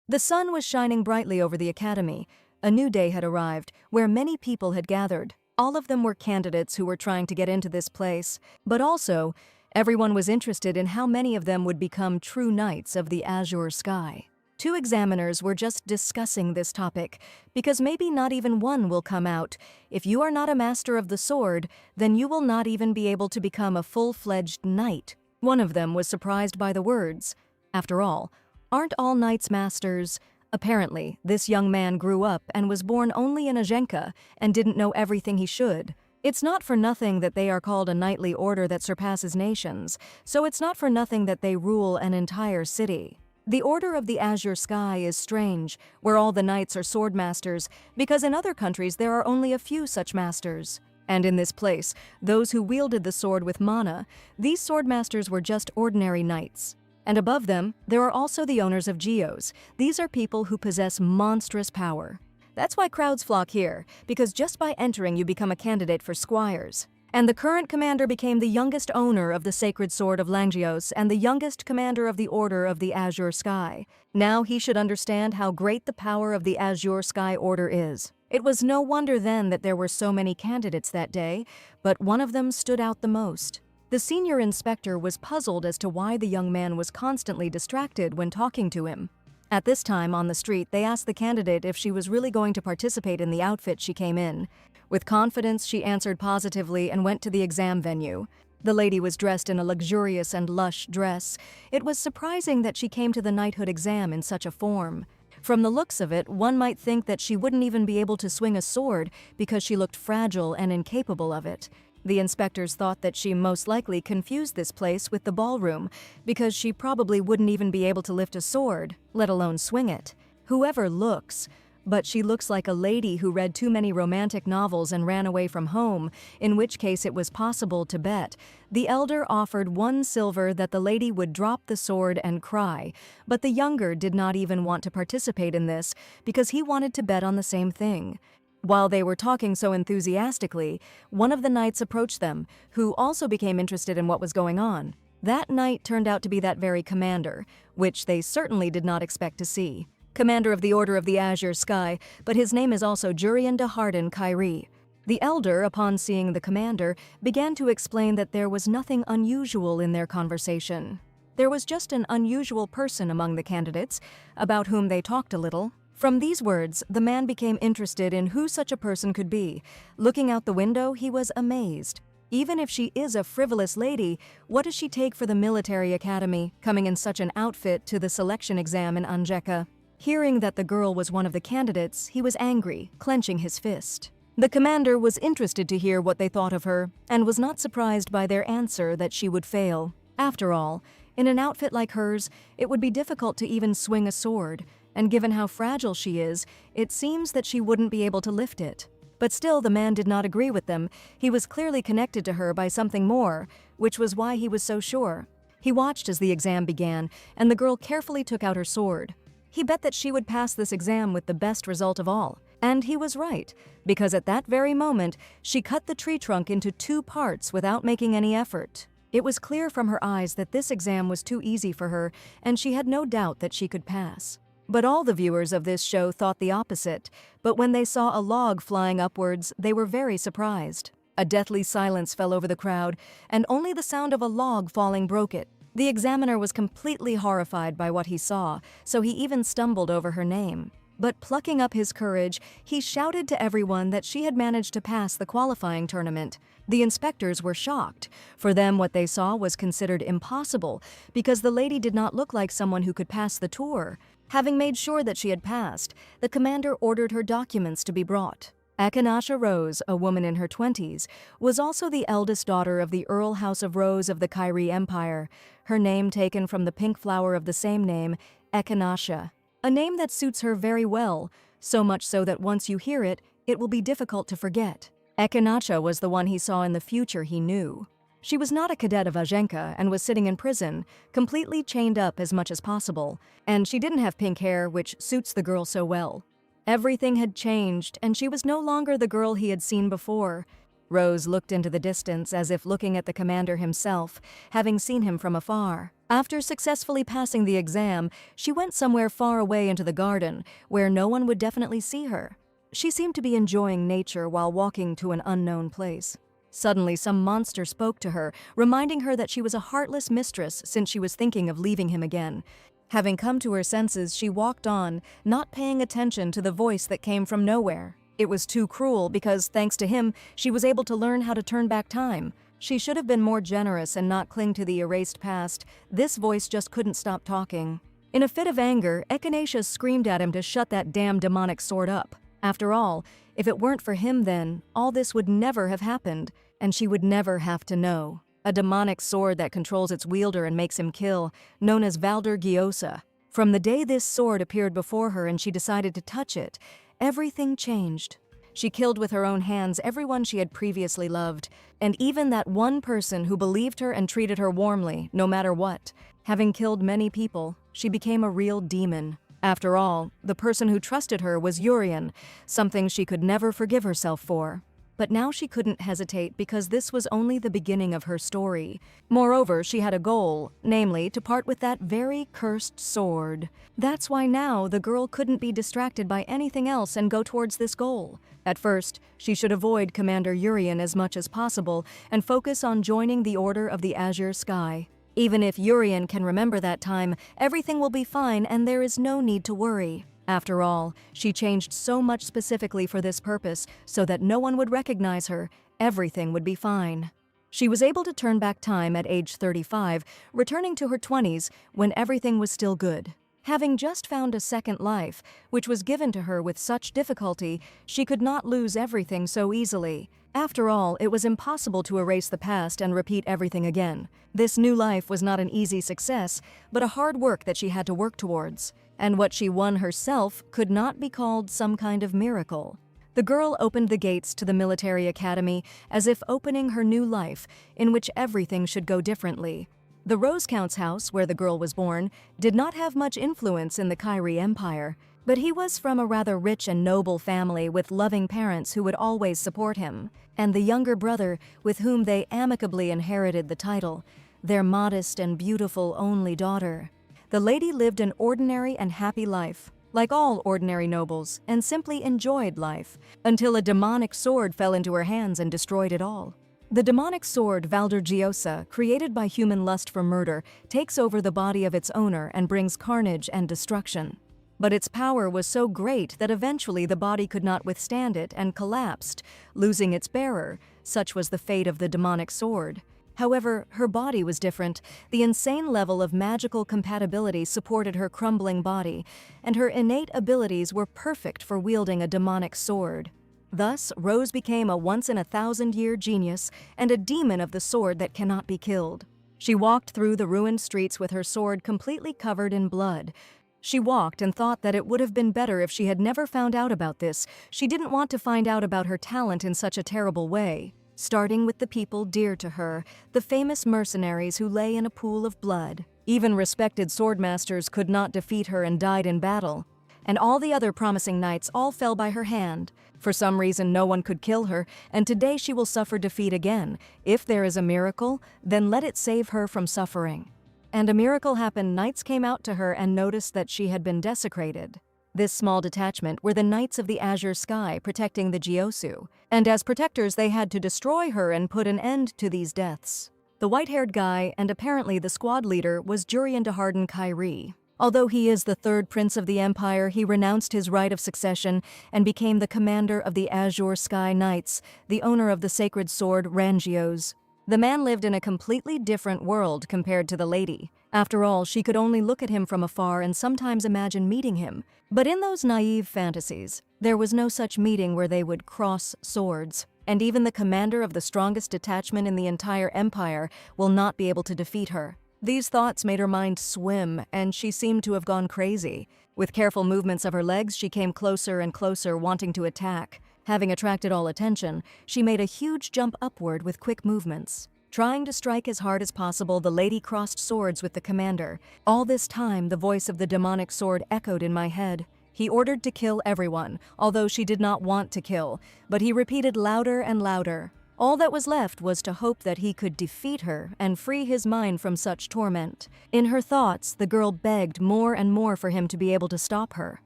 The sun was shining brightly over the academy. A new day had arrived, where many people had gathered. All of them were candidates who were trying to get into this place, but also, everyone was interested in how many of them would become true knights of the azure sky. Two examiners were just discussing this topic, because maybe not even one will come out. If you are not a master of the sword, then you will not even be able to become a full-fledged knight. One of them was surprised by the words. After all, aren't all knights masters? Apparently, this young man grew up and was born only in Ajenka and didn't know everything he should. It's not for nothing that they are called a knightly order that surpasses nations, so it's not for nothing that they rule an entire city. The Order of the Azure Sky is strange, where all the knights are sword masters, because in other countries there are only a few such masters. And in this place, those who wielded the sword with mana, these sword masters were just ordinary knights. And above them, there are also the owners of geos. These are people who possess monstrous power. That's why crowds flock here, because just by entering you become a candidate for squires. And the current commander became the youngest owner of the sacred sword of Langios and the youngest commander of the Order of the Azure Sky. Now he should understand how great the power of the Azure Sky Order is. It was no wonder then that there were so many candidates that day, but one of them stood out the most. The senior inspector was puzzled as to why the young man was constantly distracted when talking to him. At this time on the street, they asked the candidate if she was really going to participate in the outfit she came in. With confidence, she answered positively and went to the exam venue. The lady was dressed in a luxurious and lush dress. It was surprising that she came to the knighthood exam in such a form. From the looks of it, one might think that she wouldn't even be able to swing a sword because she looked fragile and incapable of it. The inspectors thought that she most likely confused this place with the ballroom because she probably wouldn't even be able to lift a sword, let alone swing it. Whoever looks, but she looks like a lady who read too many romantic novels and ran away from home, in which case it was possible to bet. The elder offered 1 silver that the lady would drop the sword and cry, but the younger did not even want to participate in this because he wanted to bet on the same thing. While they were talking so enthusiastically, one of the knights approached them, who also became interested in what was going on. That knight turned out to be that very commander, which they certainly did not expect to see. Commander of the Order of the Azure Sky, but his name is also Jurian de Harden Kyrie. The elder, upon seeing the commander, began to explain that there was nothing unusual in their conversation. There was just an unusual person among the candidates, about whom they talked a little. From these words, the man became interested in who such a person could be. Looking out the window, he was amazed. Even if she is a frivolous lady, what does she take for the military academy, coming in such an outfit to the selection exam in Anjeka? Hearing that the girl was one of the candidates, he was angry, clenching his fist. The commander was interested to hear what they thought of her, and was not surprised by their answer that she would fail. After all, in an outfit like hers, it would be difficult to even swing a sword, and given how fragile she is, it seems that she wouldn't be able to lift it. But still, the man did not agree with them. He was clearly connected to her by something more, which was why he was so sure. He watched as the exam began, and the girl carefully took out her sword. He bet that she would pass this exam with the best result of all. And he was right, because at that very moment, she cut the tree trunk into 2 parts without making any effort. It was clear from her eyes that this exam was too easy for her, and she had no doubt that she could pass. But all the viewers of this show thought the opposite, but when they saw a log flying upwards, they were very surprised. A deathly silence fell over the crowd, and only the sound of a log falling broke it. The examiner was completely horrified by what he saw, so he even stumbled over her name. But plucking up his courage, he shouted to everyone that she had managed to pass the qualifying tournament. The inspectors were shocked. For them, what they saw was considered impossible, because the lady did not look like someone who could pass the tour. Having made sure that she had passed, the commander ordered her documents to be brought. Akhenatia Rose, a woman in her 20s, was also the eldest daughter of the Earl House of Rose of the Kyrie Empire, her name taken from the pink flower of the same name, Akhenatia. A name that suits her very well, so much so that once you hear it, it will be difficult to forget. Akhenatia was the one he saw in the future he knew. She was not a cadet of Ajenka and was sitting in prison, completely chained up as much as possible, and she didn't have pink hair, which suits the girl so well. Everything had changed, and she was no longer the girl he had seen before. Rose looked into the distance as if looking at the commander himself, having seen him from afar. After successfully passing the exam, she went somewhere far away into the garden, where no one would definitely see her. She seemed to be enjoying nature while walking to an unknown place. Suddenly, some monster spoke to her, reminding her that she was a heartless mistress since she was thinking of leaving him again. Having come to her senses, she walked on, not paying attention to the voice that came from nowhere. It was too cruel because, thanks to him, she was able to learn how to turn back time. She should have been more generous and not cling to the erased past. This voice just couldn't stop talking. In a fit of anger, Echinacea screamed at him to shut that damn demonic sword up. After all, if it weren't for him then, all this would never have happened, and she would never have to know. A demonic sword that controls its wielder and makes him kill, known as Valder Gyosa. From the day this sword appeared before her and she decided to touch it, everything changed. She killed with her own hands everyone she had previously loved, and even that one person who believed her and treated her warmly, no matter what. Having killed many people, she became a real demon. After all, the person who trusted her was Urian, something she could never forgive herself for. But now she couldn't hesitate because this was only the beginning of her story. Moreover, she had a goal, namely to part with that very cursed sword. That's why now the girl couldn't be distracted by anything else and go towards this goal. At first, she should avoid Commander Urian as much as possible and focus on joining the Order of the Azure Sky. Even if Urian can remember that time, everything will be fine and there is no need to worry. After all, she changed so much specifically for this purpose so that no one would recognize her. Everything would be fine. She was able to turn back time at age 35, returning to her 20s when everything was still good. Having just found a second life, which was given to her with such difficulty, she could not lose everything so easily. After all, it was impossible to erase the past and repeat everything again. This new life was not an easy success, but a hard work that she had to work towards. And what she won herself could not be called some kind of miracle. The girl opened the gates to the military academy as if opening her new life, in which everything should go differently. The Rose Count's house, where the girl was born, did not have much influence in the Kyrie Empire, but he was from a rather rich and noble family with loving parents who would always support him, and the younger brother with whom they amicably inherited the title, their modest and beautiful only daughter. The lady lived an ordinary and happy life, like all ordinary nobles, and simply enjoyed life, until a demonic sword fell into her hands and destroyed it all. The demonic sword Valder Gyosa, created by human lust for murder, takes over the body of its owner and brings carnage and destruction. But its power was so great that eventually the body could not withstand it and collapsed, losing its bearer. Such was the fate of the demonic sword. However, her body was different. The insane level of magical compatibility supported her crumbling body, and her innate abilities were perfect for wielding a demonic sword. Thus, Rose became a once-in-a-thousand-year genius and a demon of the sword that cannot be killed. She walked through the ruined streets with her sword completely covered in blood. She walked and thought that it would have been better if she had never found out about this. She didn't want to find out about her talent in such a terrible way. Starting with the people dear to her, the famous mercenaries who lay in a pool of blood. Even respected swordmasters could not defeat her and died in battle. And all the other promising knights all fell by her hand. For some reason, no one could kill her, and today she will suffer defeat again. If there is a miracle, then let it save her from suffering. And a miracle happened. Knights came out to her and noticed that she had been desecrated. This small detachment were the Knights of the Azure Sky protecting the Gyosu, and as protectors they had to destroy her and put an end to these deaths. The white-haired guy, and apparently the squad leader, was Jurian Deharden Kyrie. Although he is the third prince of the Empire, he renounced his right of succession and became the commander of the Azure Sky Knights, the owner of the sacred sword Rangios. The man lived in a completely different world compared to the lady. After all, she could only look at him from afar and sometimes imagine meeting him. But in those naive fantasies, there was no such meeting where they would cross swords. And even the commander of the strongest detachment in the entire empire will not be able to defeat her. These thoughts made her mind swim, and she seemed to have gone crazy. With careful movements of her legs, she came closer and closer, wanting to attack. Having attracted all attention, she made a huge jump upward with quick movements. Trying to strike as hard as possible, the lady crossed swords with the commander. All this time, the voice of the demonic sword echoed in my head. He ordered to kill everyone, although she did not want to kill, but he repeated louder and louder. All that was left was to hope that he could defeat her and free his mind from such torment. In her thoughts, the girl begged more and more for him to be able to stop her.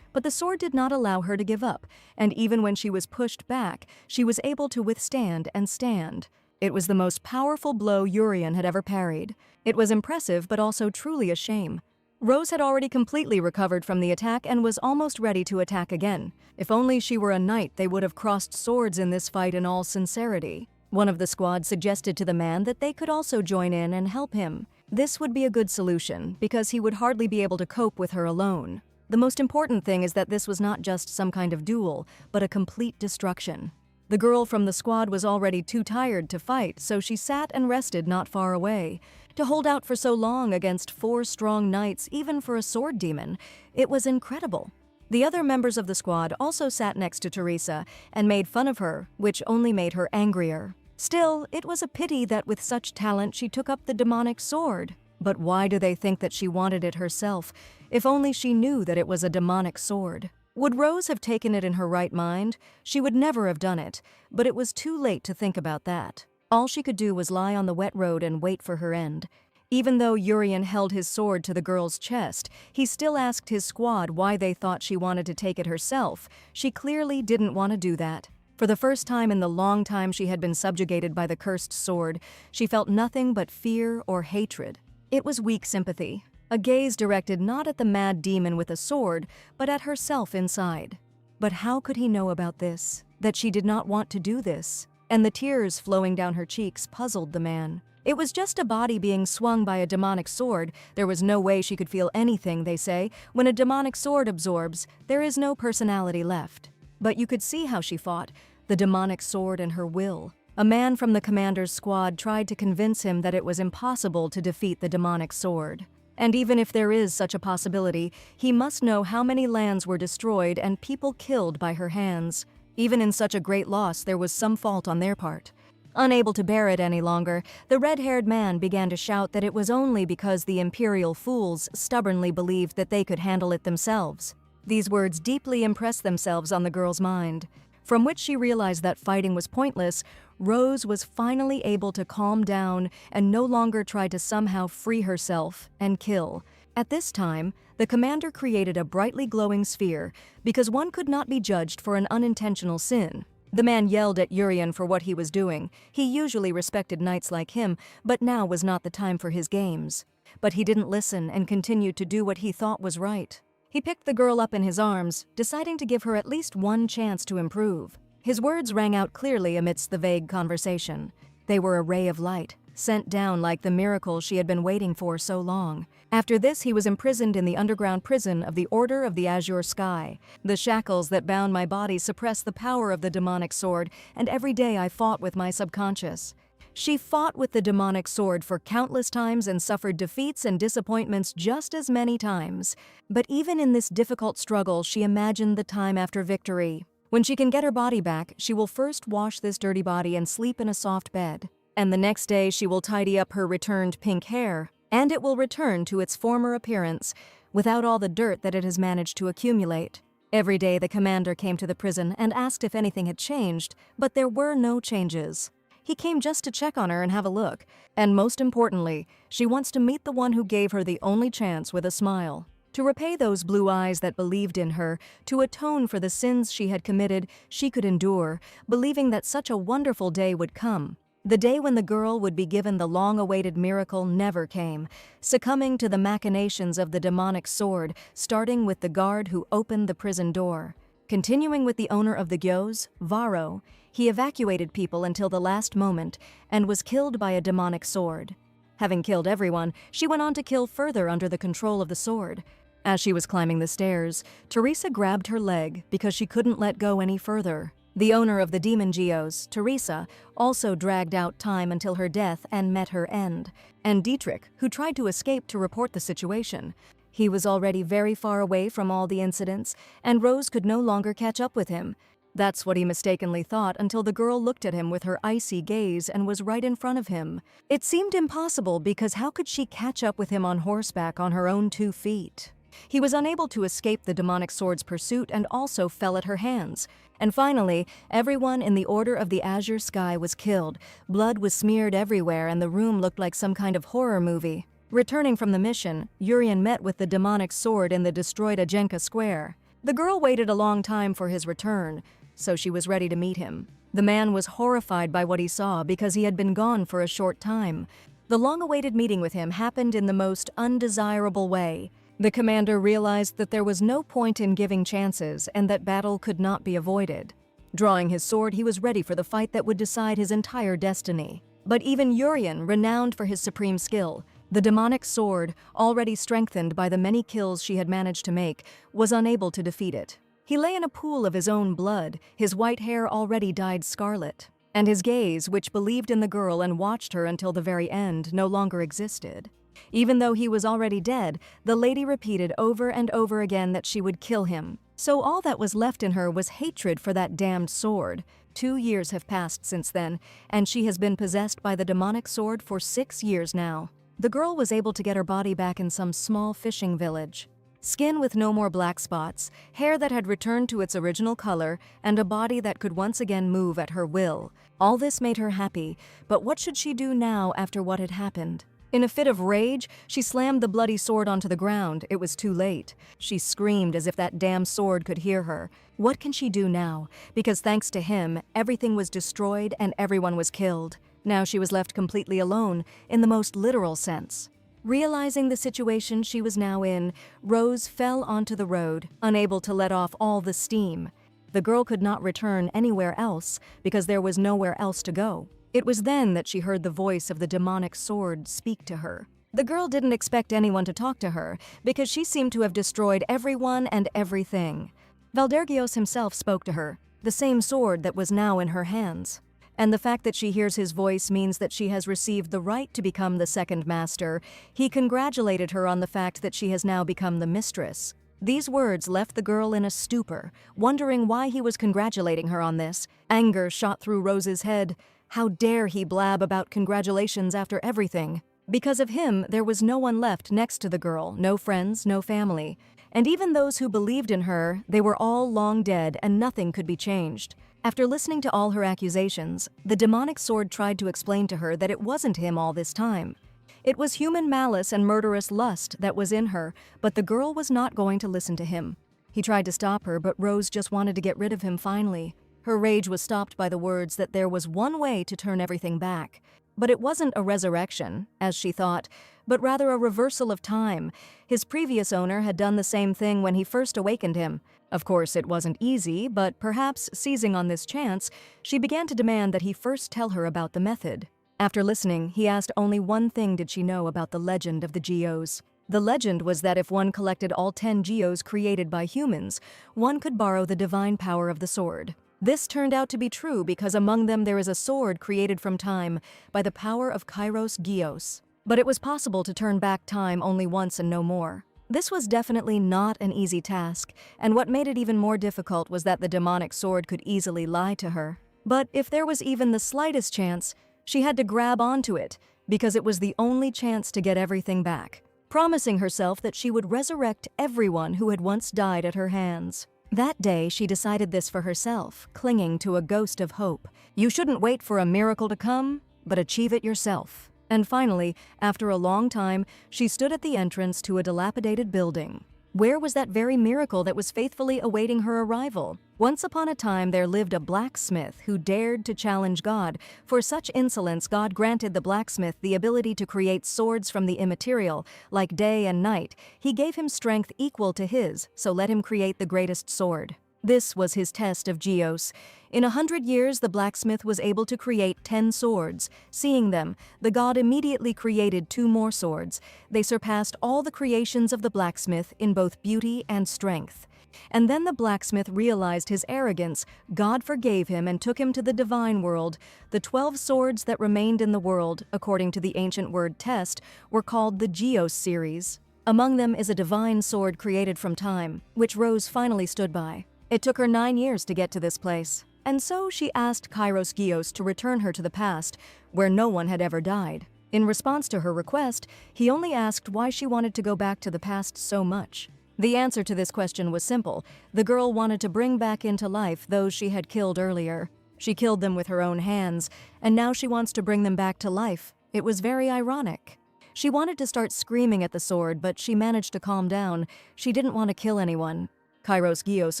But the sword did not allow her to give up, and even when she was pushed back, she was able to withstand and stand. It was the most powerful blow Urian had ever parried. It was impressive, but also truly a shame. Rose had already completely recovered from the attack and was almost ready to attack again. If only she were a knight, they would have crossed swords in this fight in all sincerity. One of the squad suggested to the man that they could also join in and help him. This would be a good solution, because he would hardly be able to cope with her alone. The most important thing is that this was not just some kind of duel, but a complete destruction. The girl from the squad was already too tired to fight, so she sat and rested not far away. To hold out for so long against 4 strong knights, even for a sword demon, it was incredible. The other members of the squad also sat next to Teresa and made fun of her, which only made her angrier. Still, it was a pity that with such talent she took up the demonic sword. But why do they think that she wanted it herself, if only she knew that it was a demonic sword? Would Rose have taken it in her right mind? She would never have done it, but it was too late to think about that. All she could do was lie on the wet road and wait for her end. Even though Urian held his sword to the girl's chest, he still asked his squad why they thought she wanted to take it herself. She clearly didn't want to do that. For the first time in the long time she had been subjugated by the cursed sword, she felt nothing but fear or hatred. It was weak sympathy, a gaze directed not at the mad demon with a sword, but at herself inside. But how could he know about this? That she did not want to do this? And the tears flowing down her cheeks puzzled the man. It was just a body being swung by a demonic sword. There was no way she could feel anything, they say. When a demonic sword absorbs, there is no personality left. But you could see how she fought, the demonic sword and her will. A man from the commander's squad tried to convince him that it was impossible to defeat the demonic sword. And even if there is such a possibility, he must know how many lands were destroyed and people killed by her hands. Even in such a great loss, there was some fault on their part. Unable to bear it any longer, the red-haired man began to shout that it was only because the imperial fools stubbornly believed that they could handle it themselves. These words deeply impressed themselves on the girl's mind. From which she realized that fighting was pointless, Rose was finally able to calm down and no longer try to somehow free herself and kill. At this time, the commander created a brightly glowing sphere because one could not be judged for an unintentional sin. The man yelled at Urian for what he was doing. He usually respected knights like him, but now was not the time for his games. But he didn't listen and continued to do what he thought was right. He picked the girl up in his arms, deciding to give her at least one chance to improve. His words rang out clearly amidst the vague conversation. They were a ray of light, sent down like the miracle she had been waiting for so long. After this, he was imprisoned in the underground prison of the Order of the Azure Sky. The shackles that bound my body suppressed the power of the demonic sword, and every day I fought with my subconscious. She fought with the demonic sword for countless times and suffered defeats and disappointments just as many times. But even in this difficult struggle, she imagined the time after victory. When she can get her body back, she will first wash this dirty body and sleep in a soft bed. And the next day, she will tidy up her returned pink hair, and it will return to its former appearance, without all the dirt that it has managed to accumulate. Every day, the commander came to the prison and asked if anything had changed, but there were no changes. He came just to check on her and have a look. And most importantly, she wants to meet the one who gave her the only chance with a smile. To repay those blue eyes that believed in her, to atone for the sins she had committed, she could endure, believing that such a wonderful day would come. The day when the girl would be given the long-awaited miracle never came, succumbing to the machinations of the demonic sword, starting with the guard who opened the prison door. Continuing with the owner of the Gyos, Varro, he evacuated people until the last moment and was killed by a demonic sword. Having killed everyone, she went on to kill further under the control of the sword. As she was climbing the stairs, Teresa grabbed her leg because she couldn't let go any further. The owner of the demon Geos, Teresa, also dragged out time until her death and met her end. And Dietrich, who tried to escape to report the situation. He was already very far away from all the incidents, and Rose could no longer catch up with him. That's what he mistakenly thought until the girl looked at him with her icy gaze and was right in front of him. It seemed impossible because how could she catch up with him on horseback on her own 2 feet? He was unable to escape the demonic sword's pursuit and also fell at her hands. And finally, everyone in the Order of the Azure Sky was killed. Blood was smeared everywhere and the room looked like some kind of horror movie. Returning from the mission, Urian met with the demonic sword in the destroyed Ajenka Square. The girl waited a long time for his return, so she was ready to meet him. The man was horrified by what he saw because he had been gone for a short time. The long-awaited meeting with him happened in the most undesirable way. The commander realized that there was no point in giving chances and that battle could not be avoided. Drawing his sword, he was ready for the fight that would decide his entire destiny. But even Urian, renowned for his supreme skill, the demonic sword, already strengthened by the many kills she had managed to make, was unable to defeat it. He lay in a pool of his own blood, his white hair already dyed scarlet, and his gaze, which believed in the girl and watched her until the very end, no longer existed. Even though he was already dead, the lady repeated over and over again that she would kill him. So all that was left in her was hatred for that damned sword. 2 years have passed since then, and she has been possessed by the demonic sword for 6 years now. The girl was able to get her body back in some small fishing village. Skin with no more black spots, hair that had returned to its original color, and a body that could once again move at her will. All this made her happy, but what should she do now after what had happened? In a fit of rage, she slammed the bloody sword onto the ground. It was too late. She screamed as if that damn sword could hear her. What can she do now? Because thanks to him, everything was destroyed and everyone was killed. Now she was left completely alone, in the most literal sense. Realizing the situation she was now in, Rose fell onto the road, unable to let off all the steam. The girl could not return anywhere else because there was nowhere else to go. It was then that she heard the voice of the demonic sword speak to her. The girl didn't expect anyone to talk to her because she seemed to have destroyed everyone and everything. Valdergios himself spoke to her, the same sword that was now in her hands. And the fact that she hears his voice means that she has received the right to become the second master. He congratulated her on the fact that she has now become the mistress. These words left the girl in a stupor, wondering why he was congratulating her on this. Anger shot through Rose's head. How dare he blab about congratulations after everything? Because of him, there was no one left next to the girl, no friends, no family. And even those who believed in her, they were all long dead and nothing could be changed. After listening to all her accusations, the demonic sword tried to explain to her that it wasn't him all this time. It was human malice and murderous lust that was in her, but the girl was not going to listen to him. He tried to stop her, but Rose just wanted to get rid of him finally. Her rage was stopped by the words that there was one way to turn everything back. But it wasn't a resurrection, as she thought, but rather a reversal of time. His previous owner had done the same thing when he first awakened him. Of course, it wasn't easy, but perhaps seizing on this chance, she began to demand that he first tell her about the method. After listening, he asked only one thing did she know about the legend of the geos. The legend was that if one collected all 10 geos created by humans, one could borrow the divine power of the sword. This turned out to be true because among them there is a sword created from time by the power of Kairos Geos. But it was possible to turn back time only once and no more. This was definitely not an easy task, and what made it even more difficult was that the demonic sword could easily lie to her. But if there was even the slightest chance, she had to grab onto it, because it was the only chance to get everything back, promising herself that she would resurrect everyone who had once died at her hands. That day, she decided this for herself, clinging to a ghost of hope. You shouldn't wait for a miracle to come, but achieve it yourself. And finally, after a long time, she stood at the entrance to a dilapidated building. Where was that very miracle that was faithfully awaiting her arrival? Once upon a time, there lived a blacksmith who dared to challenge God. For such insolence, God granted the blacksmith the ability to create swords from the immaterial, like day and night. He gave him strength equal to his, so let him create the greatest sword. This was his test of Geos. In 100 years, the blacksmith was able to create 10 swords. Seeing them, the god immediately created 2 more swords. They surpassed all the creations of the blacksmith in both beauty and strength. And then the blacksmith realized his arrogance. God forgave him and took him to the divine world. The 12 swords that remained in the world, according to the ancient word test, were called the Geos series. Among them is a divine sword created from time, which Rose finally stood by. It took her 9 years to get to this place. And so she asked Kairos Geos to return her to the past, where no one had ever died. In response to her request, he only asked why she wanted to go back to the past so much. The answer to this question was simple. The girl wanted to bring back into life those she had killed earlier. She killed them with her own hands, and now she wants to bring them back to life. It was very ironic. She wanted to start screaming at the sword, but she managed to calm down. She didn't want to kill anyone. Kairos Gios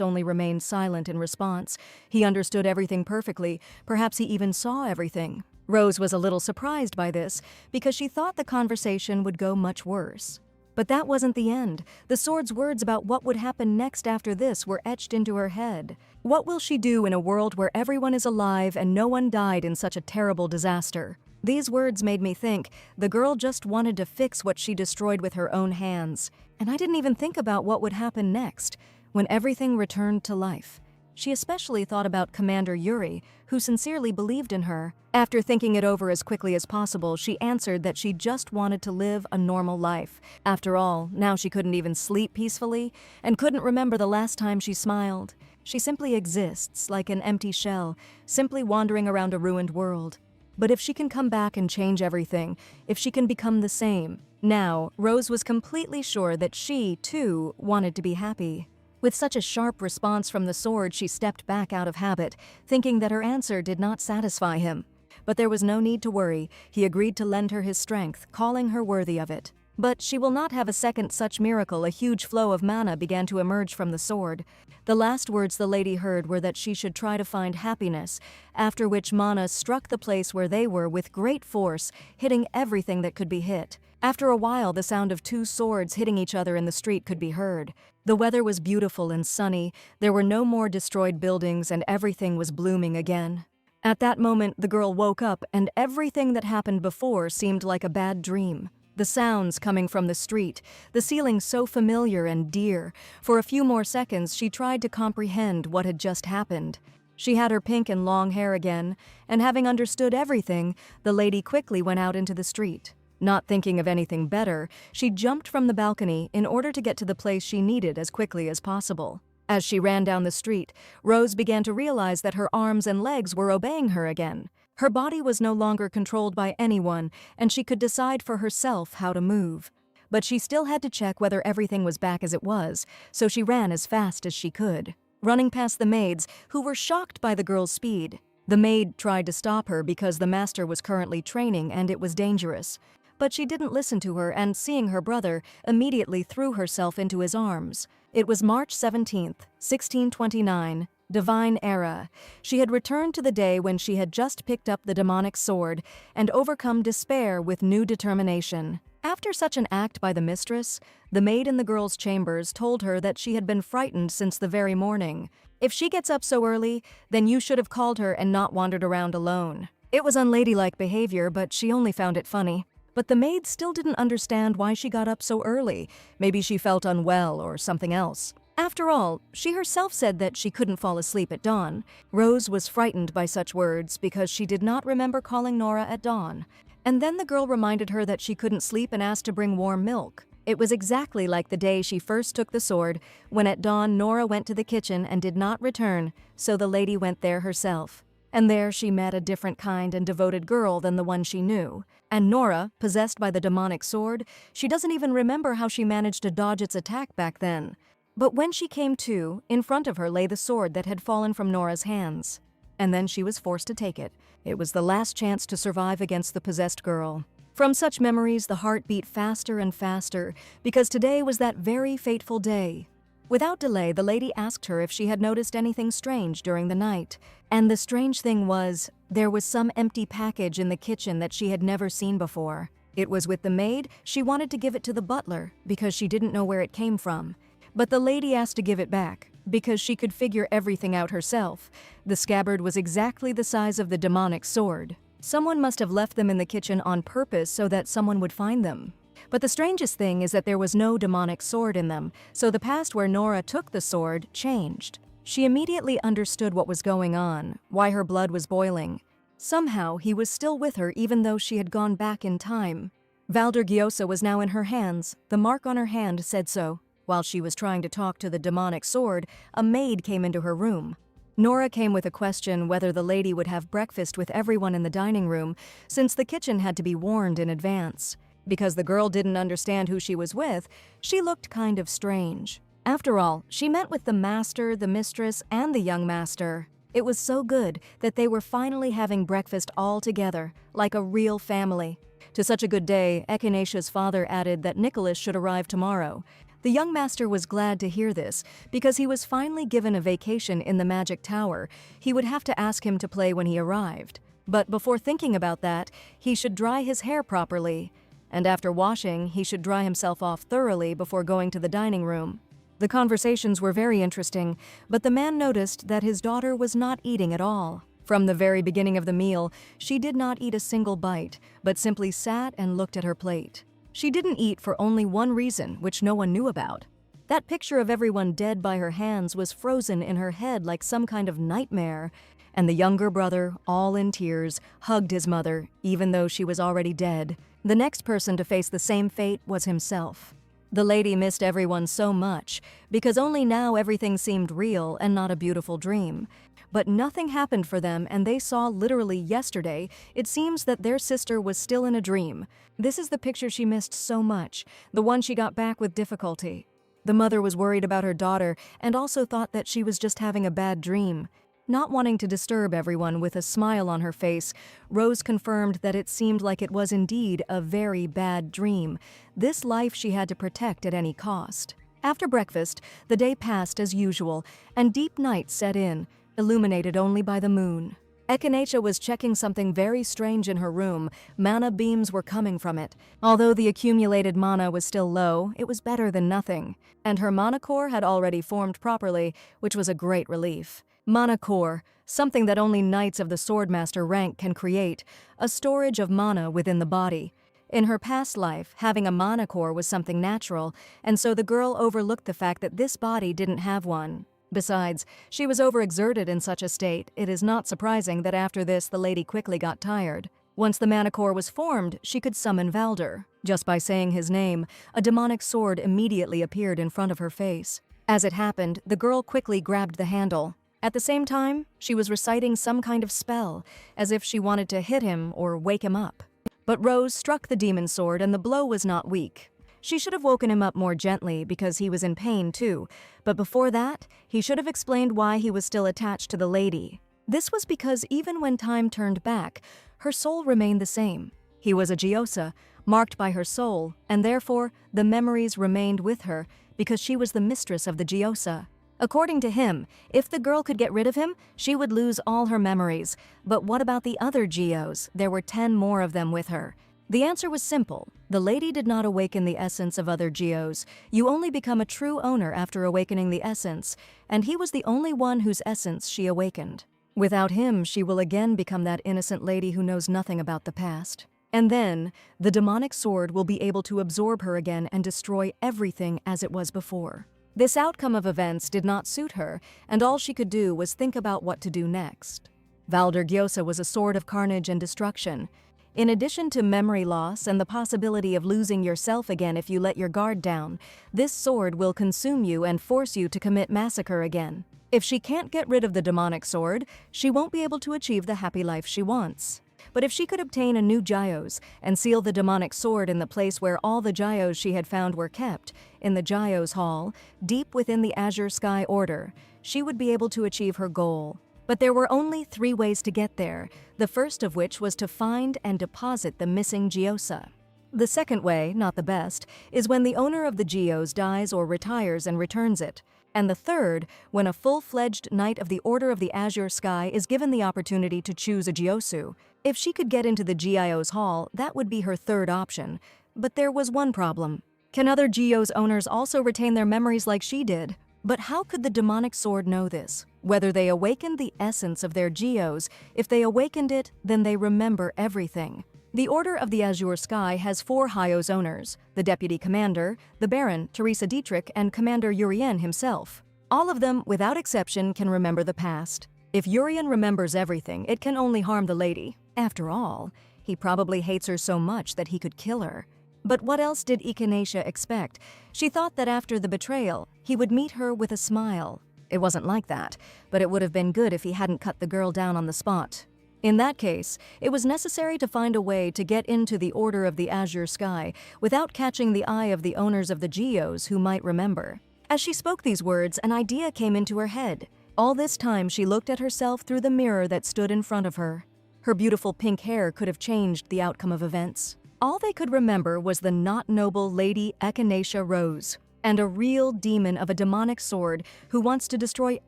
only remained silent in response. He understood everything perfectly. Perhaps he even saw everything. Rose was a little surprised by this because she thought the conversation would go much worse. But that wasn't the end. The sword's words about what would happen next after this were etched into her head. What will she do in a world where everyone is alive and no one died in such a terrible disaster? These words made me think the girl just wanted to fix what she destroyed with her own hands. And I didn't even think about what would happen next, when everything returned to life. She especially thought about Commander Yuri, who sincerely believed in her. After thinking it over as quickly as possible, she answered that she just wanted to live a normal life. After all, now she couldn't even sleep peacefully and couldn't remember the last time she smiled. She simply exists, like an empty shell, simply wandering around a ruined world. But if she can come back and change everything, if she can become the same, now, Rose was completely sure that she, too, wanted to be happy. With such a sharp response from the sword, she stepped back out of habit, thinking that her answer did not satisfy him. But there was no need to worry. He agreed to lend her his strength, calling her worthy of it. But she will not have a second such miracle. A huge flow of mana began to emerge from the sword. The last words the lady heard were that she should try to find happiness, after which mana struck the place where they were with great force, hitting everything that could be hit. After a while, the sound of two swords hitting each other in the street could be heard. The weather was beautiful and sunny, there were no more destroyed buildings, and everything was blooming again. At that moment, the girl woke up, and everything that happened before seemed like a bad dream. The sounds coming from the street, the ceiling so familiar and dear. For a few more seconds, she tried to comprehend what had just happened. She had her pink and long hair again, and having understood everything, the lady quickly went out into the street. Not thinking of anything better, she jumped from the balcony in order to get to the place she needed as quickly as possible. As she ran down the street, Rose began to realize that her arms and legs were obeying her again. Her body was no longer controlled by anyone, and she could decide for herself how to move. But she still had to check whether everything was back as it was, so she ran as fast as she could, running past the maids, who were shocked by the girl's speed. The maid tried to stop her because the master was currently training and it was dangerous. But she didn't listen to her, and seeing her brother, immediately threw herself into his arms. It was March 17th, 1629, Divine Era. She had returned to the day when she had just picked up the demonic sword and overcome despair with new determination. After such an act by the mistress, the maid in the girl's chambers told her that she had been frightened since the very morning. If she gets up so early, then you should have called her and not wandered around alone. It was unladylike behavior, but she only found it funny. But the maid still didn't understand why she got up so early. Maybe she felt unwell or something else. After all, she herself said that she couldn't fall asleep at dawn. Rose was frightened by such words because she did not remember calling Nora at dawn. And then the girl reminded her that she couldn't sleep and asked to bring warm milk. It was exactly like the day she first took the sword, when at dawn Nora went to the kitchen and did not return, so the lady went there herself. And there she met a different kind and devoted girl than the one she knew. And Nora, possessed by the demonic sword, she doesn't even remember how she managed to dodge its attack back then. But when she came to, in front of her lay the sword that had fallen from Nora's hands. And then she was forced to take it. It was the last chance to survive against the possessed girl. From such memories, the heart beat faster and faster, because today was that very fateful day. Without delay, the lady asked her if she had noticed anything strange during the night. And the strange thing was, there was some empty package in the kitchen that she had never seen before. It was with the maid. She wanted to give it to the butler because she didn't know where it came from. But the lady asked to give it back because she could figure everything out herself. The scabbard was exactly the size of the demonic sword. Someone must have left them in the kitchen on purpose so that someone would find them. But the strangest thing is that there was no demonic sword in them, so the past where Nora took the sword changed. She immediately understood what was going on, why her blood was boiling. Somehow, he was still with her even though she had gone back in time. Valder Gyosa was now in her hands. The mark on her hand said so. While she was trying to talk to the demonic sword, a maid came into her room. Nora came with a question whether the lady would have breakfast with everyone in the dining room, since the kitchen had to be warned in advance. Because the girl didn't understand who she was with, she looked kind of strange. After all, she met with the master, the mistress, and the young master. It was so good that they were finally having breakfast all together, like a real family. To such a good day, Echinaceia's father added that Nicholas should arrive tomorrow. The young master was glad to hear this, because he was finally given a vacation in the magic tower. He would have to ask him to play when he arrived. But before thinking about that, he should dry his hair properly. And after washing, he should dry himself off thoroughly before going to the dining room. The conversations were very interesting, but the man noticed that his daughter was not eating at all. From the very beginning of the meal, she did not eat a single bite, but simply sat and looked at her plate. She didn't eat for only one reason, which no one knew about. That picture of everyone dead by her hands was frozen in her head like some kind of nightmare, and the younger brother, all in tears, hugged his mother, even though she was already dead. The next person to face the same fate was himself. The lady missed everyone so much, because only now everything seemed real and not a beautiful dream. But nothing happened for them, and they saw literally yesterday, it seems that their sister was still in a dream. This is the picture she missed so much, the one she got back with difficulty. The mother was worried about her daughter and also thought that she was just having a bad dream. Not wanting to disturb everyone with a smile on her face, Rose confirmed that it seemed like it was indeed a very bad dream. This life she had to protect at any cost. After breakfast, the day passed as usual, and deep night set in, illuminated only by the moon. Echinaceia was checking something very strange in her room. Mana beams were coming from it. Although the accumulated mana was still low, it was better than nothing. And her mana core had already formed properly, which was a great relief. Mana core, something that only knights of the Swordmaster rank can create, a storage of mana within the body. In her past life, having a mana core was something natural, and so the girl overlooked the fact that this body didn't have one. Besides, she was overexerted in such a state. It is not surprising that after this the lady quickly got tired. Once the mana core was formed, she could summon Valder. Just by saying his name, a demonic sword immediately appeared in front of her face. As it happened, the girl quickly grabbed the handle. At the same time, she was reciting some kind of spell, as if she wanted to hit him or wake him up. But Rose struck the demon sword and the blow was not weak. She should have woken him up more gently because he was in pain too, but before that, he should have explained why he was still attached to the lady. This was because even when time turned back, her soul remained the same. He was a Gyosa, marked by her soul, and therefore the memories remained with her because she was the mistress of the Gyosa. According to him, if the girl could get rid of him, she would lose all her memories. But what about the other Geos? There were 10 more of them with her. The answer was simple. The lady did not awaken the essence of other Geos. You only become a true owner after awakening the essence, and he was the only one whose essence she awakened. Without him, she will again become that innocent lady who knows nothing about the past. And then, the demonic sword will be able to absorb her again and destroy everything as it was before. This outcome of events did not suit her, and all she could do was think about what to do next. Valder Gyosa was a sword of carnage and destruction. In addition to memory loss and the possibility of losing yourself again if you let your guard down, this sword will consume you and force you to commit massacre again. If she can't get rid of the demonic sword, she won't be able to achieve the happy life she wants. But if she could obtain a new Gyos and seal the demonic sword in the place where all the Gyos she had found were kept, in the Gyos Hall, deep within the Azure Sky Order, she would be able to achieve her goal. But there were only 3 ways to get there, the first of which was to find and deposit the missing Gyosa. The second way, not the best, is when the owner of the Geos dies or retires and returns it. And the third, when a full-fledged Knight of the Order of the Azure Sky is given the opportunity to choose a Gyosu. If she could get into the Geos Hall, that would be her third option. But there was one problem. Can other Geos owners also retain their memories like she did? But how could the demonic sword know this? Whether they awakened the essence of their Geos, if they awakened it, then they remember everything. The Order of the Azure Sky has 4 Hyos owners, the Deputy Commander, the Baron, Teresa Dietrich, and Commander Urien himself. All of them, without exception, can remember the past. If Urien remembers everything, it can only harm the lady. After all, he probably hates her so much that he could kill her. But what else did Echinacea expect? She thought that after the betrayal, he would meet her with a smile. It wasn't like that, but it would have been good if he hadn't cut the girl down on the spot. In that case, it was necessary to find a way to get into the Order of the Azure Sky without catching the eye of the owners of the Geos who might remember. As she spoke these words, an idea came into her head. All this time, she looked at herself through the mirror that stood in front of her. Her beautiful pink hair could have changed the outcome of events. All they could remember was the not noble Lady Echinacea Rose, and a real demon of a demonic sword who wants to destroy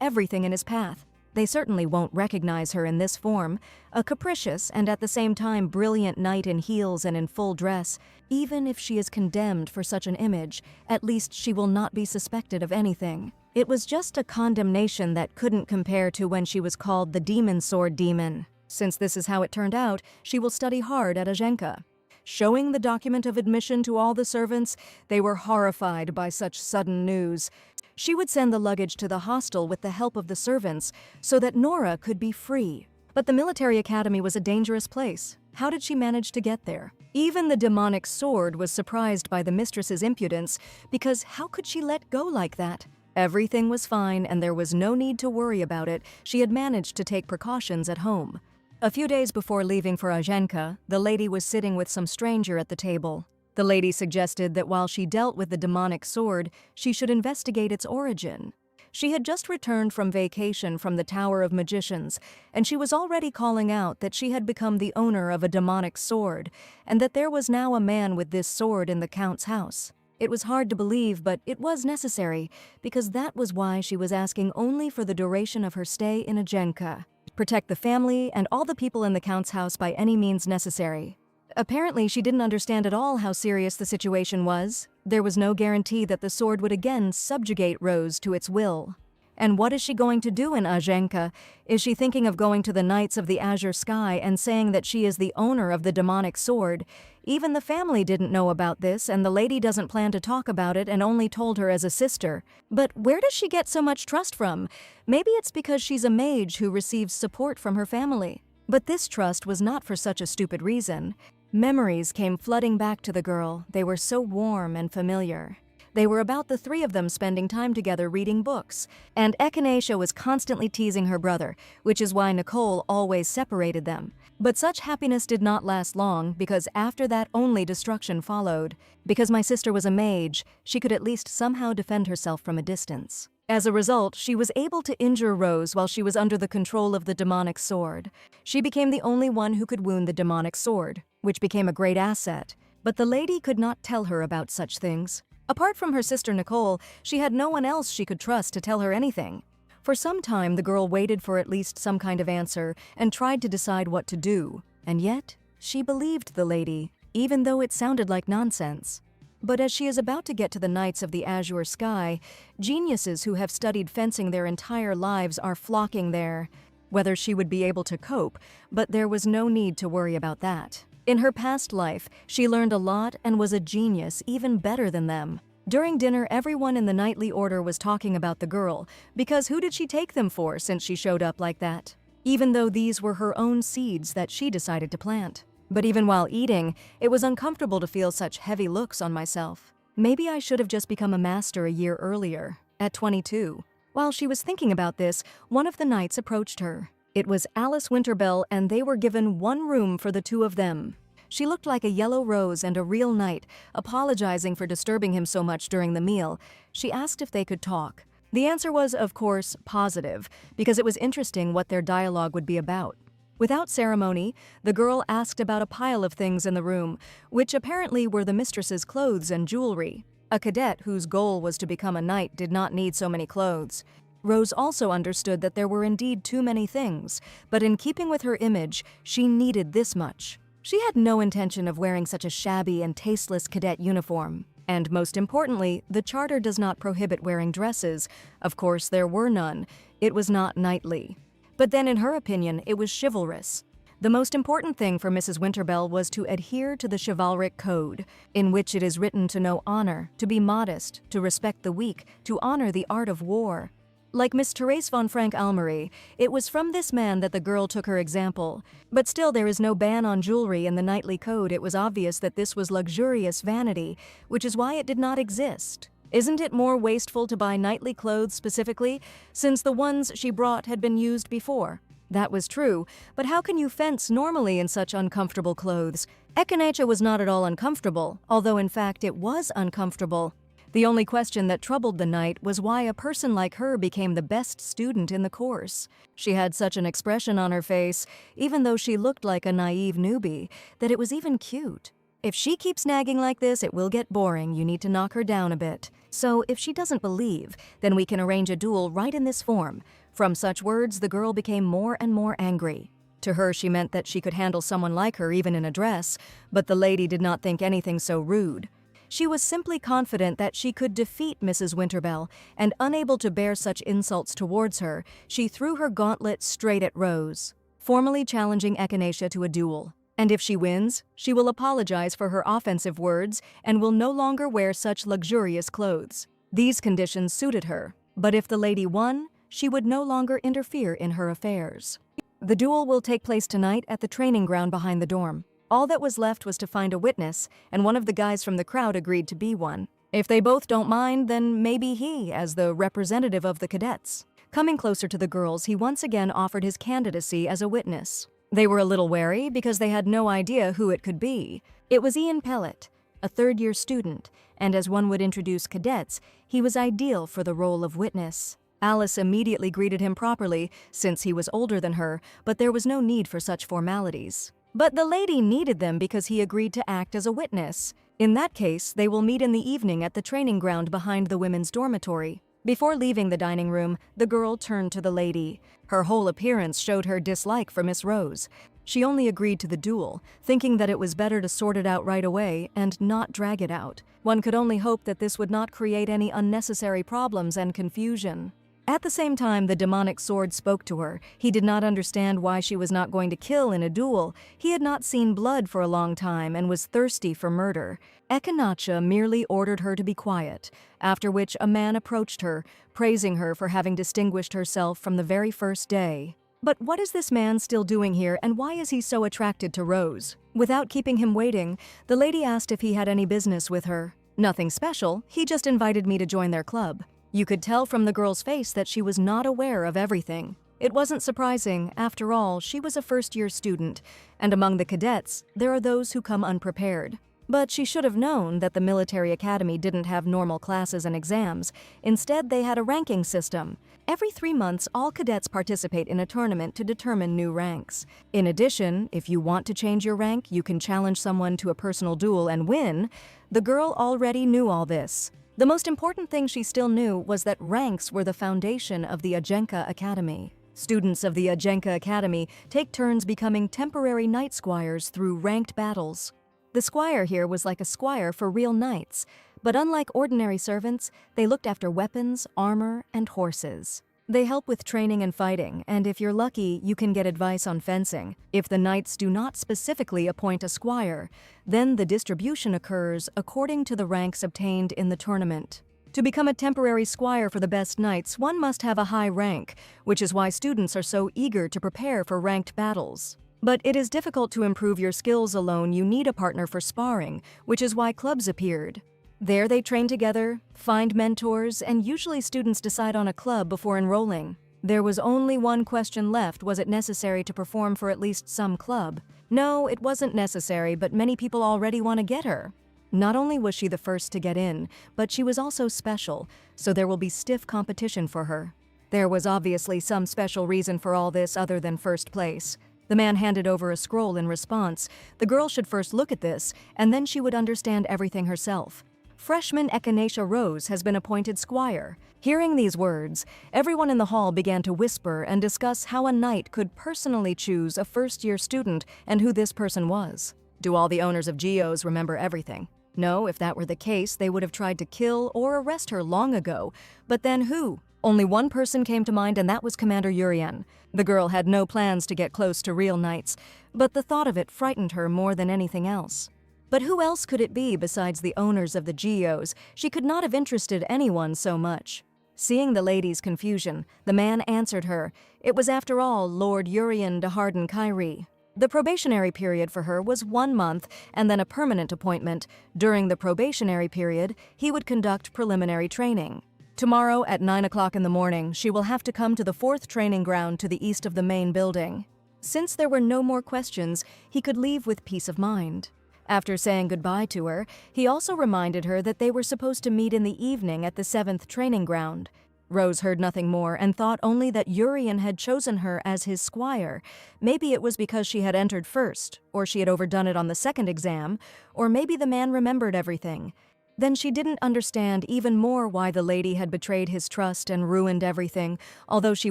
everything in his path. They certainly won't recognize her in this form, a capricious and at the same time brilliant knight in heels and in full dress. Even if she is condemned for such an image, at least she will not be suspected of anything. It was just a condemnation that couldn't compare to when she was called the Demon Sword Demon. Since this is how it turned out, she will study hard at Ajenka. Showing the document of admission to all the servants, they were horrified by such sudden news. She would send the luggage to the hostel with the help of the servants so that Nora could be free. But the military academy was a dangerous place. How did she manage to get there? Even the demonic sword was surprised by the mistress's impudence, because how could she let go like that? Everything was fine and there was no need to worry about it. She had managed to take precautions at home. A few days before leaving for Ajenka, the lady was sitting with some stranger at the table. The lady suggested that while she dealt with the demonic sword, she should investigate its origin. She had just returned from vacation from the Tower of Magicians, and she was already calling out that she had become the owner of a demonic sword, and that there was now a man with this sword in the Count's house. It was hard to believe, but it was necessary, because that was why she was asking only for the duration of her stay in Ajenka. Protect the family and all the people in the Count's house by any means necessary. Apparently, she didn't understand at all how serious the situation was. There was no guarantee that the sword would again subjugate Rose to its will. And what is she going to do in Ajenka? Is she thinking of going to the Knights of the Azure Sky and saying that she is the owner of the demonic sword? Even the family didn't know about this, and the lady doesn't plan to talk about it and only told her as a sister. But where does she get so much trust from? Maybe it's because she's a mage who receives support from her family. But this trust was not for such a stupid reason. Memories came flooding back to the girl. They were so warm and familiar. They were about the three of them spending time together reading books, and Echinacea was constantly teasing her brother, which is why Nicole always separated them. But such happiness did not last long, because after that only destruction followed. Because my sister was a mage, she could at least somehow defend herself from a distance. As a result, she was able to injure Rose while she was under the control of the demonic sword. She became the only one who could wound the demonic sword, which became a great asset. But the lady could not tell her about such things. Apart from her sister Nicole, she had no one else she could trust to tell her anything. For some time, the girl waited for at least some kind of answer and tried to decide what to do. And yet, she believed the lady, even though it sounded like nonsense. But as she is about to get to the Knights of the Azure Sky, geniuses who have studied fencing their entire lives are flocking there. Whether she would be able to cope, but there was no need to worry about that. In her past life, she learned a lot and was a genius, even better than them. During dinner, everyone in the knightly order was talking about the girl, because who did she take them for since she showed up like that? Even though these were her own seeds that she decided to plant. But even while eating, it was uncomfortable to feel such heavy looks on myself. Maybe I should have just become a master a year earlier, at 22. While she was thinking about this, one of the knights approached her. It was Alice Winterbell, and they were given one room for the two of them. She looked like a yellow rose and a real knight, apologizing for disturbing him so much during the meal. She asked if they could talk. The answer was, of course, positive, because it was interesting what their dialogue would be about. Without ceremony, the girl asked about a pile of things in the room, which apparently were the mistress's clothes and jewelry. A cadet whose goal was to become a knight did not need so many clothes. Rose also understood that there were indeed too many things, but in keeping with her image, she needed this much. She had no intention of wearing such a shabby and tasteless cadet uniform. And most importantly, the charter does not prohibit wearing dresses. Of course, there were none. It was not knightly. But then, in her opinion, it was chivalrous. The most important thing for Mrs. Winterbell was to adhere to the chivalric code, in which it is written to know honor, to be modest, to respect the weak, to honor the art of war. Like Miss Therese von Frank-Almery, it was from this man that the girl took her example. But still, there is no ban on jewelry in the knightly code. It was obvious that this was luxurious vanity, which is why it did not exist. Isn't it more wasteful to buy knightly clothes specifically, since the ones she brought had been used before? That was true, but how can you fence normally in such uncomfortable clothes? Echinacea was not at all uncomfortable, although in fact it was uncomfortable. The only question that troubled the knight was why a person like her became the best student in the course. She had such an expression on her face, even though she looked like a naive newbie, that it was even cute. If she keeps nagging like this, it will get boring. You need to knock her down a bit. So if she doesn't believe, then we can arrange a duel right in this form. From such words, the girl became more and more angry. To her, she meant that she could handle someone like her even in a dress, but the lady did not think anything so rude. She was simply confident that she could defeat Mrs. Winterbell, and unable to bear such insults towards her, she threw her gauntlet straight at Rose, formally challenging Echinacea to a duel. And if she wins, she will apologize for her offensive words and will no longer wear such luxurious clothes. These conditions suited her, but if the lady won, she would no longer interfere in her affairs. The duel will take place tonight at the training ground behind the dorm. All that was left was to find a witness, and one of the guys from the crowd agreed to be one. If they both don't mind, then maybe he, as the representative of the cadets. Coming closer to the girls, he once again offered his candidacy as a witness. They were a little wary because they had no idea who it could be. It was Ian Pellet, a third-year student, and as one would introduce cadets, he was ideal for the role of witness. Alice immediately greeted him properly, since he was older than her, but there was no need for such formalities. But the lady needed them because he agreed to act as a witness. In that case, they will meet in the evening at the training ground behind the women's dormitory. Before leaving the dining room, the girl turned to the lady. Her whole appearance showed her dislike for Miss Rose. She only agreed to the duel, thinking that it was better to sort it out right away and not drag it out. One could only hope that this would not create any unnecessary problems and confusion. At the same time, the demonic sword spoke to her. He did not understand why she was not going to kill in a duel. He had not seen blood for a long time and was thirsty for murder. Echinacea merely ordered her to be quiet, after which a man approached her, praising her for having distinguished herself from the very first day. But what is this man still doing here, and why is he so attracted to Rose? Without keeping him waiting, the lady asked if he had any business with her. Nothing special, he just invited me to join their club. You could tell from the girl's face that she was not aware of everything. It wasn't surprising. After all, she was a first-year student, and among the cadets, there are those who come unprepared. But she should have known that the military academy didn't have normal classes and exams. Instead, they had a ranking system. Every 3 months, all cadets participate in a tournament to determine new ranks. In addition, if you want to change your rank, you can challenge someone to a personal duel and win. The girl already knew all this. The most important thing she still knew was that ranks were the foundation of the Ajenka Academy. Students of the Ajenka Academy take turns becoming temporary night squires through ranked battles. The squire here was like a squire for real knights, but unlike ordinary servants, they looked after weapons, armor, and horses. They help with training and fighting, and if you're lucky, you can get advice on fencing. If the knights do not specifically appoint a squire, then the distribution occurs according to the ranks obtained in the tournament. To become a temporary squire for the best knights, one must have a high rank, which is why students are so eager to prepare for ranked battles. But it is difficult to improve your skills alone. You need a partner for sparring, which is why clubs appeared. There they train together, find mentors, and usually students decide on a club before enrolling. There was only one question left: was it necessary to perform for at least some club? No, it wasn't necessary, but many people already want to get her. Not only was she the first to get in, but she was also special, so there will be stiff competition for her. There was obviously some special reason for all this other than first place. The man handed over a scroll in response. The girl should first look at this, and then she would understand everything herself. Freshman Echinacea Rose has been appointed squire. Hearing these words, everyone in the hall began to whisper and discuss how a knight could personally choose a first-year student and who this person was. Do all the owners of geos remember everything? No, if that were the case, they would have tried to kill or arrest her long ago. But then who? Only one person came to mind, and that was Commander Urian. The girl had no plans to get close to real knights, but the thought of it frightened her more than anything else. But who else could it be besides the owners of the geos? She could not have interested anyone so much. Seeing the lady's confusion, the man answered her. It was, after all, Lord Urian de Harden Kyrie. The probationary period for her was 1 month and then a permanent appointment. During the probationary period, he would conduct preliminary training. Tomorrow at 9 o'clock in the morning, she will have to come to the 4th training ground to the east of the main building. Since there were no more questions, he could leave with peace of mind. After saying goodbye to her, he also reminded her that they were supposed to meet in the evening at the 7th training ground. Rose heard nothing more and thought only that Urian had chosen her as his squire. Maybe it was because she had entered first, or she had overdone it on the second exam, or maybe the man remembered everything. Then she didn't understand even more why the lady had betrayed his trust and ruined everything. Although she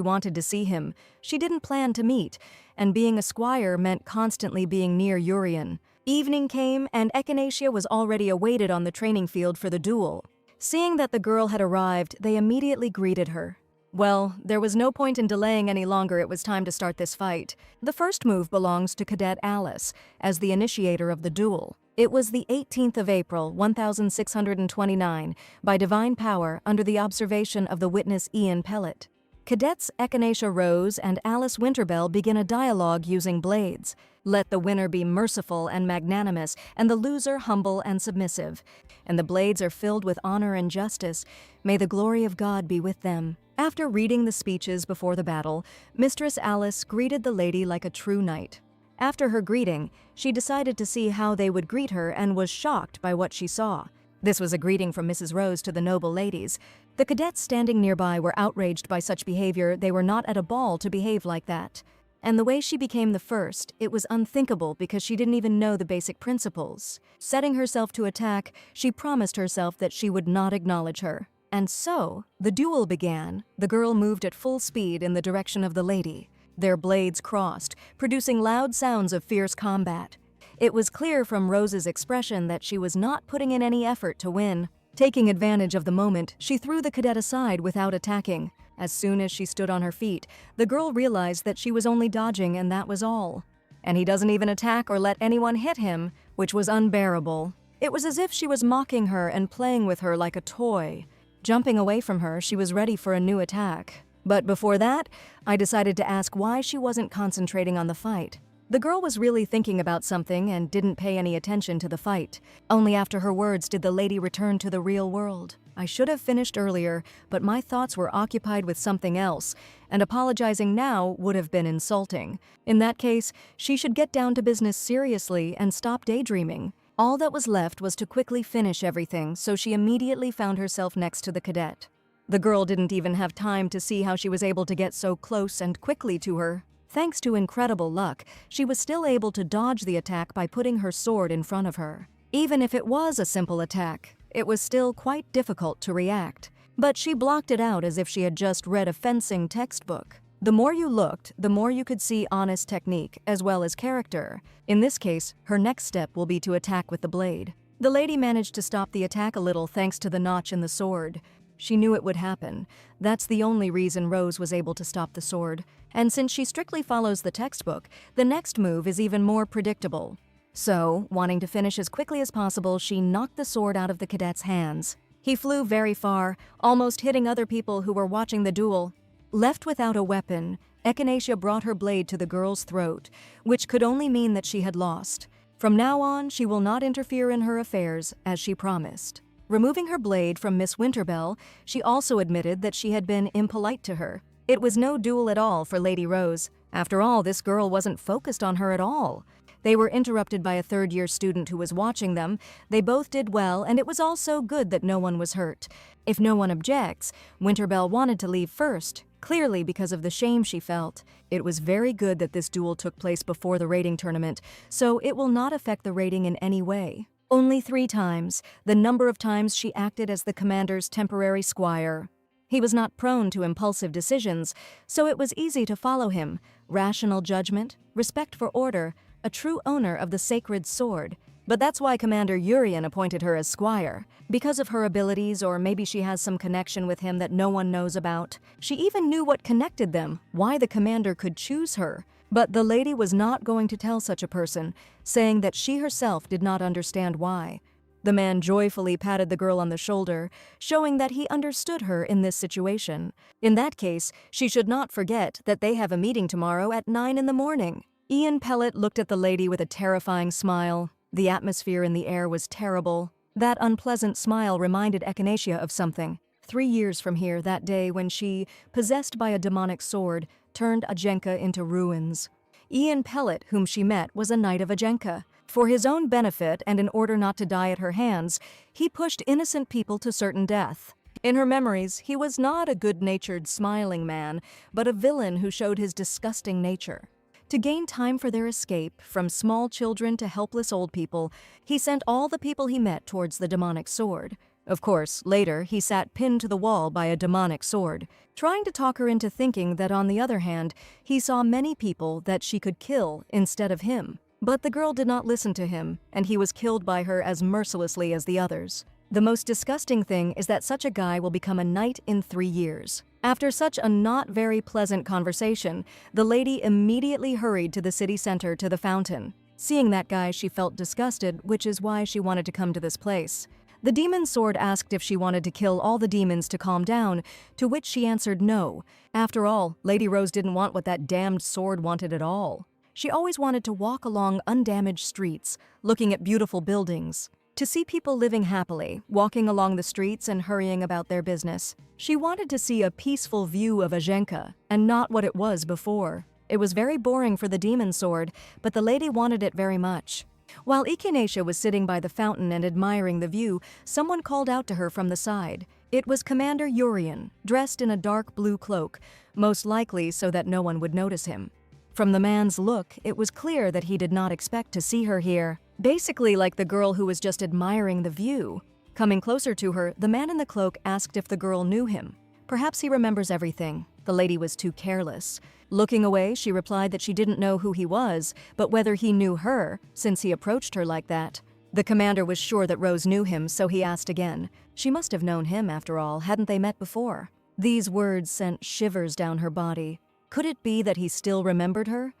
wanted to see him, she didn't plan to meet, and being a squire meant constantly being near Urian. Evening came, and Echinacea was already awaited on the training field for the duel. Seeing that the girl had arrived, they immediately greeted her. Well, there was no point in delaying any longer. It was time to start this fight. The first move belongs to Cadet Alice, as the initiator of the duel. It was the 18th of April, 1629, by divine power under the observation of the witness Ian Pellet. Cadets Echinacea Rose and Alice Winterbell begin a dialogue using blades. Let the winner be merciful and magnanimous, and the loser humble and submissive. And the blades are filled with honor and justice. May the glory of God be with them. After reading the speeches before the battle, Mistress Alice greeted the lady like a true knight. After her greeting, she decided to see how they would greet her and was shocked by what she saw. This was a greeting from Mrs. Rose to the noble ladies. The cadets standing nearby were outraged by such behavior. They were not at a ball to behave like that. And the way she became the first, it was unthinkable because she didn't even know the basic principles. Setting herself to attack, she promised herself that she would not acknowledge her. And so, the duel began. The girl moved at full speed in the direction of the lady. Their blades crossed, producing loud sounds of fierce combat. It was clear from Rose's expression that she was not putting in any effort to win. Taking advantage of the moment, she threw the cadet aside without attacking. As soon as she stood on her feet, the girl realized that she was only dodging, and that was all. And he doesn't even attack or let anyone hit him, which was unbearable. It was as if she was mocking her and playing with her like a toy. Jumping away from her, she was ready for a new attack. But before that, I decided to ask why she wasn't concentrating on the fight. The girl was really thinking about something and didn't pay any attention to the fight. Only after her words did the lady return to the real world. I should have finished earlier, but my thoughts were occupied with something else, and apologizing now would have been insulting. In that case, she should get down to business seriously and stop daydreaming. All that was left was to quickly finish everything, so she immediately found herself next to the cadet. The girl didn't even have time to see how she was able to get so close and quickly to her. Thanks to incredible luck, she was still able to dodge the attack by putting her sword in front of her. Even if it was a simple attack, it was still quite difficult to react. But she blocked it out as if she had just read a fencing textbook. The more you looked, the more you could see honest technique as well as character. In this case, her next step will be to attack with the blade. The lady managed to stop the attack a little thanks to the notch in the sword. She knew it would happen. That's the only reason Rose was able to stop the sword. And since she strictly follows the textbook, the next move is even more predictable. So, wanting to finish as quickly as possible, she knocked the sword out of the cadet's hands. He flew very far, almost hitting other people who were watching the duel. Left without a weapon, Echinacea brought her blade to the girl's throat, which could only mean that she had lost. From now on, she will not interfere in her affairs, as she promised. Removing her blade from Miss Winterbell, she also admitted that she had been impolite to her. It was no duel at all for Lady Rose. After all, this girl wasn't focused on her at all. They were interrupted by a third-year student who was watching them. They both did well, and it was all so good that no one was hurt. If no one objects, Winterbell wanted to leave first, clearly because of the shame she felt. It was very good that this duel took place before the rating tournament, so it will not affect the rating in any way. Only 3 times, the number of times she acted as the commander's temporary squire. He was not prone to impulsive decisions, so it was easy to follow him. Rational judgment, respect for order, a true owner of the sacred sword. But that's why Commander Urian appointed her as squire. Because of her abilities, or maybe she has some connection with him that no one knows about. She even knew what connected them, why the commander could choose her. But the lady was not going to tell such a person, saying that she herself did not understand why. The man joyfully patted the girl on the shoulder, showing that he understood her in this situation. In that case, she should not forget that they have a meeting tomorrow at 9 in the morning. Ian Pellet looked at the lady with a terrifying smile. The atmosphere in the air was terrible. That unpleasant smile reminded Echinacea of something. 3 years from here, that day when she, possessed by a demonic sword, turned Ajenka into ruins. Ian Pellet, whom she met, was a knight of Ajenka. For his own benefit and in order not to die at her hands, he pushed innocent people to certain death. In her memories, he was not a good-natured, smiling man, but a villain who showed his disgusting nature. To gain time for their escape, from small children to helpless old people, he sent all the people he met towards the demonic sword. Of course, later, he sat pinned to the wall by a demonic sword, trying to talk her into thinking that on the other hand, he saw many people that she could kill instead of him. But the girl did not listen to him, and he was killed by her as mercilessly as the others. The most disgusting thing is that such a guy will become a knight in 3 years. After such a not very pleasant conversation, the lady immediately hurried to the city center to the fountain. Seeing that guy, she felt disgusted, which is why she wanted to come to this place. The demon sword asked if she wanted to kill all the demons to calm down, to which she answered no. After all, Lady Rose didn't want what that damned sword wanted at all. She always wanted to walk along undamaged streets, looking at beautiful buildings, to see people living happily, walking along the streets and hurrying about their business. She wanted to see a peaceful view of Ajenka, and not what it was before. It was very boring for the demon sword, but the lady wanted it very much. While Ikenesha was sitting by the fountain and admiring the view, someone called out to her from the side. It was Commander Urian, dressed in a dark blue cloak, most likely so that no one would notice him. From the man's look, it was clear that he did not expect to see her here. Basically like the girl who was just admiring the view. Coming closer to her, the man in the cloak asked if the girl knew him. Perhaps he remembers everything. The lady was too careless. Looking away, she replied that she didn't know who he was, but whether he knew her, since he approached her like that. The commander was sure that Rose knew him, so he asked again. She must have known him, after all, hadn't they met before? These words sent shivers down her body. Could it be that he still remembered her?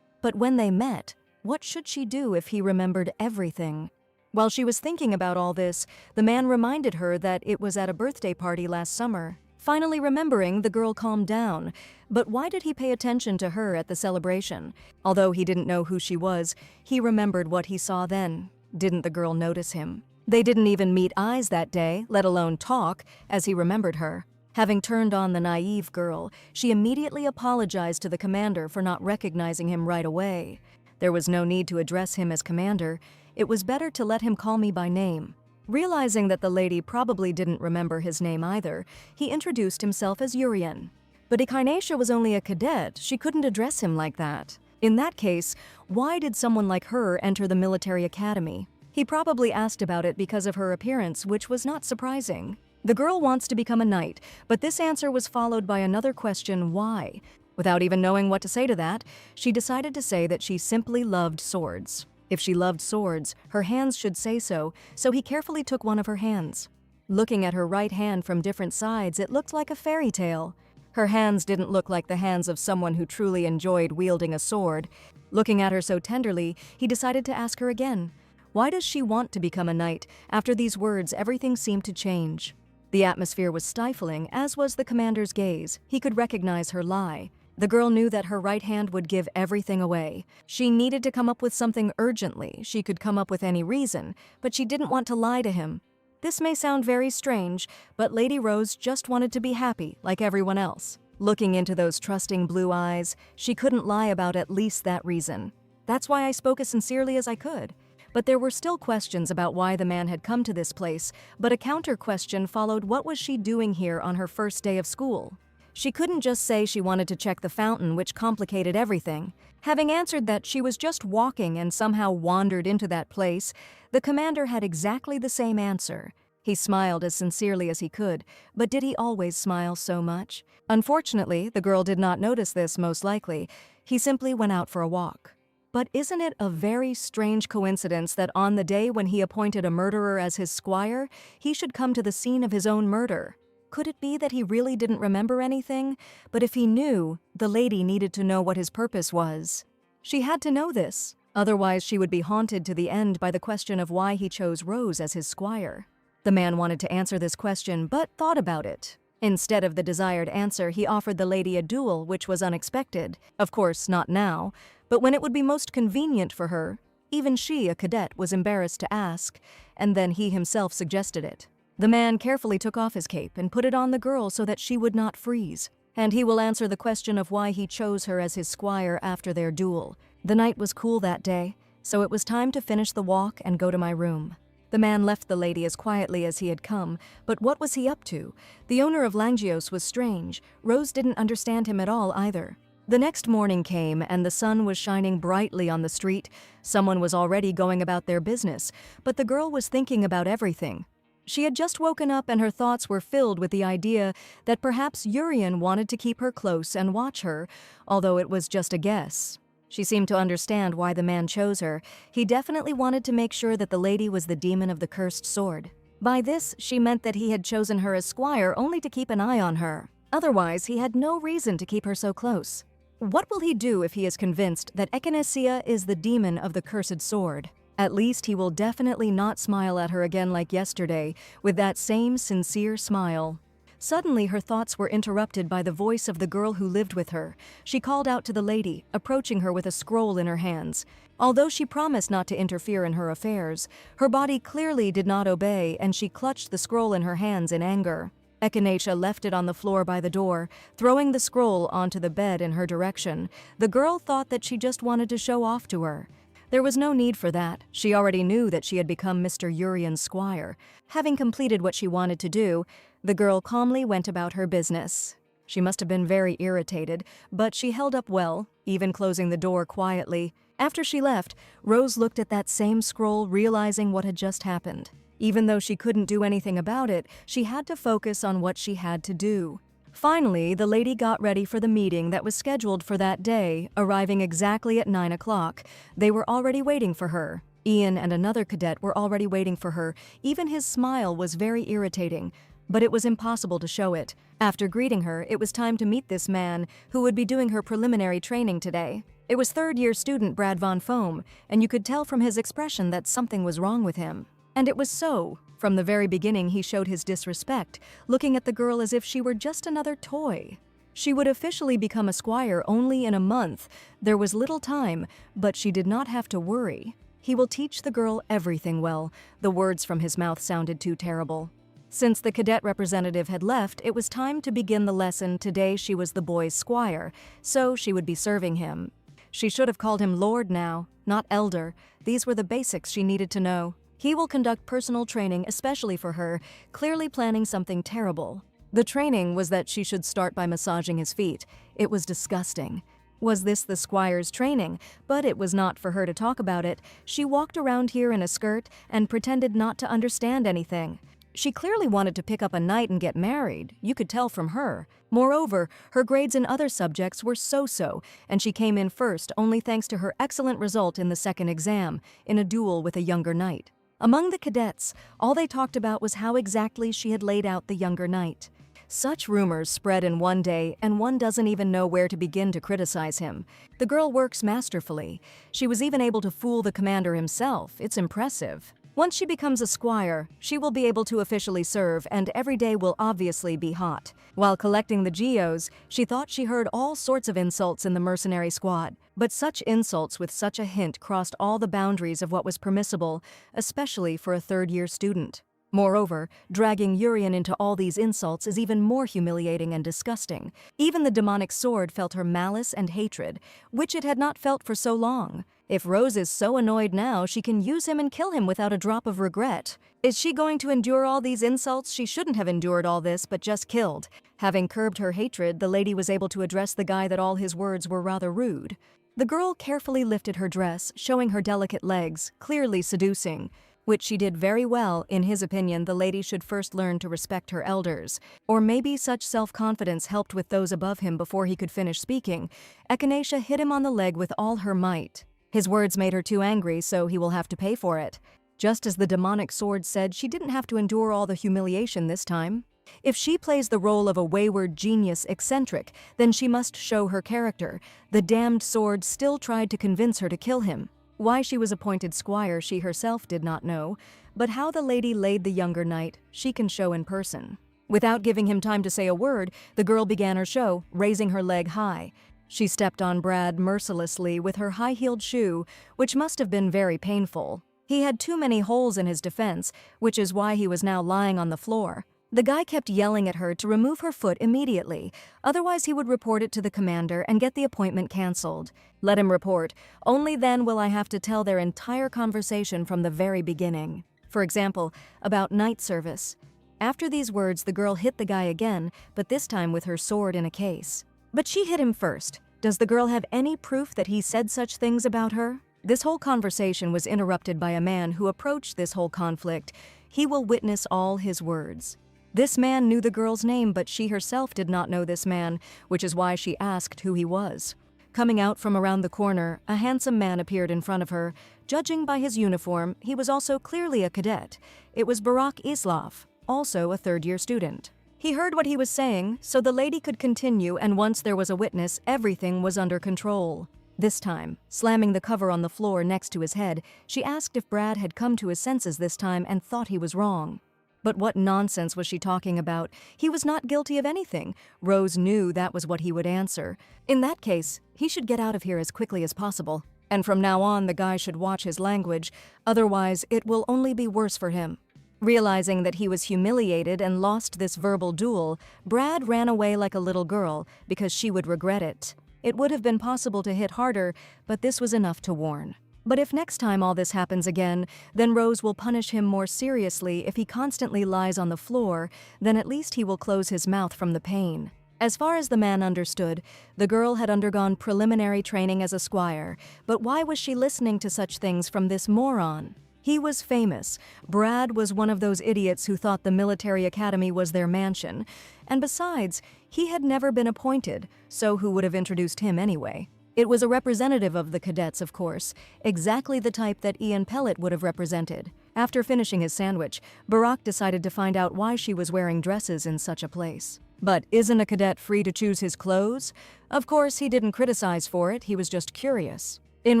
But when they met, what should she do if he remembered everything? While she was thinking about all this, the man reminded her that it was at a birthday party last summer. Finally remembering, the girl calmed down. But why did he pay attention to her at the celebration? Although he didn't know who she was, he remembered what he saw then. Didn't the girl notice him? They didn't even meet eyes that day, let alone talk, as he remembered her. Having turned on the naive girl, she immediately apologized to the commander for not recognizing him right away. There was no need to address him as commander. It was better to let him call me by name. Realizing that the lady probably didn't remember his name either, he introduced himself as Urian. But Ikenesha was only a cadet. She couldn't address him like that. In that case, why did someone like her enter the military academy? He probably asked about it because of her appearance, which was not surprising. The girl wants to become a knight, but this answer was followed by another question, why? Without even knowing what to say to that, she decided to say that she simply loved swords. If she loved swords, her hands should say so, so he carefully took one of her hands. Looking at her right hand from different sides, it looked like a fairy tale. Her hands didn't look like the hands of someone who truly enjoyed wielding a sword. Looking at her so tenderly, he decided to ask her again. Why does she want to become a knight? After these words, everything seemed to change. The atmosphere was stifling, as was the commander's gaze. He could recognize her lie. The girl knew that her right hand would give everything away. She needed to come up with something urgently. She could come up with any reason, but she didn't want to lie to him. This may sound very strange, but Lady Rose just wanted to be happy, like everyone else. Looking into those trusting blue eyes, she couldn't lie about at least that reason. That's why I spoke as sincerely as I could. But there were still questions about why the man had come to this place, but a counter-question followed. What was she doing here on her first day of school? She couldn't just say she wanted to check the fountain, which complicated everything. Having answered that she was just walking and somehow wandered into that place, the commander had exactly the same answer. He smiled as sincerely as he could, but did he always smile so much? Unfortunately, the girl did not notice this, most likely. He simply went out for a walk. But isn't it a very strange coincidence that on the day when he appointed a murderer as his squire, he should come to the scene of his own murder? Could it be that he really didn't remember anything? But if he knew, the lady needed to know what his purpose was. She had to know this. Otherwise, she would be haunted to the end by the question of why he chose Rose as his squire. The man wanted to answer this question, but thought about it. Instead of the desired answer, he offered the lady a duel, which was unexpected. Of course, not now, but when it would be most convenient for her. Even she, a cadet, was embarrassed to ask, and then he himself suggested it. The man carefully took off his cape and put it on the girl so that she would not freeze. And he will answer the question of why he chose her as his squire after their duel. The night was cool that day. so it was time to finish the walk and go to my room. The man left the lady as quietly as he had come, but what was he up to? The owner of Langios was strange. Rose didn't understand him at all either. The next morning came and the sun was shining brightly on the street. Someone was already going about their business, but the girl was thinking about everything. She had just woken up and her thoughts were filled with the idea that perhaps Urian wanted to keep her close and watch her, although it was just a guess. She seemed to understand why the man chose her. He definitely wanted to make sure that the lady was the demon of the cursed sword. By this, she meant that he had chosen her as squire only to keep an eye on her. Otherwise, he had no reason to keep her so close. What will he do if he is convinced that Echinacea is the demon of the cursed sword? At least he will definitely not smile at her again like yesterday, with that same sincere smile. Suddenly, her thoughts were interrupted by the voice of the girl who lived with her. She called out to the lady, approaching her with a scroll in her hands. Although she promised not to interfere in her affairs, her body clearly did not obey, and she clutched the scroll in her hands in anger. Echinacea left it on the floor by the door, throwing the scroll onto the bed in her direction. The girl thought that she just wanted to show off to her. There was no need for that. She already knew that she had become Mr. Urian's squire. Having completed what she wanted to do, the girl calmly went about her business. She must have been very irritated, but she held up well, even closing the door quietly. After she left, Rose looked at that same scroll, realizing what had just happened. Even though she couldn't do anything about it, she had to focus on what she had to do. Finally, the lady got ready for the meeting that was scheduled for that day, arriving exactly at 9 o'clock. They were already waiting for her. Ian and another cadet were already waiting for her. Even his smile was very irritating, but it was impossible to show it. After greeting her, it was time to meet this man, who would be doing her preliminary training today. It was third-year student Brad von Foam, and you could tell from his expression that something was wrong with him. And it was so. From the very beginning, he showed his disrespect, looking at the girl as if she were just another toy. She would officially become a squire only in a month. There was little time, but she did not have to worry. He will teach the girl everything well. The words from his mouth sounded too terrible. Since the cadet representative had left, it was time to begin the lesson. Today she was the boy's squire, so she would be serving him. She should have called him Lord now, not Elder. These were the basics she needed to know. He will conduct personal training especially for her, clearly planning something terrible. The training was that she should start by massaging his feet. It was disgusting. Was this the squire's training? But it was not for her to talk about it. She walked around here in a skirt and pretended not to understand anything. She clearly wanted to pick up a knight and get married. You could tell from her. Moreover, her grades in other subjects were so-so, and she came in first only thanks to her excellent result in the second exam, in a duel with a younger knight. Among the cadets, all they talked about was how exactly she had laid out the younger knight. Such rumors spread in one day, and one doesn't even know where to begin to criticize him. The girl works masterfully. She was even able to fool the commander himself. It's impressive. Once she becomes a squire, she will be able to officially serve, and every day will obviously be hot. While collecting the geos, she thought she heard all sorts of insults in the mercenary squad. But such insults with such a hint crossed all the boundaries of what was permissible, especially for a third-year student. Moreover, dragging Urian into all these insults is even more humiliating and disgusting. Even the demonic sword felt her malice and hatred, which it had not felt for so long. If Rose is so annoyed now, she can use him and kill him without a drop of regret. Is she going to endure all these insults? She shouldn't have endured all this, but just killed. Having curbed her hatred, the lady was able to address the guy that all his words were rather rude. The girl carefully lifted her dress, showing her delicate legs, clearly seducing. Which she did very well. In his opinion, the lady should first learn to respect her elders. Or maybe such self-confidence helped with those above him before he could finish speaking. Echinacea hit him on the leg with all her might. His words made her too angry, so he will have to pay for it. Just as the demonic sword said, she didn't have to endure all the humiliation this time. If she plays the role of a wayward genius eccentric, then she must show her character. The damned sword still tried to convince her to kill him. Why she was appointed squire she herself did not know, but how the lady laid the younger knight she can show in person. Without giving him time to say a word, the girl began her show, raising her leg high. She stepped on Brad mercilessly with her high-heeled shoe, which must have been very painful. He had too many holes in his defense, which is why he was now lying on the floor. The guy kept yelling at her to remove her foot immediately, otherwise he would report it to the commander and get the appointment cancelled. Let him report. Only then will I have to tell their entire conversation from the very beginning. For example, about night service. After these words, the girl hit the guy again, but this time with her sword in a case. But she hit him first. Does the girl have any proof that he said such things about her? This whole conversation was interrupted by a man who approached this whole conflict. He will witness all his words. This man knew the girl's name, but she herself did not know this man, which is why she asked who he was. Coming out from around the corner, a handsome man appeared in front of her. Judging by his uniform, he was also clearly a cadet. It was Barak Islov, also a third-year student. He heard what he was saying, so the lady could continue, and once there was a witness, everything was under control. This time, slamming the cover on the floor next to his head, she asked if Brad had come to his senses this time and thought he was wrong. But what nonsense was she talking about? He was not guilty of anything. Rose knew that was what he would answer. In that case, he should get out of here as quickly as possible. And from now on, the guy should watch his language, otherwise it will only be worse for him. Realizing that he was humiliated and lost this verbal duel, Brad ran away like a little girl because she would regret it. It would have been possible to hit harder, but this was enough to warn. But if next time all this happens again, then Rose will punish him more seriously. If he constantly lies on the floor, then at least he will close his mouth from the pain. As far as the man understood, the girl had undergone preliminary training as a squire, but why was she listening to such things from this moron? He was famous. Brad was one of those idiots who thought the military academy was their mansion. And besides, he had never been appointed, so who would have introduced him anyway? It was a representative of the cadets, of course, exactly the type that Ian Pellet would have represented. After finishing his sandwich, Barak decided to find out why she was wearing dresses in such a place. But isn't a cadet free to choose his clothes? Of course, he didn't criticize for it, he was just curious. In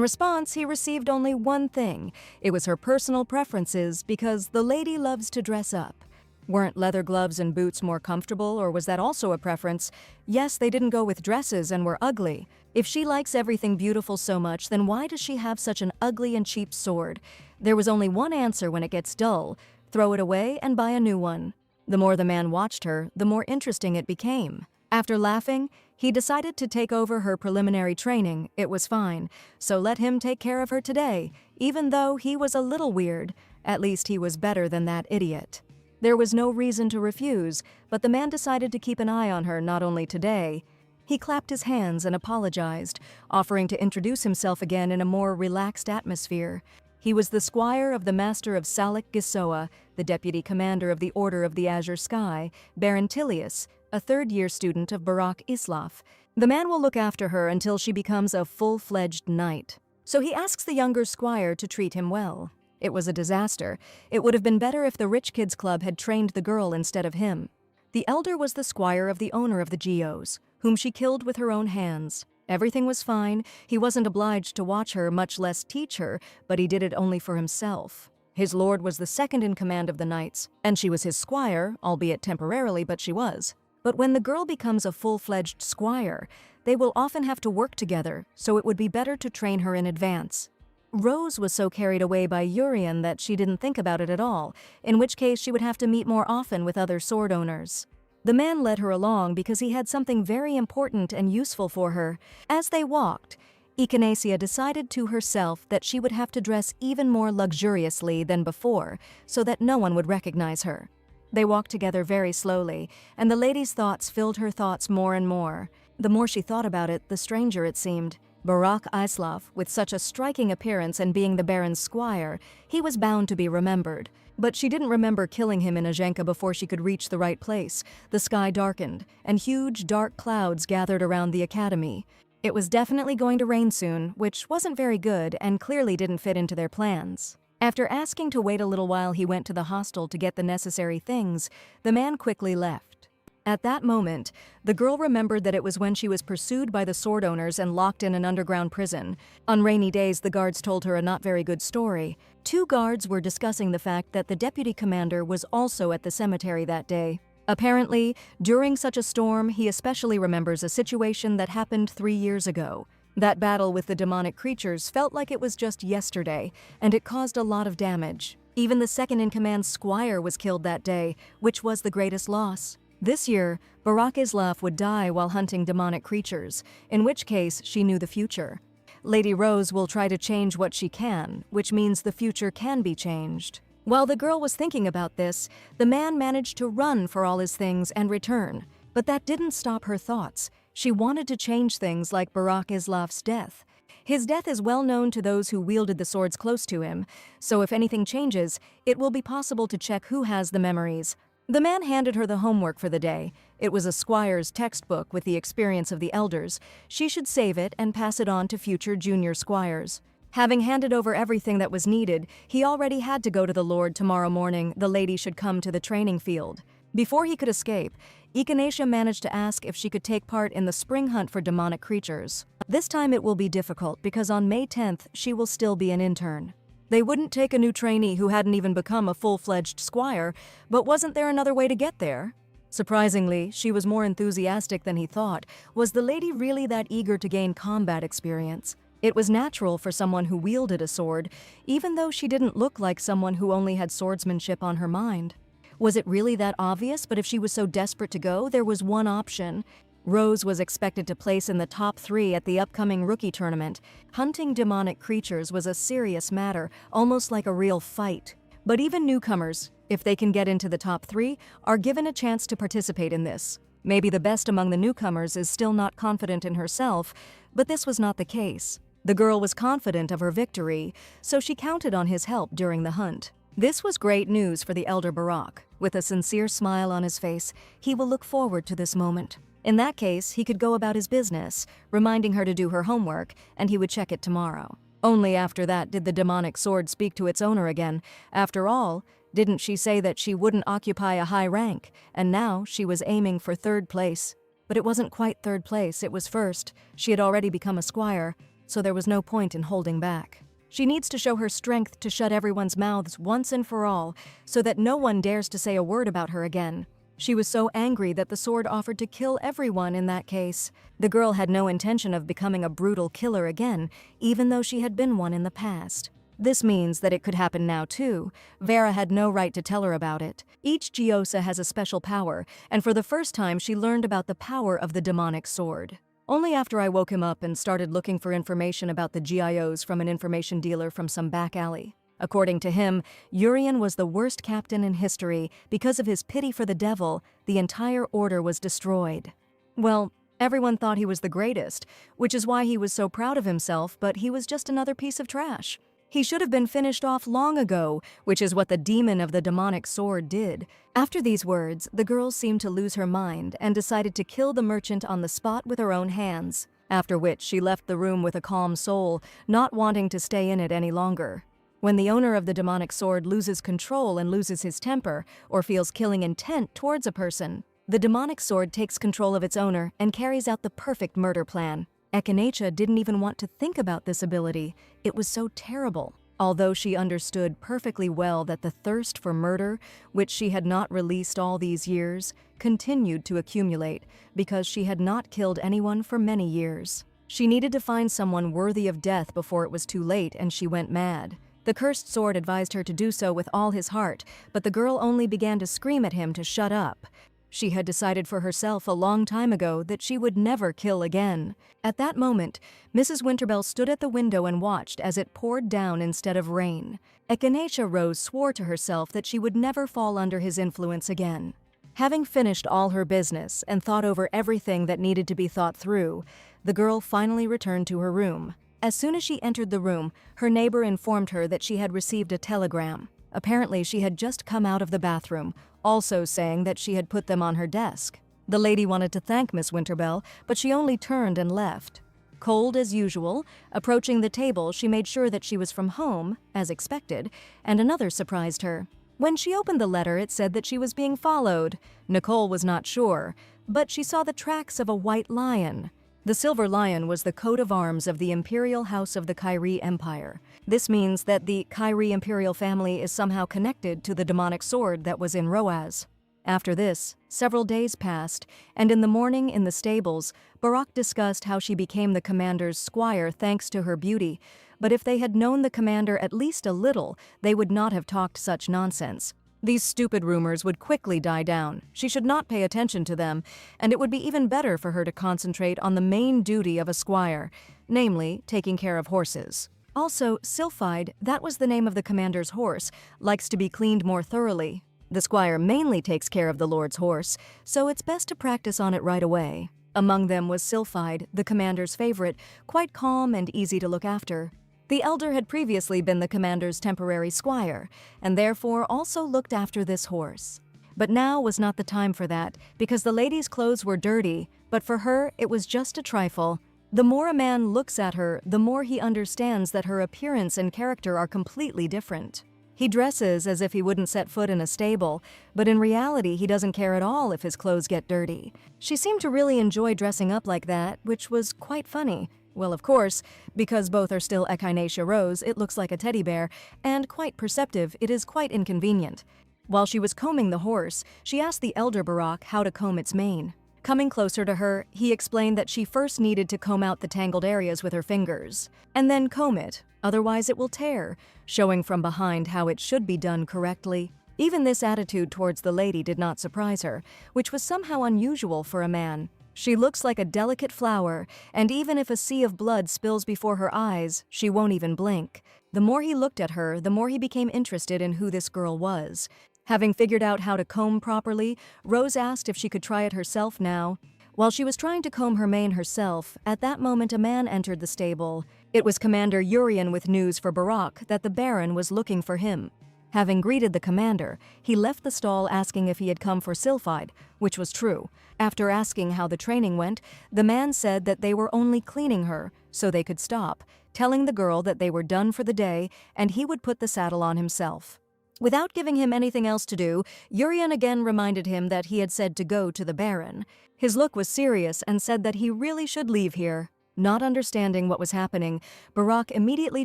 response, he received only one thing. It was her personal preferences, because the lady loves to dress up. Weren't leather gloves and boots more comfortable, or was that also a preference? Yes, they didn't go with dresses and were ugly. If she likes everything beautiful so much, then why does she have such an ugly and cheap sword? There was only one answer when it gets dull: throw it away and buy a new one. The more the man watched her, the more interesting it became. After laughing, he decided to take over her preliminary training. It was fine, so let him take care of her today, even though he was a little weird. At least he was better than that idiot. There was no reason to refuse, but the man decided to keep an eye on her not only today. He clapped his hands and apologized, offering to introduce himself again in a more relaxed atmosphere. He was the squire of the Master of Salik Gisoa, the deputy commander of the Order of the Azure Sky, Baron Tilius, a third-year student of Barak Islov. The man will look after her until she becomes a full-fledged knight. So he asks the younger squire to treat him well. It was a disaster. It would have been better if the Rich Kids Club had trained the girl instead of him. The elder was the squire of the owner of the Geos, whom she killed with her own hands. Everything was fine. He wasn't obliged to watch her, much less teach her, but he did it only for himself. His lord was the second in command of the knights, and she was his squire, albeit temporarily, but she was. But when the girl becomes a full-fledged squire, they will often have to work together, so it would be better to train her in advance. Rose was so carried away by Urian that she didn't think about it at all, in which case she would have to meet more often with other sword owners. The man led her along because he had something very important and useful for her. As they walked, Echinacea decided to herself that she would have to dress even more luxuriously than before, so that no one would recognize her. They walked together very slowly, and the lady's thoughts filled her thoughts more and more. The more she thought about it, the stranger it seemed. Barak Islov, with such a striking appearance and being the Baron's squire, he was bound to be remembered. But she didn't remember killing him in Azhenka before she could reach the right place. The sky darkened, and huge, dark clouds gathered around the academy. It was definitely going to rain soon, which wasn't very good and clearly didn't fit into their plans. After asking to wait a little while, he went to the hostel to get the necessary things. The man quickly left. At that moment, the girl remembered that it was when she was pursued by the sword owners and locked in an underground prison. On rainy days, the guards told her a not very good story. 2 guards were discussing the fact that the deputy commander was also at the cemetery that day. Apparently, during such a storm, he especially remembers a situation that happened 3 years ago. That battle with the demonic creatures felt like it was just yesterday, and it caused a lot of damage. Even the second-in-command squire was killed that day, which was the greatest loss. This year, Barakislav would die while hunting demonic creatures, in which case she knew the future. Lady Rose will try to change what she can, which means the future can be changed. While the girl was thinking about this, the man managed to run for all his things and return. But that didn't stop her thoughts. She wanted to change things like Barakislav's death. His death is well known to those who wielded the swords close to him, so if anything changes, it will be possible to check who has the memories. The man handed her the homework for the day. It was a squire's textbook with the experience of the elders. She should save it and pass it on to future junior squires. Having handed over everything that was needed, he already had to go to the Lord tomorrow morning. The lady should come to the training field. Before he could escape, Echinacea managed to ask if she could take part in the spring hunt for demonic creatures. This time it will be difficult because on May 10th she will still be an intern. They wouldn't take a new trainee who hadn't even become a full-fledged squire, but wasn't there another way to get there? Surprisingly, she was more enthusiastic than he thought. Was the lady really that eager to gain combat experience? It was natural for someone who wielded a sword, even though she didn't look like someone who only had swordsmanship on her mind. Was it really that obvious? But if she was so desperate to go, there was one option. Rose was expected to place in the top 3 at the upcoming rookie tournament. Hunting demonic creatures was a serious matter, almost like a real fight. But even newcomers, if they can get into the top 3, are given a chance to participate in this. Maybe the best among the newcomers is still not confident in herself, but this was not the case. The girl was confident of her victory, so she counted on his help during the hunt. This was great news for the elder Barak. With a sincere smile on his face, he will look forward to this moment. In that case, he could go about his business, reminding her to do her homework, and he would check it tomorrow. Only after that did the demonic sword speak to its owner again. After all, didn't she say that she wouldn't occupy a high rank, and now she was aiming for 3rd place. But it wasn't quite 3rd place, it was 1st. She had already become a squire, so there was no point in holding back. She needs to show her strength to shut everyone's mouths once and for all, so that no one dares to say a word about her again. She was so angry that the sword offered to kill everyone in that case. The girl had no intention of becoming a brutal killer again, even though she had been one in the past. This means that it could happen now too. Vera had no right to tell her about it. Each Gyosa has a special power, and for the first time she learned about the power of the demonic sword. Only after I woke him up and started looking for information about the GIOs from an information dealer from some back alley. According to him, Urian was the worst captain in history. Because of his pity for the devil, the entire order was destroyed. Well, everyone thought he was the greatest, which is why he was so proud of himself, but he was just another piece of trash. He should have been finished off long ago, which is what the demon of the demonic sword did. After these words, the girl seemed to lose her mind and decided to kill the merchant on the spot with her own hands, after which she left the room with a calm soul, not wanting to stay in it any longer. When the owner of the demonic sword loses control and loses his temper, or feels killing intent towards a person, the demonic sword takes control of its owner and carries out the perfect murder plan. Echinacea didn't even want to think about this ability. It was so terrible. Although she understood perfectly well that the thirst for murder, which she had not released all these years, continued to accumulate because she had not killed anyone for many years. She needed to find someone worthy of death before it was too late, and she went mad. The cursed sword advised her to do so with all his heart, but the girl only began to scream at him to shut up. She had decided for herself a long time ago that she would never kill again. At that moment, Mrs. Winterbell stood at the window and watched as it poured down instead of rain. Echinacea Rose swore to herself that she would never fall under his influence again. Having finished all her business and thought over everything that needed to be thought through, the girl finally returned to her room. As soon as she entered the room, her neighbor informed her that she had received a telegram. Apparently, she had just come out of the bathroom, also saying that she had put them on her desk. The lady wanted to thank Miss Winterbell, but she only turned and left. Cold as usual, approaching the table, she made sure that she was from home, as expected, and another surprised her. When she opened the letter, it said that she was being followed. Nicole was not sure, but she saw the tracks of a white lion. The silver lion was the coat of arms of the imperial house of the Kyrie Empire. This means that the Kyrie imperial family is somehow connected to the demonic sword that was in Roaz. After this, several days passed, and in the morning in the stables, Barak discussed how she became the commander's squire thanks to her beauty, but if they had known the commander at least a little, they would not have talked such nonsense. These stupid rumors would quickly die down. She should not pay attention to them, and it would be even better for her to concentrate on the main duty of a squire, namely, taking care of horses. Also, Sylphide, that was the name of the commander's horse, likes to be cleaned more thoroughly. The squire mainly takes care of the lord's horse, so it's best to practice on it right away. Among them was Sylphide, the commander's favorite, quite calm and easy to look after. The elder had previously been the commander's temporary squire, and therefore also looked after this horse. But now was not the time for that, because the lady's clothes were dirty, but for her it was just a trifle. The more a man looks at her, the more he understands that her appearance and character are completely different. He dresses as if he wouldn't set foot in a stable, but in reality he doesn't care at all if his clothes get dirty. She seemed to really enjoy dressing up like that, which was quite funny. Well, of course, because both are still Echinacea Rose, it looks like a teddy bear, and quite perceptive, it is quite inconvenient. While she was combing the horse, she asked the elder Barak how to comb its mane. Coming closer to her, he explained that she first needed to comb out the tangled areas with her fingers, and then comb it, otherwise it will tear, showing from behind how it should be done correctly. Even this attitude towards the lady did not surprise her, which was somehow unusual for a man. She looks like a delicate flower, and even if a sea of blood spills before her eyes, she won't even blink. The more he looked at her, the more he became interested in who this girl was. Having figured out how to comb properly, Rose asked if she could try it herself now. While she was trying to comb her mane herself, at that moment a man entered the stable. It was Commander Urian with news for Barak that the Baron was looking for him. Having greeted the commander, he left the stall asking if he had come for Sylphide, which was true. After asking how the training went, the man said that they were only cleaning her, so they could stop, telling the girl that they were done for the day and he would put the saddle on himself. Without giving him anything else to do, Urian again reminded him that he had said to go to the Baron. His look was serious and said that he really should leave here. Not understanding what was happening, Barak immediately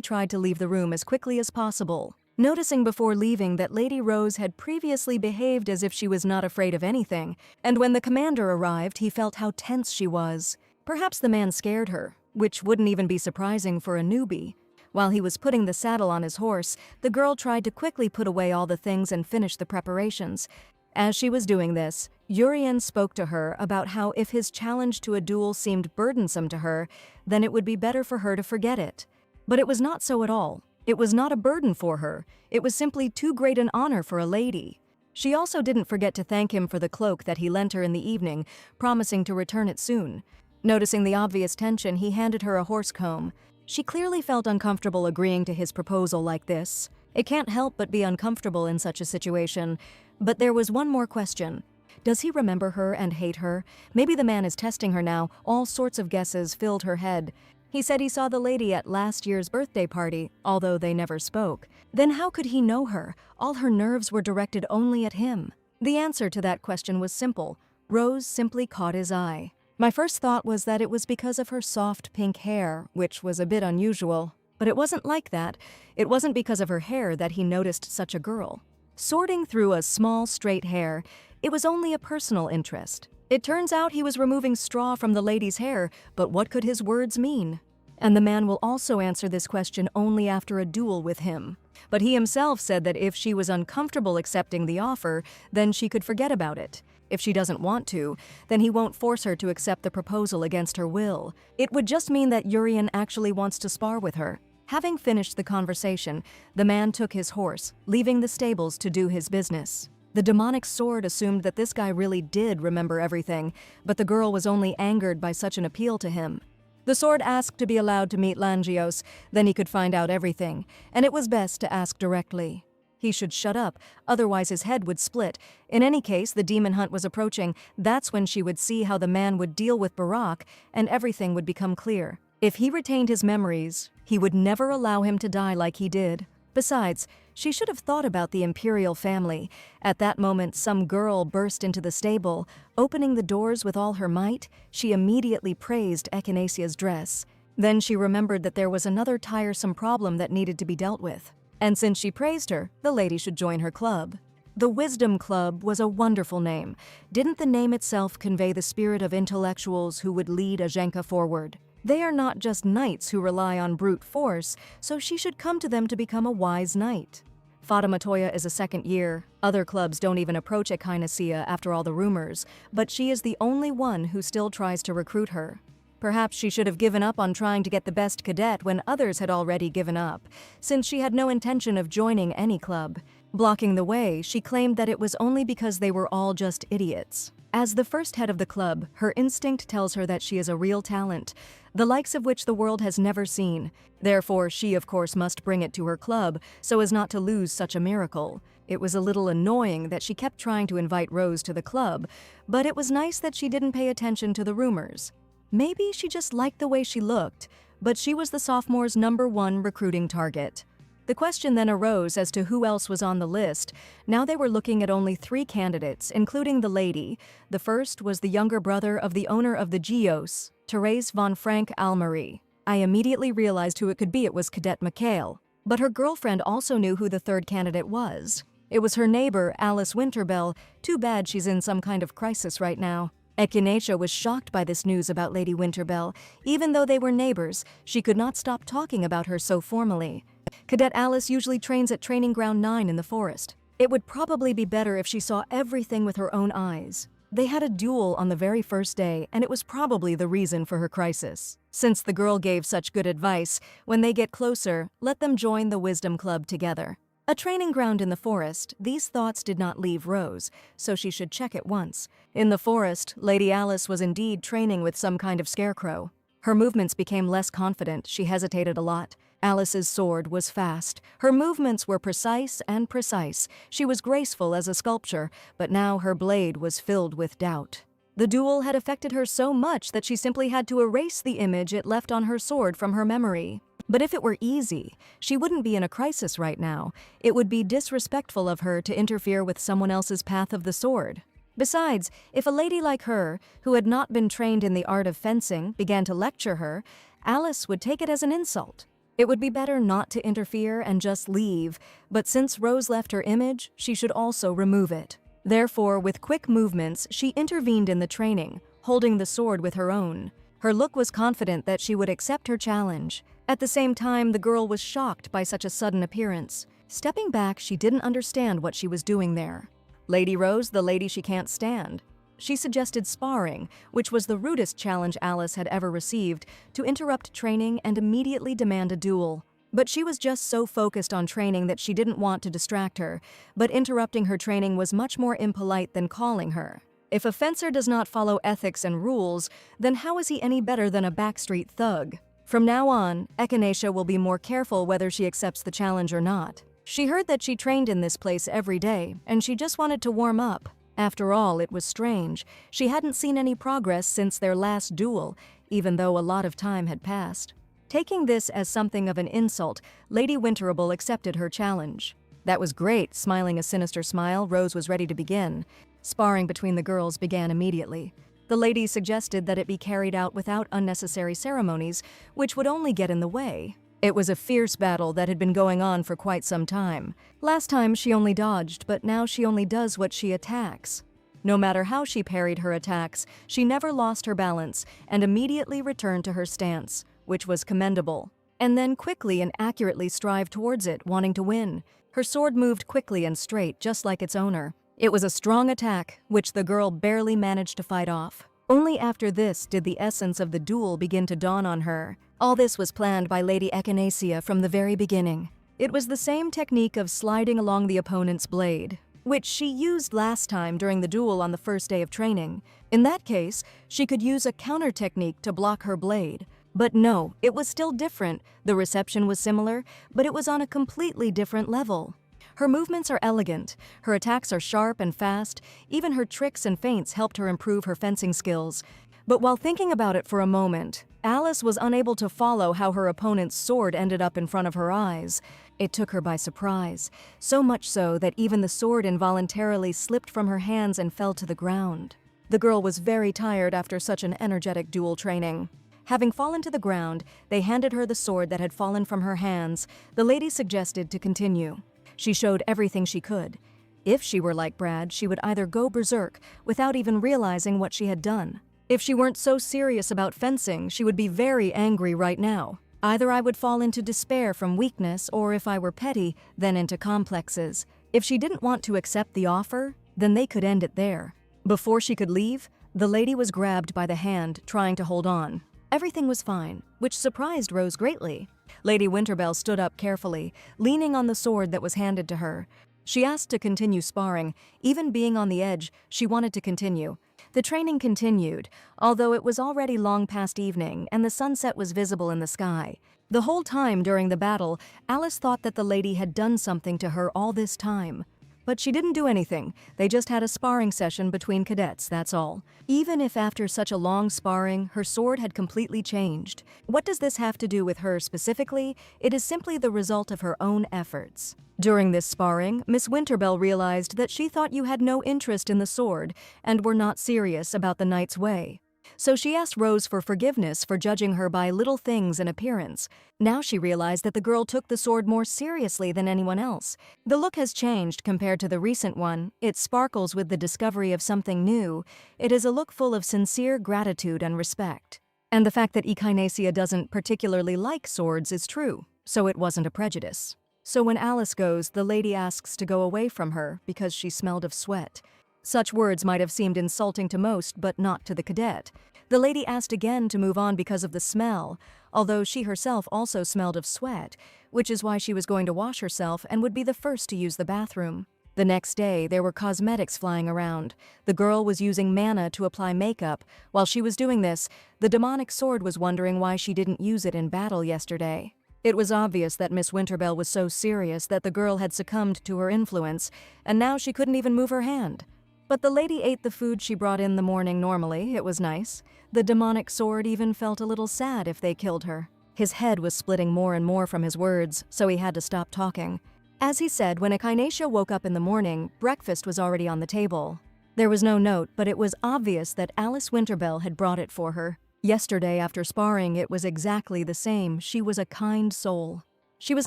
tried to leave the room as quickly as possible. Noticing before leaving that Lady Rose had previously behaved as if she was not afraid of anything, and when the commander arrived, he felt how tense she was. Perhaps the man scared her, which wouldn't even be surprising for a newbie. While he was putting the saddle on his horse, the girl tried to quickly put away all the things and finish the preparations. As she was doing this, Urian spoke to her about how if his challenge to a duel seemed burdensome to her, then it would be better for her to forget it. But it was not so at all. It was not a burden for her. It was simply too great an honor for a lady. She also didn't forget to thank him for the cloak that he lent her in the evening, promising to return it soon. Noticing the obvious tension, he handed her a horse comb. She clearly felt uncomfortable agreeing to his proposal like this. It can't help but be uncomfortable in such a situation. But there was one more question. Does he remember her and hate her? Maybe the man is testing her now. All sorts of guesses filled her head. He said he saw the lady at last year's birthday party, although they never spoke. Then how could he know her? All her nerves were directed only at him. The answer to that question was simple. Rose simply caught his eye. My first thought was that it was because of her soft pink hair, which was a bit unusual. But it wasn't like that. It wasn't because of her hair that he noticed such a girl. Sorting through a small, straight hair, it was only a personal interest. It turns out he was removing straw from the lady's hair, but what could his words mean? And the man will also answer this question only after a duel with him. But he himself said that if she was uncomfortable accepting the offer, then she could forget about it. If she doesn't want to, then he won't force her to accept the proposal against her will. It would just mean that Urian actually wants to spar with her. Having finished the conversation, the man took his horse, leaving the stables to do his business. The demonic sword assumed that this guy really did remember everything, but the girl was only angered by such an appeal to him. The sword asked to be allowed to meet Langios, then he could find out everything, and it was best to ask directly. He should shut up, otherwise his head would split. In any case, the demon hunt was approaching. That's when she would see how the man would deal with Barak, and everything would become clear. If he retained his memories, he would never allow him to die like he did. Besides, she should have thought about the imperial family. At that moment, some girl burst into the stable. Opening the doors with all her might, she immediately praised Echinacea's dress. Then she remembered that there was another tiresome problem that needed to be dealt with. And since she praised her, the lady should join her club. The Wisdom Club was a wonderful name. Didn't the name itself convey the spirit of intellectuals who would lead Ajenka forward? They are not just knights who rely on brute force, so she should come to them to become a wise knight. Fatima Toya is a second year. Other clubs don't even approach Echinacea after all the rumors, but she is the only one who still tries to recruit her. Perhaps she should have given up on trying to get the best cadet when others had already given up, since she had no intention of joining any club. Blocking the way, she claimed that it was only because they were all just idiots. As the first head of the club, her instinct tells her that she is a real talent, the likes of which the world has never seen. Therefore, she of course must bring it to her club so as not to lose such a miracle. It was a little annoying that she kept trying to invite Rose to the club, but it was nice that she didn't pay attention to the rumors. Maybe she just liked the way she looked, but she was the sophomores' #1 recruiting target. The question then arose as to who else was on the list. Now they were looking at only 3 candidates, including the lady. The first was the younger brother of the owner of the Geos, Therese von Frank Almery. I immediately realized who it could be. It was Cadet Mikhail. But her girlfriend also knew who the third candidate was. It was her neighbor, Alice Winterbell. Too bad she's in some kind of crisis right now. Echinacea was shocked by this news about Lady Winterbell. Even though they were neighbors, she could not stop talking about her so formally. Cadet Alice usually trains at Training Ground 9 in the forest. It would probably be better if she saw everything with her own eyes. They had a duel on the very first day, and it was probably the reason for her crisis. Since the girl gave such good advice, when they get closer, let them join the Wisdom Club together. A training ground in the forest, these thoughts did not leave Rose, so she should check it once. In the forest, Lady Alice was indeed training with some kind of scarecrow. Her movements became less confident. She hesitated a lot. Alice's sword was fast. Her movements were precise and precise. She was graceful as a sculpture, but now her blade was filled with doubt. The duel had affected her so much that she simply had to erase the image it left on her sword from her memory. But if it were easy, she wouldn't be in a crisis right now. It would be disrespectful of her to interfere with someone else's path of the sword. Besides, if a lady like her, who had not been trained in the art of fencing, began to lecture her, Alice would take it as an insult. It would be better not to interfere and just leave, but since Rose left her image, she should also remove it. Therefore, with quick movements, she intervened in the training, holding the sword with her own. Her look was confident that she would accept her challenge. At the same time, the girl was shocked by such a sudden appearance. Stepping back, she didn't understand what she was doing there. Lady Rose, the lady she can't stand. She suggested sparring, which was the rudest challenge Alice had ever received, to interrupt training and immediately demand a duel. But she was just so focused on training that she didn't want to distract her, but interrupting her training was much more impolite than calling her. If a fencer does not follow ethics and rules, then how is he any better than a backstreet thug? From now on, Echinacea will be more careful whether she accepts the challenge or not. She heard that she trained in this place every day, and she just wanted to warm up. After all, it was strange. She hadn't seen any progress since their last duel, even though a lot of time had passed. Taking this as something of an insult, Lady Winterable accepted her challenge. That was great. Smiling a sinister smile, Rose was ready to begin. Sparring between the girls began immediately. The lady suggested that it be carried out without unnecessary ceremonies, which would only get in the way. It was a fierce battle that had been going on for quite some time. Last time she only dodged, but now she only does what she attacks. No matter how she parried her attacks, she never lost her balance and immediately returned to her stance, which was commendable, and then quickly and accurately strived towards it, wanting to win. Her sword moved quickly and straight, just like its owner. It was a strong attack, which the girl barely managed to fight off. Only after this did the essence of the duel begin to dawn on her. All this was planned by Lady Echinacea from the very beginning. It was the same technique of sliding along the opponent's blade, which she used last time during the duel on the first day of training. In that case, she could use a counter technique to block her blade. But no, it was still different. The reception was similar, but it was on a completely different level. Her movements are elegant, her attacks are sharp and fast, even her tricks and feints helped her improve her fencing skills. But while thinking about it for a moment, Alice was unable to follow how her opponent's sword ended up in front of her eyes. It took her by surprise, so much so that even the sword involuntarily slipped from her hands and fell to the ground. The girl was very tired after such an energetic duel training. Having fallen to the ground, they handed her the sword that had fallen from her hands. The lady suggested to continue. She showed everything she could. If she were like Brad, she would either go berserk without even realizing what she had done. If she weren't so serious about fencing, she would be very angry right now. Either I would fall into despair from weakness, or if I were petty, then into complexes. If she didn't want to accept the offer, then they could end it there. Before she could leave, the lady was grabbed by the hand, trying to hold on. Everything was fine, which surprised Rose greatly. Lady Winterbell stood up carefully, leaning on the sword that was handed to her. She asked to continue sparring. Even being on the edge, she wanted to continue. The training continued, although it was already long past evening and the sunset was visible in the sky. The whole time during the battle, Alice thought that the lady had done something to her all this time. But she didn't do anything. They just had a sparring session between cadets, that's all. Even if after such a long sparring, her sword had completely changed. What does this have to do with her specifically? It is simply the result of her own efforts. During this sparring, Miss Winterbell realized that she thought you had no interest in the sword and were not serious about the knight's way. So she asked Rose for forgiveness for judging her by little things in appearance. Now she realized that the girl took the sword more seriously than anyone else. The look has changed compared to the recent one. It sparkles with the discovery of something new. It is a look full of sincere gratitude and respect. And the fact that Echinacea doesn't particularly like swords is true, so it wasn't a prejudice. So when Alice goes, the lady asks to go away from her because she smelled of sweat. Such words might have seemed insulting to most, but not to the cadet. The lady asked again to move on because of the smell, although she herself also smelled of sweat, which is why she was going to wash herself and would be the first to use the bathroom. The next day, there were cosmetics flying around. The girl was using mana to apply makeup. While she was doing this, the demonic sword was wondering why she didn't use it in battle yesterday. It was obvious that Miss Winterbell was so serious that the girl had succumbed to her influence, and now she couldn't even move her hand. But the lady ate the food she brought in the morning normally. It was nice. The demonic sword even felt a little sad if they killed her. His head was splitting more and more from his words, so he had to stop talking. As he said, when Echinacea woke up in the morning, breakfast was already on the table. There was no note, but it was obvious that Alice Winterbell had brought it for her. Yesterday, after sparring, it was exactly the same. She was a kind soul. She was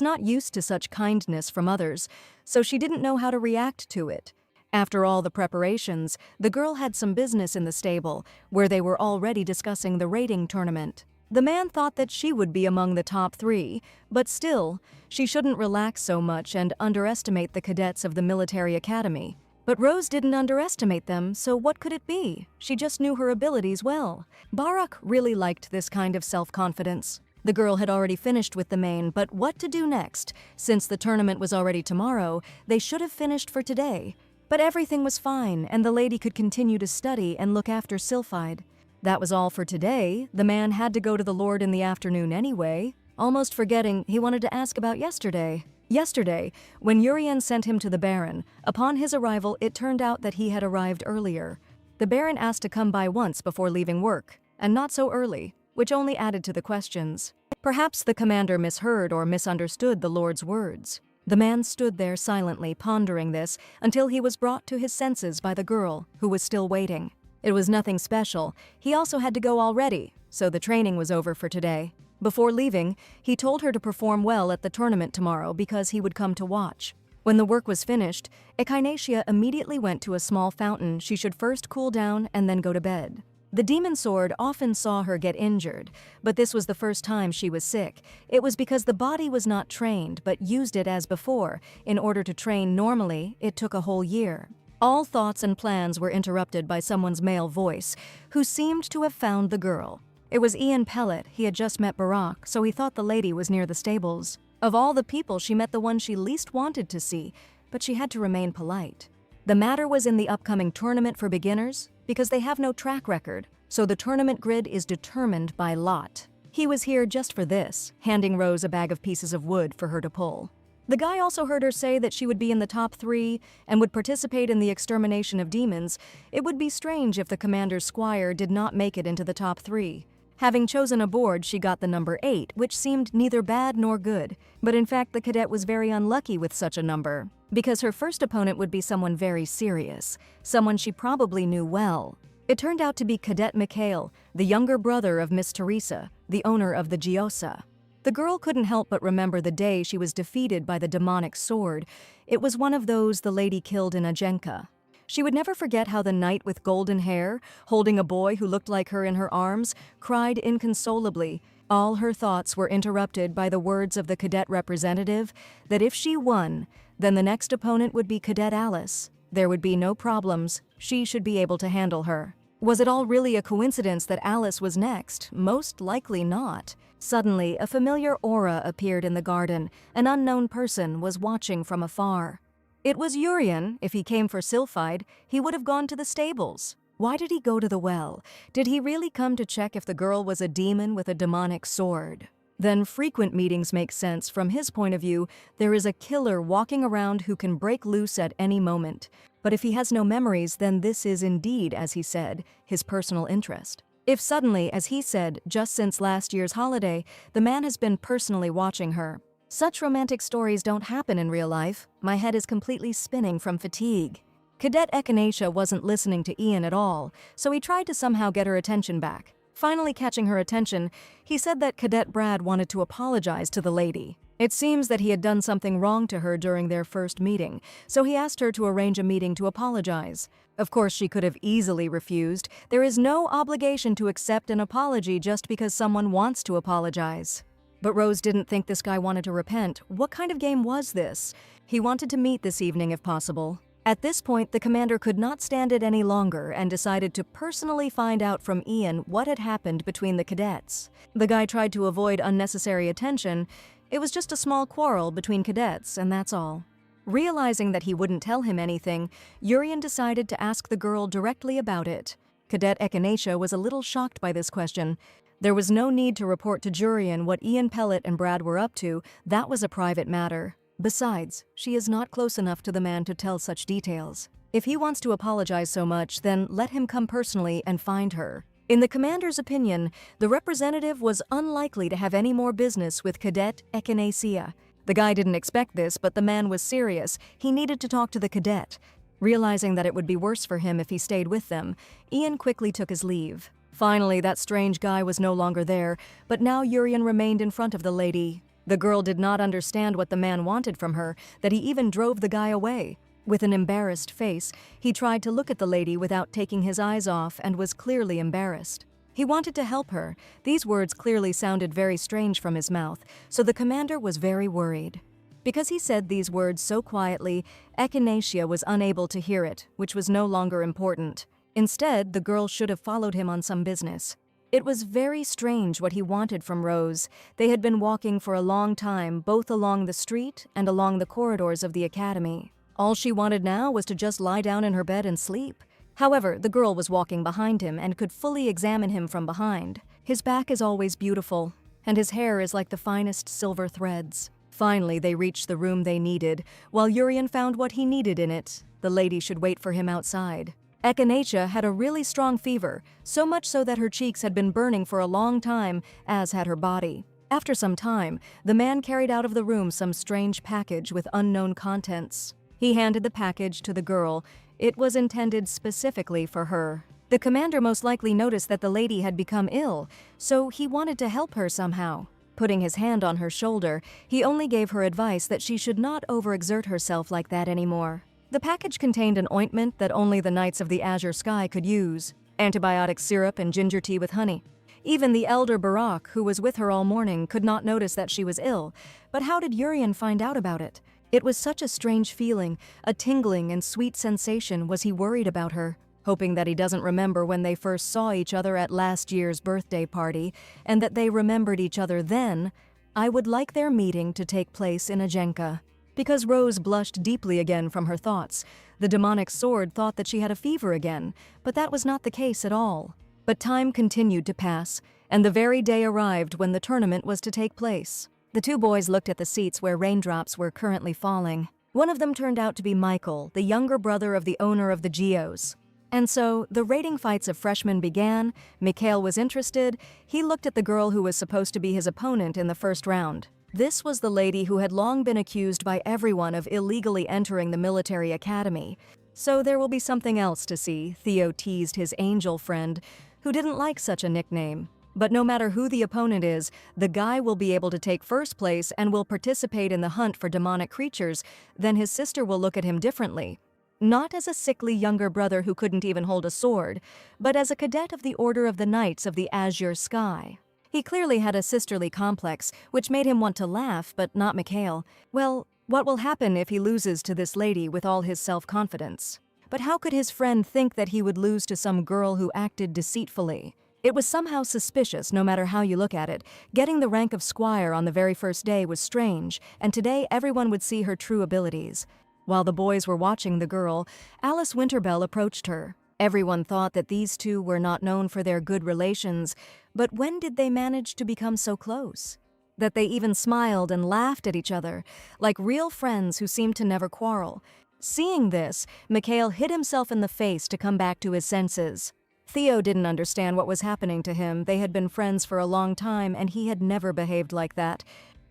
not used to such kindness from others, so she didn't know how to react to it. After all the preparations, the girl had some business in the stable, where they were already discussing the raiding tournament. The man thought that she would be among the top 3, but still, she shouldn't relax so much and underestimate the cadets of the military academy. But Rose didn't underestimate them, so what could it be? She just knew her abilities well. Barak really liked this kind of self-confidence. The girl had already finished with the main, but what to do next? Since the tournament was already tomorrow, they should have finished for today. But everything was fine, and the lady could continue to study and look after Sylphide. That was all for today. The man had to go to the Lord in the afternoon anyway. Almost forgetting, he wanted to ask about yesterday. Yesterday, when Urien sent him to the Baron, upon his arrival it turned out that he had arrived earlier. The Baron asked to come by once before leaving work, and not so early, which only added to the questions. Perhaps the commander misheard or misunderstood the Lord's words. The man stood there silently pondering this until he was brought to his senses by the girl, who was still waiting. It was nothing special. He also had to go already, so the training was over for today. Before leaving, he told her to perform well at the tournament tomorrow because he would come to watch. When the work was finished, Echinacea immediately went to a small fountain. She should first cool down and then go to bed. The demon sword often saw her get injured, but this was the first time she was sick. It was because the body was not trained, but used it as before. In order to train normally, it took a whole year. All thoughts and plans were interrupted by someone's male voice, who seemed to have found the girl. It was Ian Pellet. He had just met Barak, so he thought the lady was near the stables. Of all the people, she met the one she least wanted to see, but she had to remain polite. The matter was in the upcoming tournament for beginners, because they have no track record, so the tournament grid is determined by lot. He was here just for this, handing Rose a bag of pieces of wood for her to pull. The guy also heard her say that she would be in the top 3 and would participate in the extermination of demons. It would be strange if the commander's squire did not make it into the top 3. Having chosen a board, she got the number 8, which seemed neither bad nor good. But in fact, the cadet was very unlucky with such a number, because her first opponent would be someone very serious, someone she probably knew well. It turned out to be Cadet Mikhail, the younger brother of Miss Teresa, the owner of the Giosa. The girl couldn't help but remember the day she was defeated by the demonic sword. It was one of those the lady killed in Ajenka. She would never forget how the knight with golden hair, holding a boy who looked like her in her arms, cried inconsolably. All her thoughts were interrupted by the words of the cadet representative that if she won, then the next opponent would be Cadet Alice. There would be no problems. She should be able to handle her. Was it all really a coincidence that Alice was next? Most likely not. Suddenly, a familiar aura appeared in the garden. An unknown person was watching from afar. It was Urian. If he came for Sylphide, he would have gone to the stables. Why did he go to the well? Did he really come to check if the girl was a demon with a demonic sword? Then frequent meetings make sense. From his point of view, there is a killer walking around who can break loose at any moment. But if he has no memories, then this is indeed, as he said, his personal interest. If suddenly, as he said, just since last year's holiday, the man has been personally watching her. Such romantic stories don't happen in real life. My head is completely spinning from fatigue. Cadet Echinacea wasn't listening to Ian at all, so he tried to somehow get her attention back. Finally catching her attention, he said that Cadet Brad wanted to apologize to the lady. It seems that he had done something wrong to her during their first meeting, so he asked her to arrange a meeting to apologize. Of course, she could have easily refused. There is no obligation to accept an apology just because someone wants to apologize. But Rose didn't think this guy wanted to repent. What kind of game was this? He wanted to meet this evening if possible. At this point, the commander could not stand it any longer and decided to personally find out from Ian what had happened between the cadets. The guy tried to avoid unnecessary attention. It was just a small quarrel between cadets, and that's all. Realizing that he wouldn't tell him anything, Urian decided to ask the girl directly about it. Cadet Echinacea was a little shocked by this question. There was no need to report to Jurian what Ian Pellet and Brad were up to. That was a private matter. Besides, she is not close enough to the man to tell such details. If he wants to apologize so much, then let him come personally and find her. In the commander's opinion, the representative was unlikely to have any more business with Cadet Echinacea. The guy didn't expect this, but the man was serious. He needed to talk to the cadet. Realizing that it would be worse for him if he stayed with them, Ian quickly took his leave. Finally, that strange guy was no longer there, but now Urian remained in front of the lady. The girl did not understand what the man wanted from her, that he even drove the guy away. With an embarrassed face, he tried to look at the lady without taking his eyes off and was clearly embarrassed. He wanted to help her. These words clearly sounded very strange from his mouth, so the commander was very worried. Because he said these words so quietly, Echinacea was unable to hear it, which was no longer important. Instead, the girl should have followed him on some business. It was very strange what he wanted from Rose. They had been walking for a long time, both along the street and along the corridors of the academy. All she wanted now was to just lie down in her bed and sleep. However, the girl was walking behind him and could fully examine him from behind. His back is always beautiful, and his hair is like the finest silver threads. Finally, they reached the room they needed. While Urian found what he needed in it, the lady should wait for him outside. Echinacea had a really strong fever, so much so that her cheeks had been burning for a long time, as had her body. After some time, the man carried out of the room some strange package with unknown contents. He handed the package to the girl. It was intended specifically for her. The commander most likely noticed that the lady had become ill, so he wanted to help her somehow. Putting his hand on her shoulder, he only gave her advice that she should not overexert herself like that anymore. The package contained an ointment that only the Knights of the Azure Sky could use, antibiotic syrup and ginger tea with honey. Even the elder Barak, who was with her all morning, could not notice that she was ill. But how did Urian find out about it? It was such a strange feeling, a tingling and sweet sensation. Was he worried about her? Hoping that he doesn't remember when they first saw each other at last year's birthday party, and that they remembered each other then, I would like their meeting to take place in Ajenka. Because Rose blushed deeply again from her thoughts. The demonic sword thought that she had a fever again, but that was not the case at all. But time continued to pass, and the very day arrived when the tournament was to take place. The two boys looked at the seats where raindrops were currently falling. One of them turned out to be Michael, the younger brother of the owner of the Geos. And so, the rating fights of freshmen began. Mikhail was interested. He looked at the girl who was supposed to be his opponent in the first round. This was the lady who had long been accused by everyone of illegally entering the military academy. So there will be something else to see, Theo teased his angel friend, who didn't like such a nickname. But no matter who the opponent is, the guy will be able to take first place and will participate in the hunt for demonic creatures, then his sister will look at him differently. Not as a sickly younger brother who couldn't even hold a sword, but as a cadet of the Order of the Knights of the Azure Sky. He clearly had a sisterly complex, which made him want to laugh, but not Mikhail. Well, what will happen if he loses to this lady with all his self-confidence? But how could his friend think that he would lose to some girl who acted deceitfully? It was somehow suspicious, no matter how you look at it. Getting the rank of squire on the very first day was strange, and today everyone would see her true abilities. While the boys were watching the girl, Alice Winterbell approached her. Everyone thought that these two were not known for their good relations, but when did they manage to become so close? That they even smiled and laughed at each other, like real friends who seemed to never quarrel. Seeing this, Mikhail hit himself in the face to come back to his senses. Theo didn't understand what was happening to him. They had been friends for a long time, and he had never behaved like that.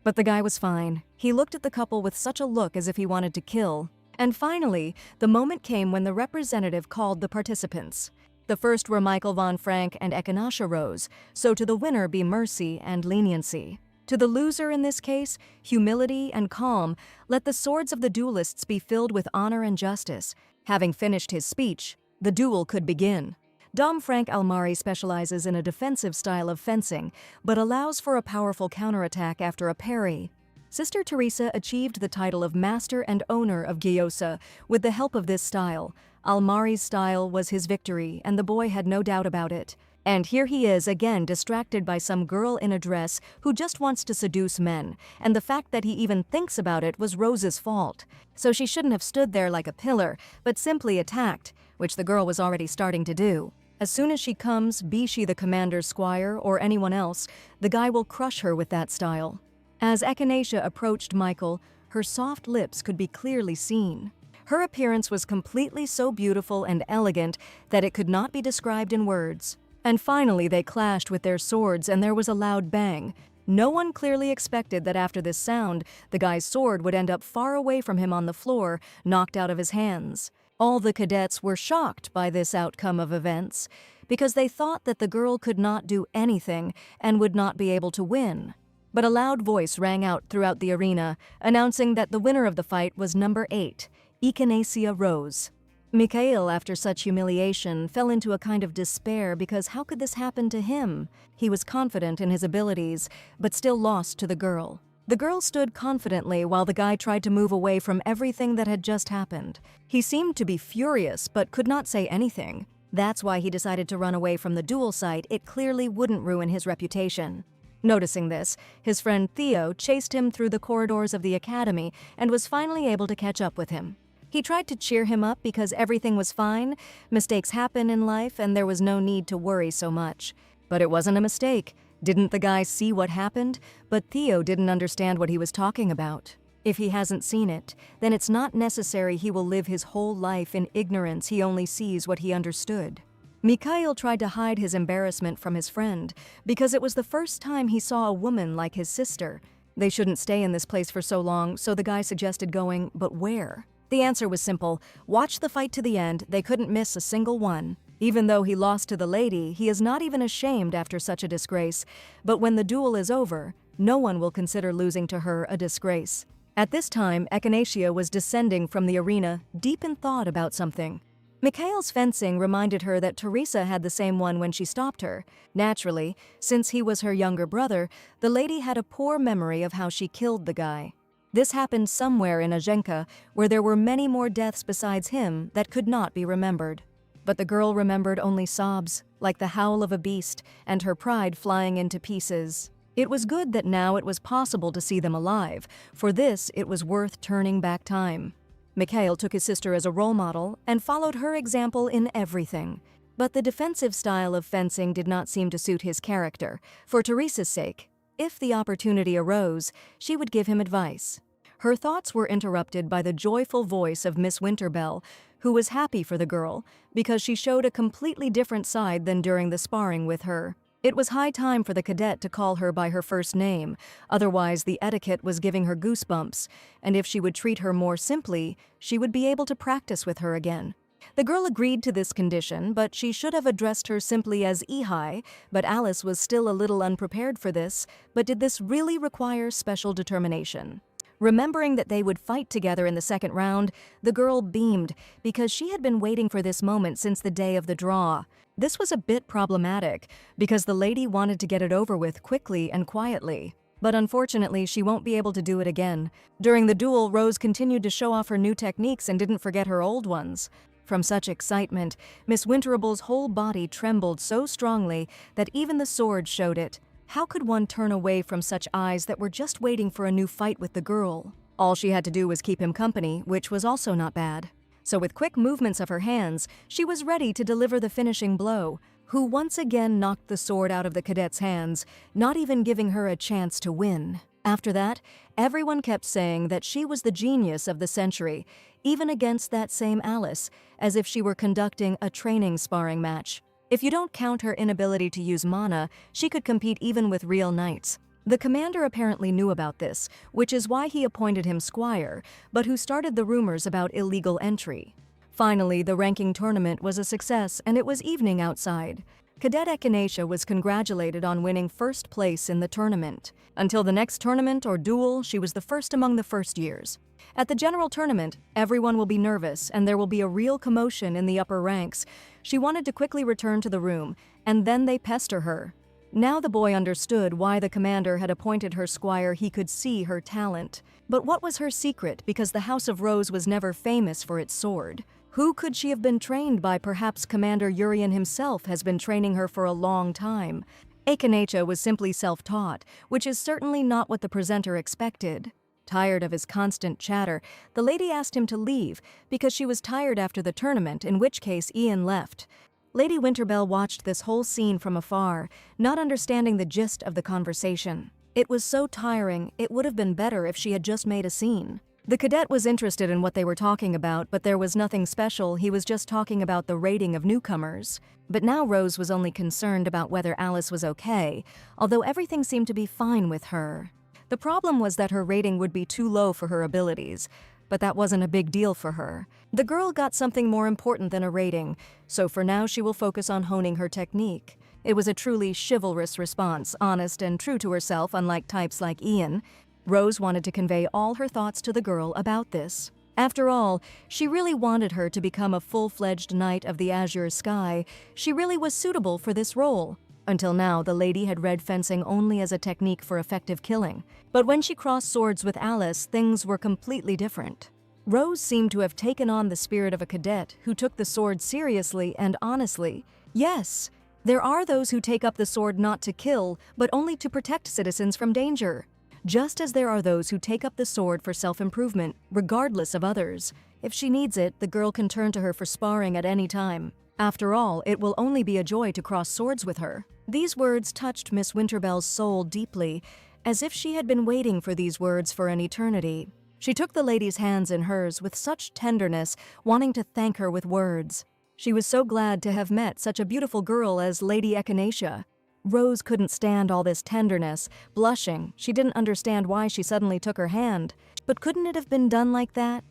But the guy was fine. He looked at the couple with such a look as if he wanted to kill. And finally, the moment came when the representative called the participants. The first were Michael von Frank and Echinacea Rose, so to the winner be mercy and leniency. To the loser in this case, humility and calm. Let the swords of the duelists be filled with honor and justice. Having finished his speech, the duel could begin. Dom Frank Almari specializes in a defensive style of fencing, but allows for a powerful counterattack after a parry. Sister Teresa achieved the title of master and owner of Gyoza with the help of this style. Almari's style was his victory, and the boy had no doubt about it. And here he is again distracted by some girl in a dress who just wants to seduce men, and the fact that he even thinks about it was Rose's fault. So she shouldn't have stood there like a pillar, but simply attacked, which the girl was already starting to do. As soon as she comes, be she the commander's squire or anyone else, the guy will crush her with that style. As Echinacea approached Michael, her soft lips could be clearly seen. Her appearance was completely so beautiful and elegant that it could not be described in words. And finally they clashed with their swords and there was a loud bang. No one clearly expected that after this sound, the guy's sword would end up far away from him on the floor, knocked out of his hands. All the cadets were shocked by this outcome of events, because they thought that the girl could not do anything and would not be able to win. But a loud voice rang out throughout the arena, announcing that the winner of the fight was number 8, Echinacea Rose. Mikhail, after such humiliation, fell into a kind of despair because how could this happen to him? He was confident in his abilities, but still lost to the girl. The girl stood confidently while the guy tried to move away from everything that had just happened. He seemed to be furious, but could not say anything. That's why he decided to run away from the duel site. It clearly wouldn't ruin his reputation. Noticing this, his friend Theo chased him through the corridors of the academy and was finally able to catch up with him. He tried to cheer him up because everything was fine, mistakes happen in life, and there was no need to worry so much. But it wasn't a mistake. Didn't the guy see what happened? But Theo didn't understand what he was talking about. If he hasn't seen it, then it's not necessary he will live his whole life in ignorance. He only sees what he understood. Mikhail tried to hide his embarrassment from his friend because it was the first time he saw a woman like his sister. They shouldn't stay in this place for so long, so the guy suggested going, but where? The answer was simple. Watch the fight to the end. They couldn't miss a single one. Even though he lost to the lady, he is not even ashamed after such a disgrace. But when the duel is over, no one will consider losing to her a disgrace. At this time, Echinacea was descending from the arena, deep in thought about something. Mikhail's fencing reminded her that Teresa had the same one when she stopped her. Naturally, since he was her younger brother, the lady had a poor memory of how she killed the guy. This happened somewhere in Azhenka, where there were many more deaths besides him that could not be remembered. But the girl remembered only sobs, like the howl of a beast, and her pride flying into pieces. It was good that now it was possible to see them alive. For this, it was worth turning back time. Mikhail took his sister as a role model and followed her example in everything. But the defensive style of fencing did not seem to suit his character. For Teresa's sake, if the opportunity arose, she would give him advice. Her thoughts were interrupted by the joyful voice of Miss Winterbell, who was happy for the girl because she showed a completely different side than during the sparring with her. It was high time for the cadet to call her by her first name, otherwise the etiquette was giving her goosebumps, and if she would treat her more simply, she would be able to practice with her again. The girl agreed to this condition, but she should have addressed her simply as Ihai, but Alice was still a little unprepared for this. But did this really require special determination? Remembering that they would fight together in the second round, the girl beamed because she had been waiting for this moment since the day of the draw. This was a bit problematic because the lady wanted to get it over with quickly and quietly. But unfortunately, she won't be able to do it again. During the duel, Rose continued to show off her new techniques and didn't forget her old ones. From such excitement, Miss Winterable's whole body trembled so strongly that even the sword showed it. How could one turn away from such eyes that were just waiting for a new fight with the girl? All she had to do was keep him company, which was also not bad. So with quick movements of her hands, she was ready to deliver the finishing blow, who once again knocked the sword out of the cadet's hands, not even giving her a chance to win. After that, everyone kept saying that she was the genius of the century, even against that same Alice, as if she were conducting a training sparring match. If you don't count her inability to use mana, she could compete even with real knights. The commander apparently knew about this, which is why he appointed him squire, but who started the rumors about illegal entry. Finally, the ranking tournament was a success, and it was evening outside. Cadet Echinacea was congratulated on winning first place in the tournament. Until the next tournament or duel, she was the first among the first years. At the general tournament, everyone will be nervous and there will be a real commotion in the upper ranks. She wanted to quickly return to the room, and then they pester her. Now the boy understood why the commander had appointed her squire. He could see her talent. But what was her secret, because the House of Rose was never famous for its sword? Who could she have been trained by? Perhaps Commander Urien himself has been training her for a long time. Echinacea was simply self-taught, which is certainly not what the presenter expected. Tired of his constant chatter, the lady asked him to leave because she was tired after the tournament, in which case Ian left. Lady Winterbell watched this whole scene from afar, not understanding the gist of the conversation. It was so tiring, it would have been better if she had just made a scene. The cadet was interested in what they were talking about, but there was nothing special. He was just talking about the rating of newcomers. But now Rose was only concerned about whether Alice was okay, although everything seemed to be fine with her. The problem was that her rating would be too low for her abilities, but that wasn't a big deal for her. The girl got something more important than a rating, so for now she will focus on honing her technique. It was a truly chivalrous response, honest and true to herself, unlike types like Ian. Rose wanted to convey all her thoughts to the girl about this. After all, she really wanted her to become a full-fledged knight of the azure sky. She really was suitable for this role. Until now, the lady had read fencing only as a technique for effective killing. But when she crossed swords with Alice, things were completely different. Rose seemed to have taken on the spirit of a cadet who took the sword seriously and honestly. Yes, there are those who take up the sword not to kill, but only to protect citizens from danger. Just as there are those who take up the sword for self-improvement, regardless of others. If she needs it, the girl can turn to her for sparring at any time. After all, it will only be a joy to cross swords with her. These words touched Miss Winterbell's soul deeply, as if she had been waiting for these words for an eternity. She took the lady's hands in hers with such tenderness, wanting to thank her with words. She was so glad to have met such a beautiful girl as Lady Echinacea. Rose couldn't stand all this tenderness. Blushing, she didn't understand why she suddenly took her hand. But couldn't it have been done like that?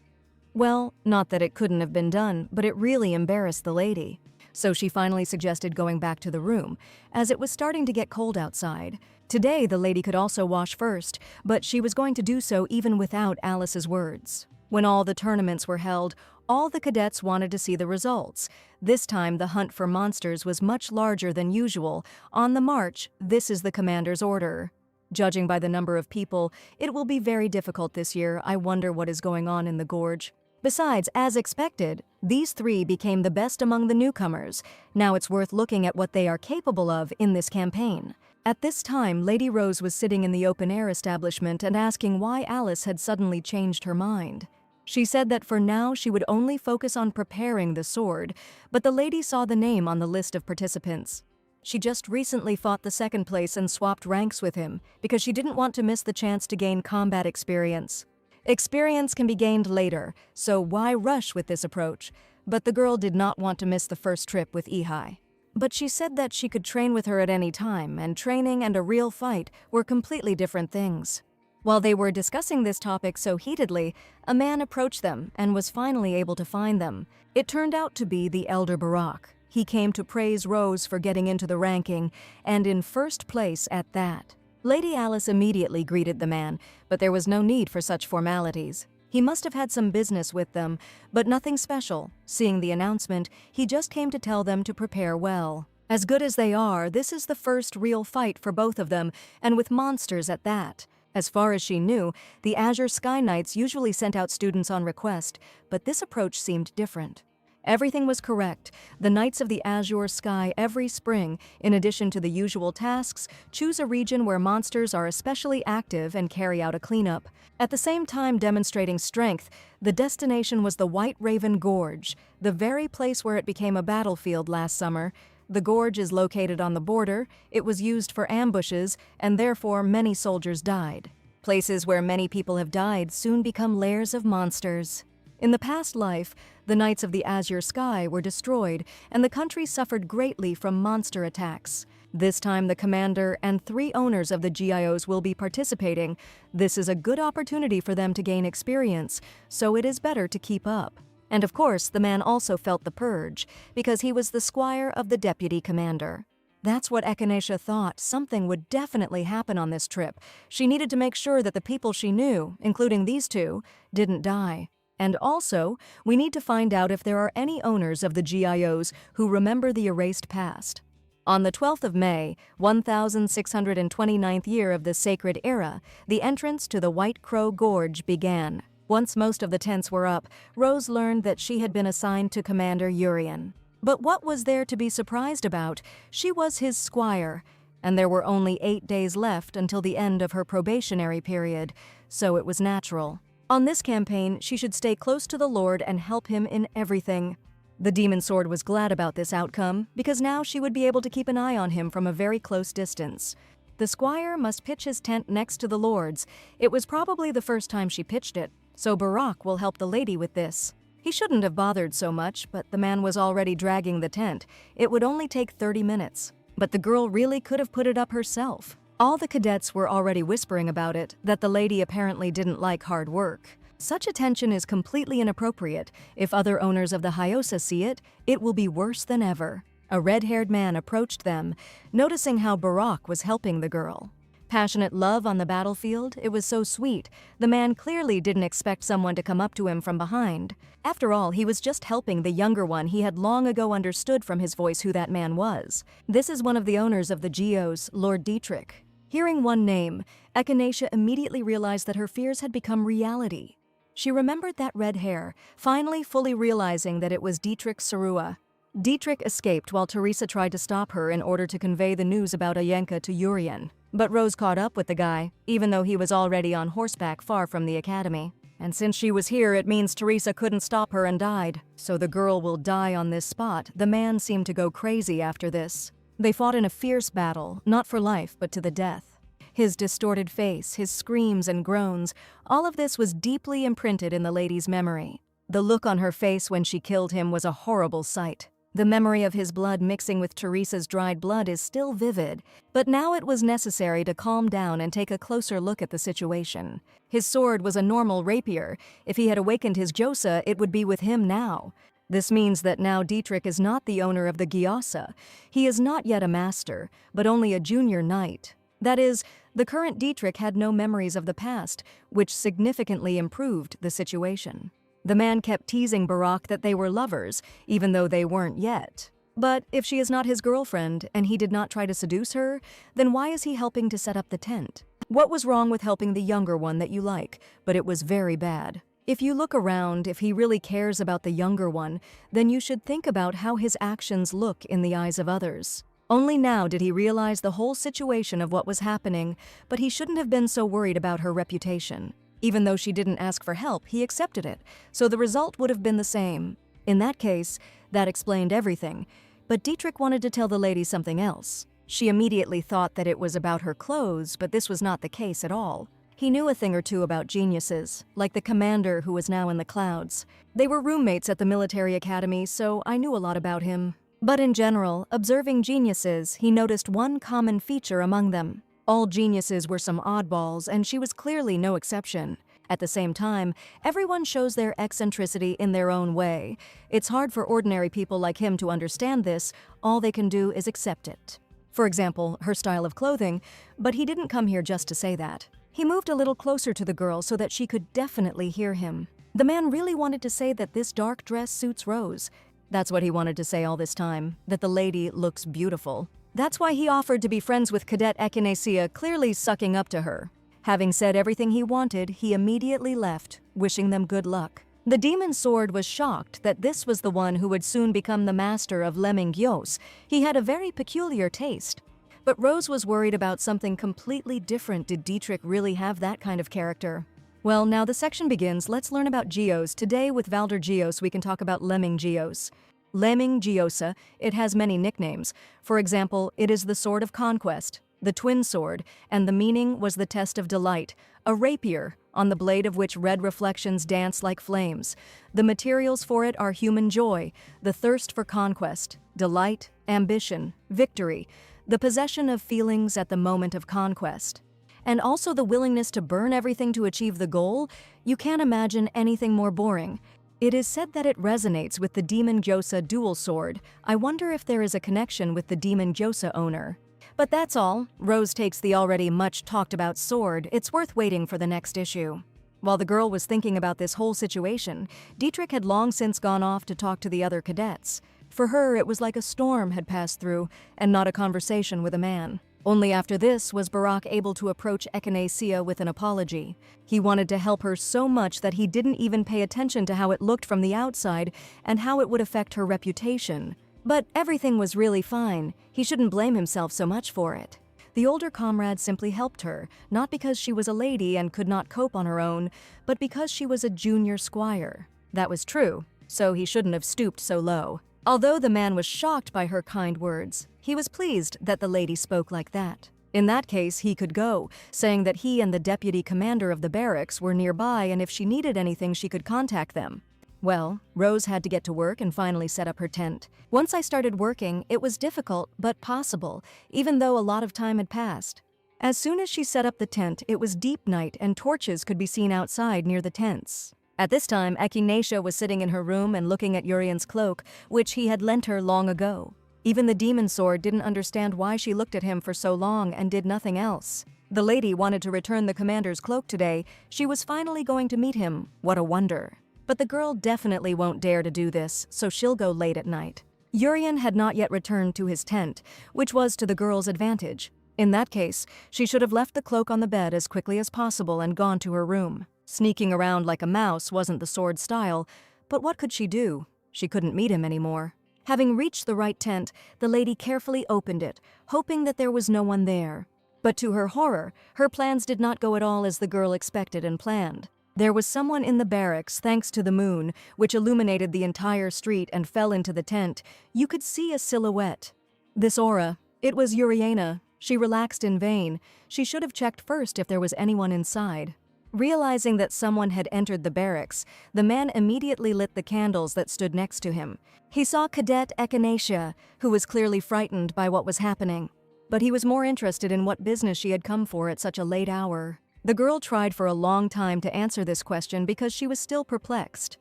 Well, not that it couldn't have been done, but it really embarrassed the lady. So she finally suggested going back to the room, as it was starting to get cold outside. Today, the lady could also wash first, but she was going to do so even without Alice's words. When all the tournaments were held, all the cadets wanted to see the results. This time, the hunt for monsters was much larger than usual. On the march, this is the commander's order. Judging by the number of people, it will be very difficult this year. I wonder what is going on in the gorge. Besides, as expected, these three became the best among the newcomers. Now it's worth looking at what they are capable of in this campaign. At this time, Lady Rose was sitting in the open-air establishment and asking why Alice had suddenly changed her mind. She said that for now she would only focus on preparing the sword, but the lady saw the name on the list of participants. She just recently fought the second place and swapped ranks with him because she didn't want to miss the chance to gain combat experience. Experience can be gained later, so why rush with this approach? But the girl did not want to miss the first trip with Ihai. But she said that she could train with her at any time, and training and a real fight were completely different things. While they were discussing this topic so heatedly, a man approached them and was finally able to find them. It turned out to be the elder Barak. He came to praise Rose for getting into the ranking, and in first place at that. Lady Alice immediately greeted the man, but there was no need for such formalities. He must have had some business with them, but nothing special. Seeing the announcement, he just came to tell them to prepare well. As good as they are, this is the first real fight for both of them, and with monsters at that. As far as she knew, the Azure Sky Knights usually sent out students on request, but this approach seemed different. Everything was correct. The Knights of the Azure Sky every spring, in addition to the usual tasks, choose a region where monsters are especially active and carry out a cleanup. At the same time demonstrating strength, the destination was the White Raven Gorge, the very place where it became a battlefield last summer. The gorge is located on the border, it was used for ambushes, and therefore many soldiers died. Places where many people have died soon become lairs of monsters. In the past life, the Knights of the Azure Sky were destroyed, and the country suffered greatly from monster attacks. This time the commander and 3 owners of the GIOs will be participating. This is a good opportunity for them to gain experience, so it is better to keep up. And of course, the man also felt the purge, because he was the squire of the deputy commander. That's what Echinacea thought. Something would definitely happen on this trip. She needed to make sure that the people she knew, including these 2, didn't die. And also, we need to find out if there are any owners of the GIOs who remember the erased past. On the 12th of May, 1629th year of the Sacred Era, the entrance to the White Crow Gorge began. Once most of the tents were up, Rose learned that she had been assigned to Commander Urian. But what was there to be surprised about? She was his squire, and there were only 8 days left until the end of her probationary period, so it was natural. On this campaign, she should stay close to the Lord and help him in everything. The Demon Sword was glad about this outcome, because now she would be able to keep an eye on him from a very close distance. The squire must pitch his tent next to the Lord's. It was probably the first time she pitched it, so Barak will help the lady with this. He shouldn't have bothered so much, but the man was already dragging the tent. It would only take 30 minutes. But the girl really could have put it up herself. All the cadets were already whispering about it, that the lady apparently didn't like hard work. Such attention is completely inappropriate. If other owners of the Hyosa see it, it will be worse than ever. A red-haired man approached them, noticing how Barak was helping the girl. Passionate love on the battlefield, it was so sweet. The man clearly didn't expect someone to come up to him from behind. After all, he was just helping the younger one. He had long ago understood from his voice who that man was. This is one of the owners of the Geos, Lord Dietrich. Hearing one name, Echinacea immediately realized that her fears had become reality. She remembered that red hair, finally fully realizing that it was Dietrich Sarua. Dietrich escaped while Teresa tried to stop her in order to convey the news about Ayenka to Urian. But Rose caught up with the guy, even though he was already on horseback far from the academy. And since she was here, it means Teresa couldn't stop her and died. So the girl will die on this spot. The man seemed to go crazy after this. They fought in a fierce battle, not for life, but to the death. His distorted face, his screams and groans, all of this was deeply imprinted in the lady's memory. The look on her face when she killed him was a horrible sight. The memory of his blood mixing with Teresa's dried blood is still vivid, but now it was necessary to calm down and take a closer look at the situation. His sword was a normal rapier. If he had awakened his Josa, it would be with him now. This means that now Dietrich is not the owner of the Gyasa. He is not yet a master, but only a junior knight. That is, the current Dietrich had no memories of the past, which significantly improved the situation. The man kept teasing Barak that they were lovers, even though they weren't yet. But if she is not his girlfriend, and he did not try to seduce her, then why is he helping to set up the tent? What was wrong with helping the younger one that you like? But it was very bad. If you look around, if he really cares about the younger one, then you should think about how his actions look in the eyes of others. Only now did he realize the whole situation of what was happening, but he shouldn't have been so worried about her reputation. Even though she didn't ask for help, he accepted it, so the result would have been the same. In that case, that explained everything. But Dietrich wanted to tell the lady something else. She immediately thought that it was about her clothes, but this was not the case at all. He knew a thing or two about geniuses, like the commander who was now in the clouds. They were roommates at the military academy, so I knew a lot about him. But in general, observing geniuses, he noticed one common feature among them. All geniuses were some oddballs, and she was clearly no exception. At the same time, everyone shows their eccentricity in their own way. It's hard for ordinary people like him to understand this. All they can do is accept it. For example, her style of clothing, but he didn't come here just to say that. He moved a little closer to the girl so that she could definitely hear him. The man really wanted to say that this dark dress suits Rose. That's what he wanted to say all this time, that the lady looks beautiful. That's why he offered to be friends with Cadet Echinacea, clearly sucking up to her. Having said everything he wanted, he immediately left, wishing them good luck. The demon sword was shocked that this was the one who would soon become the master of lemming gyos. He had a very peculiar taste. But Rose was worried about something completely different. Did Dietrich really have that kind of character? Well, now the section begins. Let's learn about Geos. Today with Valder Geos, we can talk about lemming Geos. Lemming Gyosa, it has many nicknames. For example, it is the sword of conquest, the twin sword, and the meaning was the test of delight, a rapier, on the blade of which red reflections dance like flames. The materials for it are human joy, the thirst for conquest, delight, ambition, victory, the possession of feelings at the moment of conquest. And also the willingness to burn everything to achieve the goal. You can't imagine anything more boring. It is said that it resonates with the Demon Gyosa dual sword. I wonder if there is a connection with the Demon Gyosa owner. But that's all. Rose takes the already much talked about sword. It's worth waiting for the next issue. While the girl was thinking about this whole situation, Dietrich had long since gone off to talk to the other cadets. For her, it was like a storm had passed through, and not a conversation with a man. Only after this was Barak able to approach Echinacea with an apology. He wanted to help her so much that he didn't even pay attention to how it looked from the outside and how it would affect her reputation. But everything was really fine. He shouldn't blame himself so much for it. The older comrade simply helped her, not because she was a lady and could not cope on her own, but because she was a junior squire. That was true, so he shouldn't have stooped so low. Although the man was shocked by her kind words, he was pleased that the lady spoke like that. In that case, he could go, saying that he and the deputy commander of the barracks were nearby and if she needed anything she could contact them. Well, Rose had to get to work and finally set up her tent. Once I started working, it was difficult but possible, even though a lot of time had passed. As soon as she set up the tent, it was deep night and torches could be seen outside near the tents. At this time, Echinacea was sitting in her room and looking at Urian's cloak, which he had lent her long ago. Even the demon sword didn't understand why she looked at him for so long and did nothing else. The lady wanted to return the commander's cloak today. She was finally going to meet him. What a wonder. But the girl definitely won't dare to do this, so she'll go late at night. Urian had not yet returned to his tent, which was to the girl's advantage. In that case, she should have left the cloak on the bed as quickly as possible and gone to her room. Sneaking around like a mouse wasn't the sword's style, but what could she do? She couldn't meet him anymore. Having reached the right tent, the lady carefully opened it, hoping that there was no one there. But to her horror, her plans did not go at all as the girl expected and planned. There was someone in the barracks thanks to the moon, which illuminated the entire street and fell into the tent. You could see a silhouette. This aura, it was Uriana. She relaxed in vain. She should have checked first if there was anyone inside. Realizing that someone had entered the barracks, the man immediately lit the candles that stood next to him. He saw Cadet Echinacea, who was clearly frightened by what was happening. But he was more interested in what business she had come for at such a late hour. The girl tried for a long time to answer this question because she was still perplexed.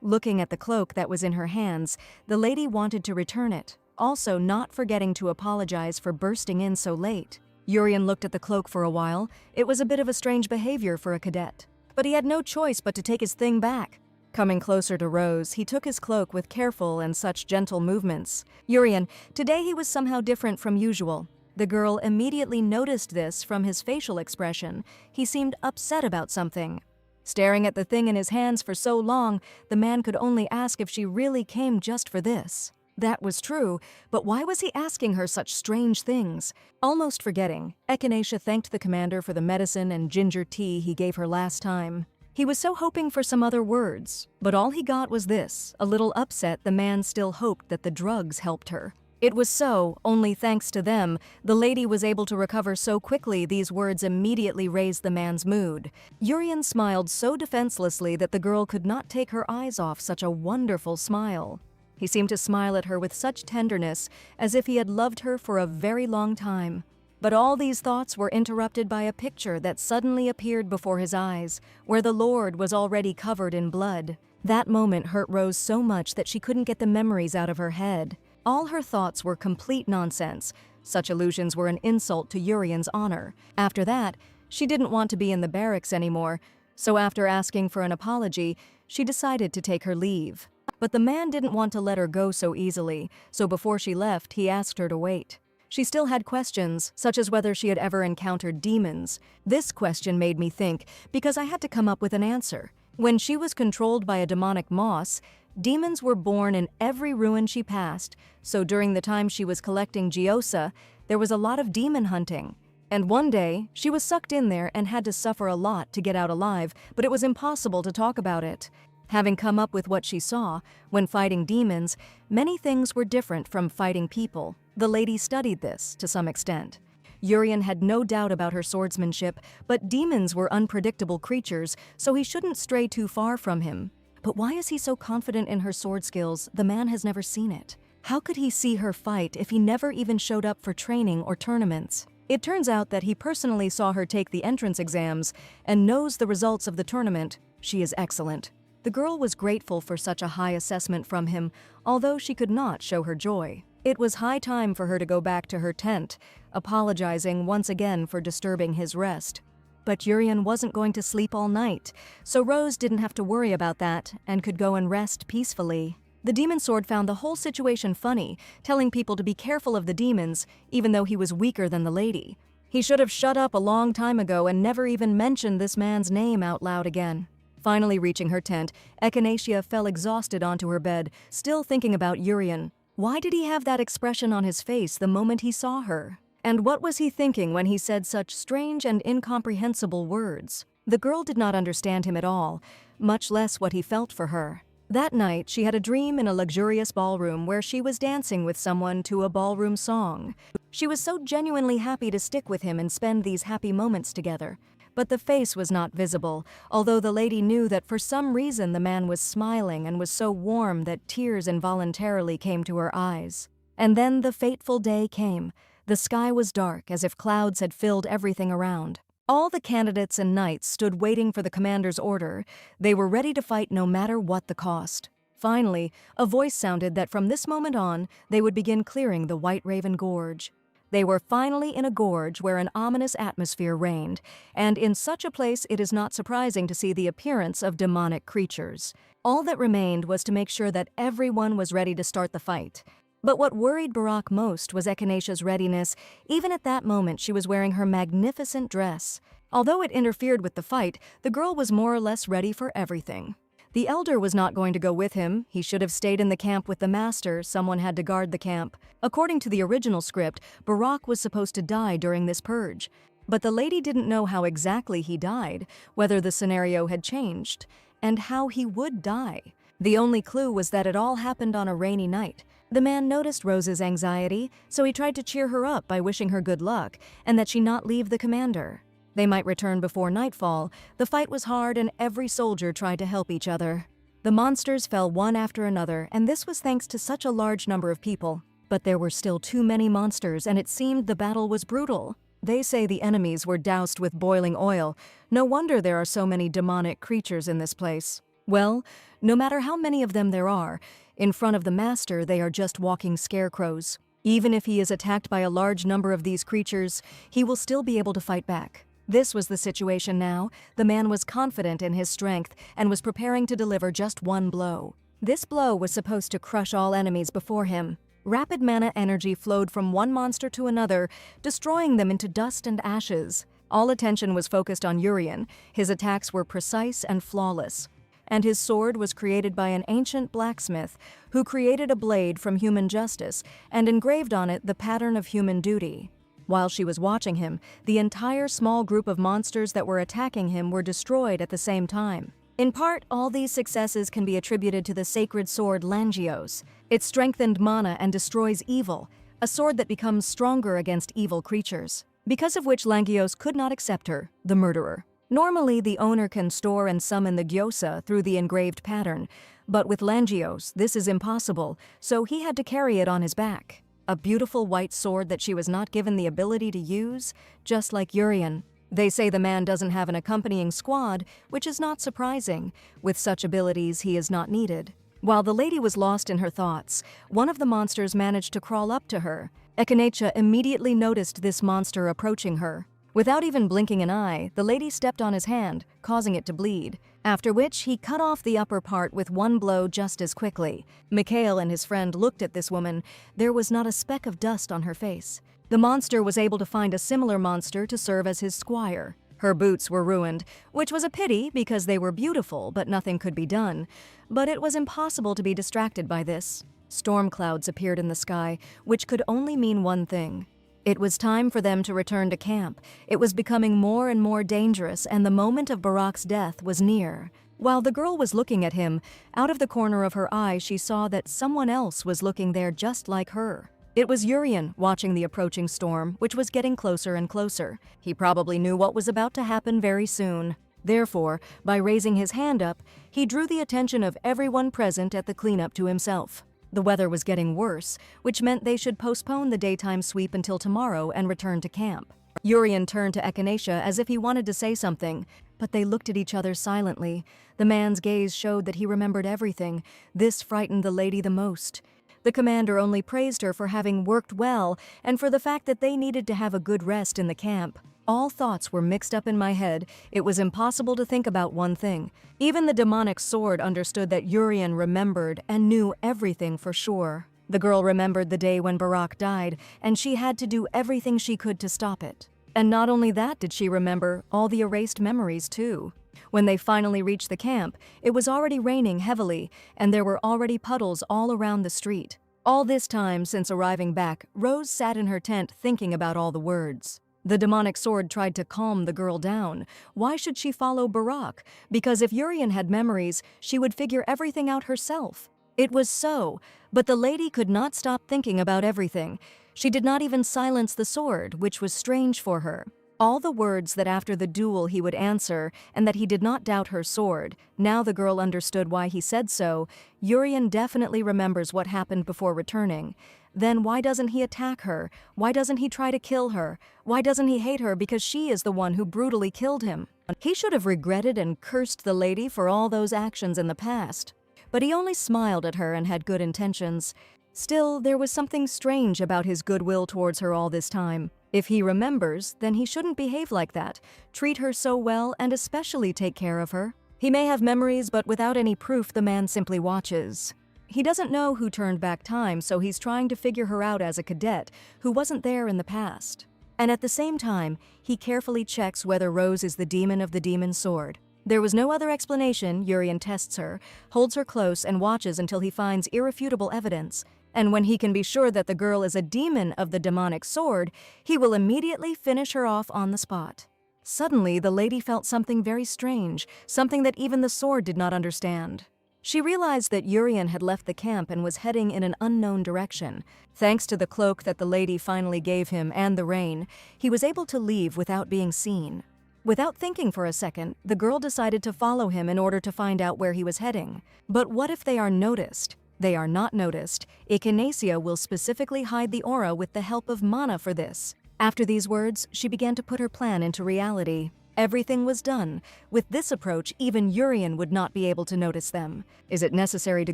Looking at the cloak that was in her hands, the lady wanted to return it, also not forgetting to apologize for bursting in so late. Urian looked at the cloak for a while. It was a bit of a strange behavior for a cadet. But he had no choice but to take his thing back. Coming closer to Rose, he took his cloak with careful and such gentle movements. Urian, today he was somehow different from usual. The girl immediately noticed this from his facial expression. He seemed upset about something. Staring at the thing in his hands for so long, the man could only ask if she really came just for this. That was true, but why was he asking her such strange things? Almost forgetting, Echinacea thanked the commander for the medicine and ginger tea he gave her last time. He was so hoping for some other words, but all he got was this. A little upset, the man still hoped that the drugs helped her. It was so, only thanks to them, the lady was able to recover so quickly. These words immediately raised the man's mood. Urian smiled so defenselessly that the girl could not take her eyes off such a wonderful smile. He seemed to smile at her with such tenderness, as if he had loved her for a very long time. But all these thoughts were interrupted by a picture that suddenly appeared before his eyes, where the Lord was already covered in blood. That moment hurt Rose so much that she couldn't get the memories out of her head. All her thoughts were complete nonsense. Such allusions were an insult to Urian's honor. After that, she didn't want to be in the barracks anymore, so after asking for an apology, she decided to take her leave. But the man didn't want to let her go so easily, so before she left, he asked her to wait. She still had questions, such as whether she had ever encountered demons. This question made me think, because I had to come up with an answer. When she was controlled by a demonic moss, demons were born in every ruin she passed, so during the time she was collecting Gyoza, there was a lot of demon hunting. And one day, she was sucked in there and had to suffer a lot to get out alive, but it was impossible to talk about it. Having come up with what she saw, when fighting demons, many things were different from fighting people. The lady studied this, to some extent. Urian had no doubt about her swordsmanship, but demons were unpredictable creatures, so he shouldn't stray too far from him. But why is he so confident in her sword skills? The man has never seen it. How could he see her fight if he never even showed up for training or tournaments? It turns out that he personally saw her take the entrance exams and knows the results of the tournament. She is excellent. The girl was grateful for such a high assessment from him, although she could not show her joy. It was high time for her to go back to her tent, apologizing once again for disturbing his rest. But Urian wasn't going to sleep all night, so Rose didn't have to worry about that and could go and rest peacefully. The demon sword found the whole situation funny, telling people to be careful of the demons, even though he was weaker than the lady. He should have shut up a long time ago and never even mentioned this man's name out loud again. Finally reaching her tent, Echinacea fell exhausted onto her bed, still thinking about Urian. Why did he have that expression on his face the moment he saw her? And what was he thinking when he said such strange and incomprehensible words? The girl did not understand him at all, much less what he felt for her. That night, she had a dream in a luxurious ballroom where she was dancing with someone to a ballroom song. She was so genuinely happy to stick with him and spend these happy moments together. But the face was not visible, although the lady knew that for some reason the man was smiling and was so warm that tears involuntarily came to her eyes. And then the fateful day came. The sky was dark, as if clouds had filled everything around. All the candidates and knights stood waiting for the commander's order. They were ready to fight no matter what the cost. Finally, a voice sounded that from this moment on, they would begin clearing the White Raven Gorge. They were finally in a gorge where an ominous atmosphere reigned, and in such a place it is not surprising to see the appearance of demonic creatures. All that remained was to make sure that everyone was ready to start the fight. But what worried Barak most was Echinacea's readiness. Even at that moment, she was wearing her magnificent dress. Although it interfered with the fight, the girl was more or less ready for everything. The elder was not going to go with him. He should have stayed in the camp with the master. Someone had to guard the camp. According to the original script, Barak was supposed to die during this purge. But the lady didn't know how exactly he died, whether the scenario had changed, and how he would die. The only clue was that it all happened on a rainy night. The man noticed Rose's anxiety, so he tried to cheer her up by wishing her good luck and that she not leave the commander. They might return before nightfall. The fight was hard and every soldier tried to help each other. The monsters fell one after another, and this was thanks to such a large number of people. But there were still too many monsters, and it seemed the battle was brutal. They say the enemies were doused with boiling oil. No wonder there are so many demonic creatures in this place. Well, no matter how many of them there are, in front of the master they are just walking scarecrows. Even if he is attacked by a large number of these creatures, he will still be able to fight back. This was the situation now. The man was confident in his strength and was preparing to deliver just one blow. This blow was supposed to crush all enemies before him. Rapid mana energy flowed from one monster to another, destroying them into dust and ashes. All attention was focused on Urian. His attacks were precise and flawless. And his sword was created by an ancient blacksmith who created a blade from human justice and engraved on it the pattern of human duty. While she was watching him, the entire small group of monsters that were attacking him were destroyed at the same time. In part, all these successes can be attributed to the sacred sword Langios. It strengthened mana and destroys evil, a sword that becomes stronger against evil creatures, because of which Langios could not accept her, the murderer. Normally, the owner can store and summon the Gyoza through the engraved pattern, but with Langios, this is impossible, so he had to carry it on his back. A beautiful white sword that she was not given the ability to use, just like Urian. They say the man doesn't have an accompanying squad, which is not surprising. With such abilities, he is not needed. While the lady was lost in her thoughts, one of the monsters managed to crawl up to her. Echinacea immediately noticed this monster approaching her. Without even blinking an eye, the lady stepped on his hand, causing it to bleed, after which he cut off the upper part with one blow just as quickly. Mikhail and his friend looked at this woman. There was not a speck of dust on her face. The monster was able to find a similar monster to serve as his squire. Her boots were ruined, which was a pity because they were beautiful, but nothing could be done. But it was impossible to be distracted by this. Storm clouds appeared in the sky, which could only mean one thing. It was time for them to return to camp. It was becoming more and more dangerous, and the moment of Barak's death was near. While the girl was looking at him, out of the corner of her eye she saw that someone else was looking there just like her. It was Urian watching the approaching storm, which was getting closer and closer. He probably knew what was about to happen very soon. Therefore, by raising his hand up, he drew the attention of everyone present at the cleanup to himself. The weather was getting worse, which meant they should postpone the daytime sweep until tomorrow and return to camp. Urian turned to Echinacea as if he wanted to say something, but they looked at each other silently. The man's gaze showed that he remembered everything. This frightened the lady the most. The commander only praised her for having worked well and for the fact that they needed to have a good rest in the camp. All thoughts were mixed up in my head. It was impossible to think about one thing. Even the demonic sword understood that Urian remembered and knew everything for sure. The girl remembered the day when Barak died, and she had to do everything she could to stop it. And not only that did she remember, all the erased memories too. When they finally reached the camp, it was already raining heavily, and there were already puddles all around the street. All this time since arriving back, Rose sat in her tent thinking about all the words. The demonic sword tried to calm the girl down. Why should she follow Barak? Because if Urian had memories, she would figure everything out herself. It was so, but the lady could not stop thinking about everything. She did not even silence the sword, which was strange for her. All the words that after the duel he would answer, and that he did not doubt her sword. Now the girl understood why he said so. Urian definitely remembers what happened before returning. Then why doesn't he attack her? Why doesn't he try to kill her? Why doesn't he hate her because she is the one who brutally killed him? He should have regretted and cursed the lady for all those actions in the past. But he only smiled at her and had good intentions. Still, there was something strange about his goodwill towards her all this time. If he remembers, then he shouldn't behave like that, treat her so well and especially take care of her. He may have memories, but without any proof, the man simply watches. He doesn't know who turned back time, so he's trying to figure her out as a cadet who wasn't there in the past. And at the same time, he carefully checks whether Rose is the demon of the demon sword. There was no other explanation. Urian tests her, holds her close, and watches until he finds irrefutable evidence. And when he can be sure that the girl is a demon of the demonic sword, he will immediately finish her off on the spot. Suddenly, the lady felt something very strange, something that even the sword did not understand. She realized that Urian had left the camp and was heading in an unknown direction. Thanks to the cloak that the lady finally gave him and the rain, he was able to leave without being seen. Without thinking for a second, the girl decided to follow him in order to find out where he was heading. But what if they are noticed? They are not noticed. Echinacea will specifically hide the aura with the help of mana for this. After these words, she began to put her plan into reality. Everything was done. With this approach, even Urian would not be able to notice them. Is it necessary to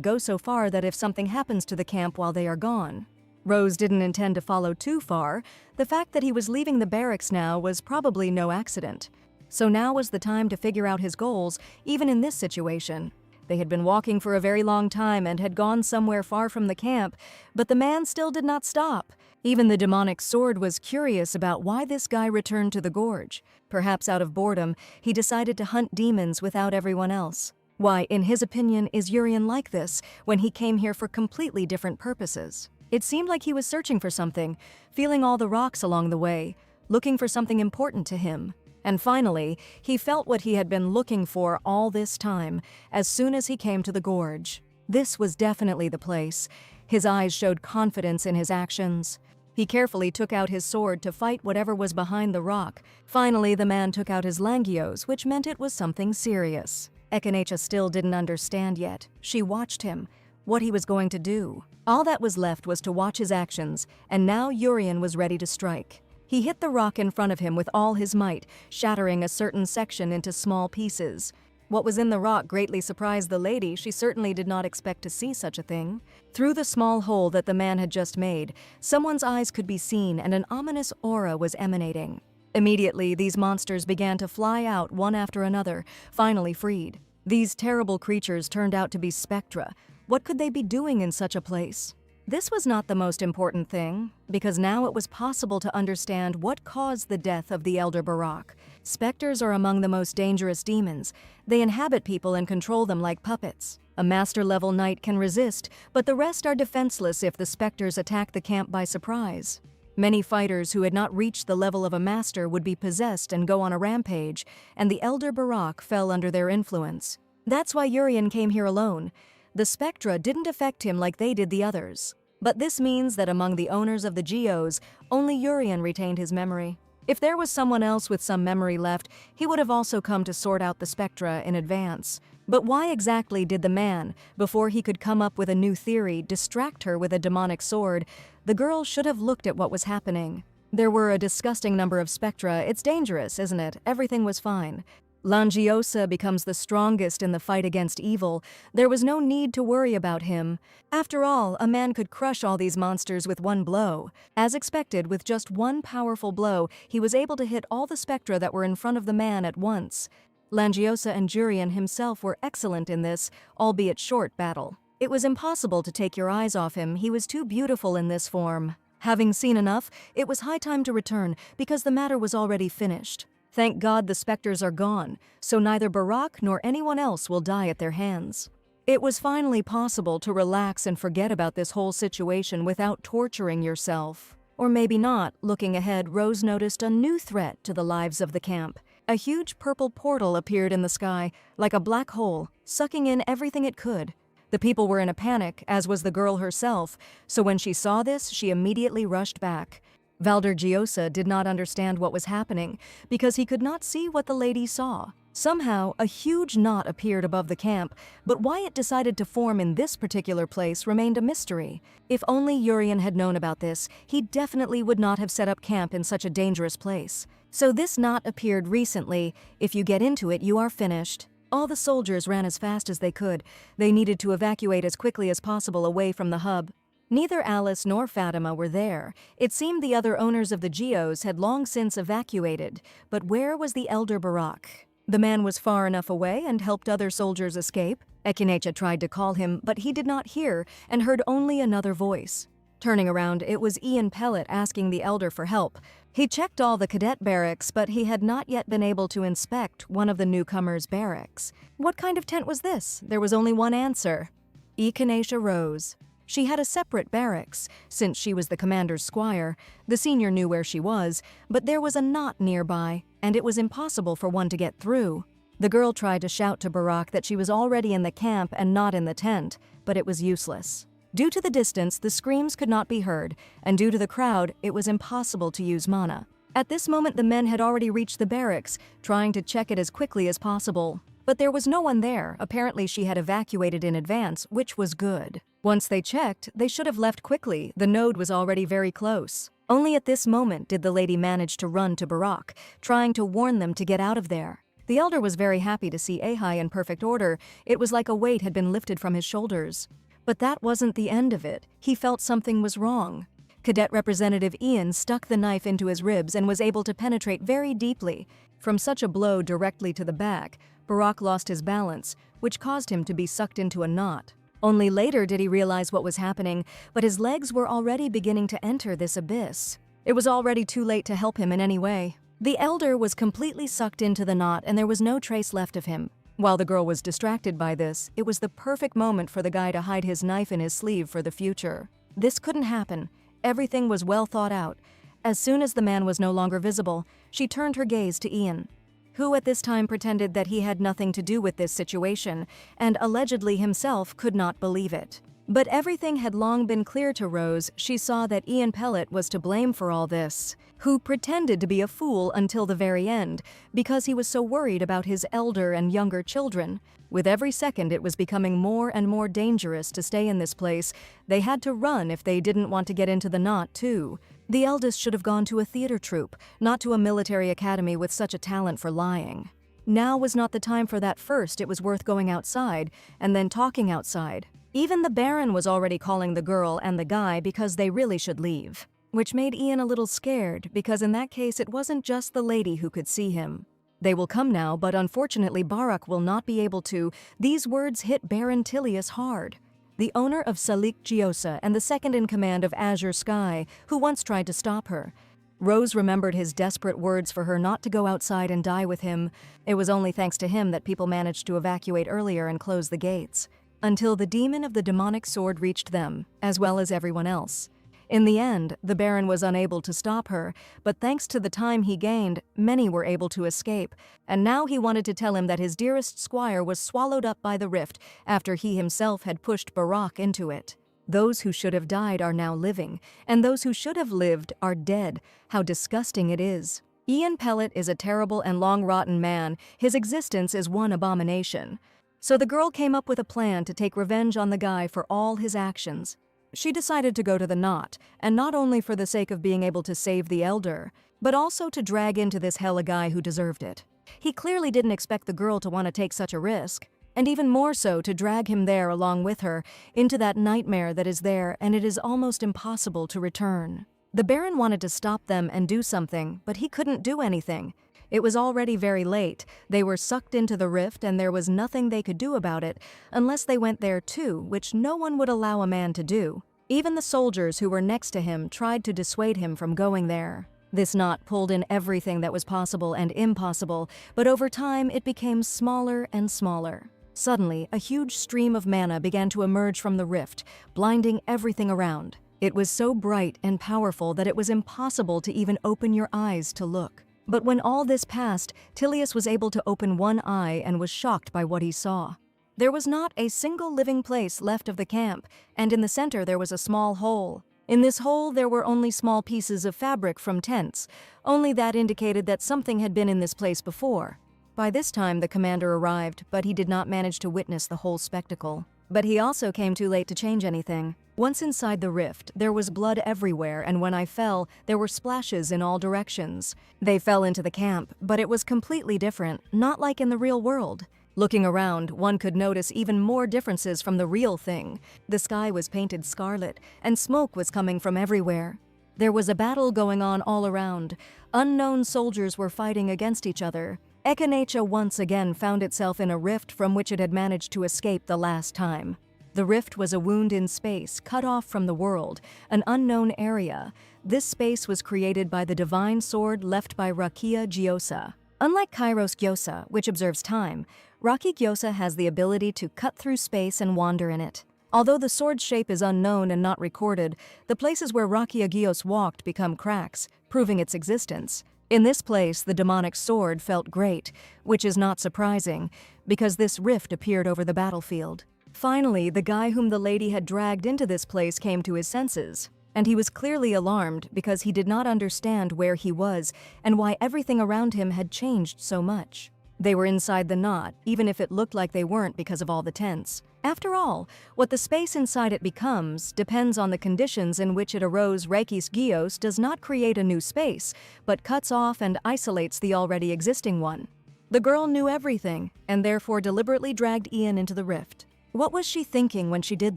go so far that if something happens to the camp while they are gone? Rose didn't intend to follow too far. The fact that he was leaving the barracks now was probably no accident. So now was the time to figure out his goals, even in this situation. They had been walking for a very long time and had gone somewhere far from the camp, but the man still did not stop. Even the demonic sword was curious about why this guy returned to the gorge. Perhaps out of boredom, he decided to hunt demons without everyone else. Why, in his opinion, is Urian like this when he came here for completely different purposes? It seemed like he was searching for something, feeling all the rocks along the way, looking for something important to him. And finally, he felt what he had been looking for all this time, as soon as he came to the gorge. This was definitely the place. His eyes showed confidence in his actions. He carefully took out his sword to fight whatever was behind the rock. Finally, the man took out his langios, which meant it was something serious. Echinacea still didn't understand yet. She watched him. what he was going to do. All that was left was to watch his actions, and now Urian was ready to strike. He hit the rock in front of him with all his might, shattering a certain section into small pieces. What was in the rock greatly surprised the lady. She certainly did not expect to see such a thing. Through the small hole that the man had just made, someone's eyes could be seen and an ominous aura was emanating. Immediately, these monsters began to fly out one after another, finally freed. These terrible creatures turned out to be spectra. What could they be doing in such a place? This was not the most important thing, because now it was possible to understand what caused the death of the elder Barak. Specters are among the most dangerous demons. They inhabit people and control them like puppets. A master-level knight can resist, but the rest are defenseless if the specters attack the camp by surprise. Many fighters who had not reached the level of a master would be possessed and go on a rampage, and the elder Barak fell under their influence. That's why Urian came here alone. The spectra didn't affect him like they did the others. But this means that among the owners of the geos, only Urian retained his memory. If there was someone else with some memory left, he would have also come to sort out the spectra in advance. But why exactly did the man, before he could come up with a new theory, distract her with a demonic sword? The girl should have looked at what was happening. There were a disgusting number of spectra. It's dangerous, isn't it? Everything was fine. Langiosa becomes the strongest in the fight against evil. There was no need to worry about him. After all, a man could crush all these monsters with one blow. As expected, with just one powerful blow, he was able to hit all the spectra that were in front of the man at once. Langiosa and Urian himself were excellent in this, albeit short battle. It was impossible to take your eyes off him. He was too beautiful in this form. Having seen enough, it was high time to return, because the matter was already finished. Thank God the specters are gone, so neither Barak nor anyone else will die at their hands. It was finally possible to relax and forget about this whole situation without torturing yourself. Or maybe not. Looking ahead, Rose noticed a new threat to the lives of the camp. A huge purple portal appeared in the sky, like a black hole, sucking in everything it could. The people were in a panic, as was the girl herself, so when she saw this, she immediately rushed back. Valdergiosa did not understand what was happening, because he could not see what the lady saw. Somehow, a huge knot appeared above the camp, but why it decided to form in this particular place remained a mystery. If only Urian had known about this, he definitely would not have set up camp in such a dangerous place. So this knot appeared recently. If you get into it, you are finished. All the soldiers ran as fast as they could. They needed to evacuate as quickly as possible away from the hub. Neither Alice nor Fatima were there. It seemed the other owners of the geos had long since evacuated. But where was the elder Barak? The man was far enough away and helped other soldiers escape. Echinacea tried to call him, but he did not hear and heard only another voice. Turning around, it was Ian Pellet asking the elder for help. He checked all the cadet barracks, but he had not yet been able to inspect one of the newcomers' barracks. What kind of tent was this? There was only one answer. Echinacea rose. She had a separate barracks. Since she was the commander's squire, the senior knew where she was, but there was a knot nearby, and it was impossible for one to get through. The girl tried to shout to Barak that she was already in the camp and not in the tent, but it was useless. Due to the distance, the screams could not be heard, and due to the crowd, it was impossible to use mana. At this moment, the men had already reached the barracks, trying to check it as quickly as possible. But there was no one there. Apparently she had evacuated in advance, which was good. Once they checked, they should have left quickly. The node was already very close. Only at this moment did the lady manage to run to Barak, trying to warn them to get out of there. The elder was very happy to see Ahai in perfect order. It was like a weight had been lifted from his shoulders. But that wasn't the end of it. He felt something was wrong. Cadet Representative Ian stuck the knife into his ribs and was able to penetrate very deeply. From such a blow directly to the back, Barak lost his balance, which caused him to be sucked into a knot. Only later did he realize what was happening, but his legs were already beginning to enter this abyss. It was already too late to help him in any way. The elder was completely sucked into the knot and there was no trace left of him. While the girl was distracted by this, it was the perfect moment for the guy to hide his knife in his sleeve for the future. This couldn't happen. Everything was well thought out. As soon as the man was no longer visible, she turned her gaze to Ian, who at this time pretended that he had nothing to do with this situation, and allegedly himself could not believe it. But everything had long been clear to Rose. She saw that Ian Pellet was to blame for all this, who pretended to be a fool until the very end because he was so worried about his elder and younger children. With every second it was becoming more and more dangerous to stay in this place. They had to run if they didn't want to get into the knot too. The eldest should have gone to a theater troupe, not to a military academy with such a talent for lying. Now was not the time for that. First, it was worth going outside, and then talking outside. Even the Baron was already calling the girl and the guy because they really should leave. Which made Ian a little scared, because in that case it wasn't just the lady who could see him. They will come now, but unfortunately Barak will not be able to. These words hit Baron Tilius hard. The owner of Salik Giosa and the second in command of Azure Sky, who once tried to stop her. Rose remembered his desperate words for her not to go outside and die with him. It was only thanks to him that people managed to evacuate earlier and close the gates. Until the demon of the demonic sword reached them, as well as everyone else. In the end, the Baron was unable to stop her, but thanks to the time he gained, many were able to escape, and now he wanted to tell him that his dearest squire was swallowed up by the rift after he himself had pushed Barak into it. Those who should have died are now living, and those who should have lived are dead. How disgusting it is. Ian Pellet is a terrible and long-rotten man. His existence is one abomination. So the girl came up with a plan to take revenge on the guy for all his actions. She decided to go to the knot, and not only for the sake of being able to save the elder, but also to drag into this hell a guy who deserved it. He clearly didn't expect the girl to want to take such a risk, and even more so to drag him there along with her, into that nightmare that is there and it is almost impossible to return. The Baron wanted to stop them and do something, but he couldn't do anything. It was already very late. They were sucked into the rift and there was nothing they could do about it, unless they went there too, which no one would allow a man to do. Even the soldiers who were next to him tried to dissuade him from going there. This knot pulled in everything that was possible and impossible, but over time it became smaller and smaller. Suddenly, a huge stream of mana began to emerge from the rift, blinding everything around. It was so bright and powerful that it was impossible to even open your eyes to look. But when all this passed, Tilius was able to open one eye and was shocked by what he saw. There was not a single living place left of the camp, and in the center there was a small hole. In this hole there were only small pieces of fabric from tents. Only that indicated that something had been in this place before. By this time the commander arrived, but he did not manage to witness the whole spectacle. But he also came too late to change anything. Once inside the rift, there was blood everywhere, and when I fell, there were splashes in all directions. They fell into the camp, but it was completely different, not like in the real world. Looking around, one could notice even more differences from the real thing. The sky was painted scarlet, and smoke was coming from everywhere. There was a battle going on all around. Unknown soldiers were fighting against each other. Echinacea once again found itself in a rift from which it had managed to escape the last time. The rift was a wound in space, cut off from the world, an unknown area. This space was created by the divine sword left by Rakia Giosa. Unlike Kairos Gyosa, which observes time, Raki Gyosa has the ability to cut through space and wander in it. Although the sword's shape is unknown and not recorded, the places where Rakia Gios walked become cracks, proving its existence. In this place, the demonic sword felt great, which is not surprising, because this rift appeared over the battlefield. Finally, the guy whom the lady had dragged into this place came to his senses, and he was clearly alarmed because he did not understand where he was and why everything around him had changed so much. They were inside the knot, even if it looked like they weren't because of all the tents. After all, what the space inside it becomes depends on the conditions in which it arose. Reikis Gios does not create a new space, but cuts off and isolates the already existing one. The girl knew everything, and therefore deliberately dragged Ian into the rift. What was she thinking when she did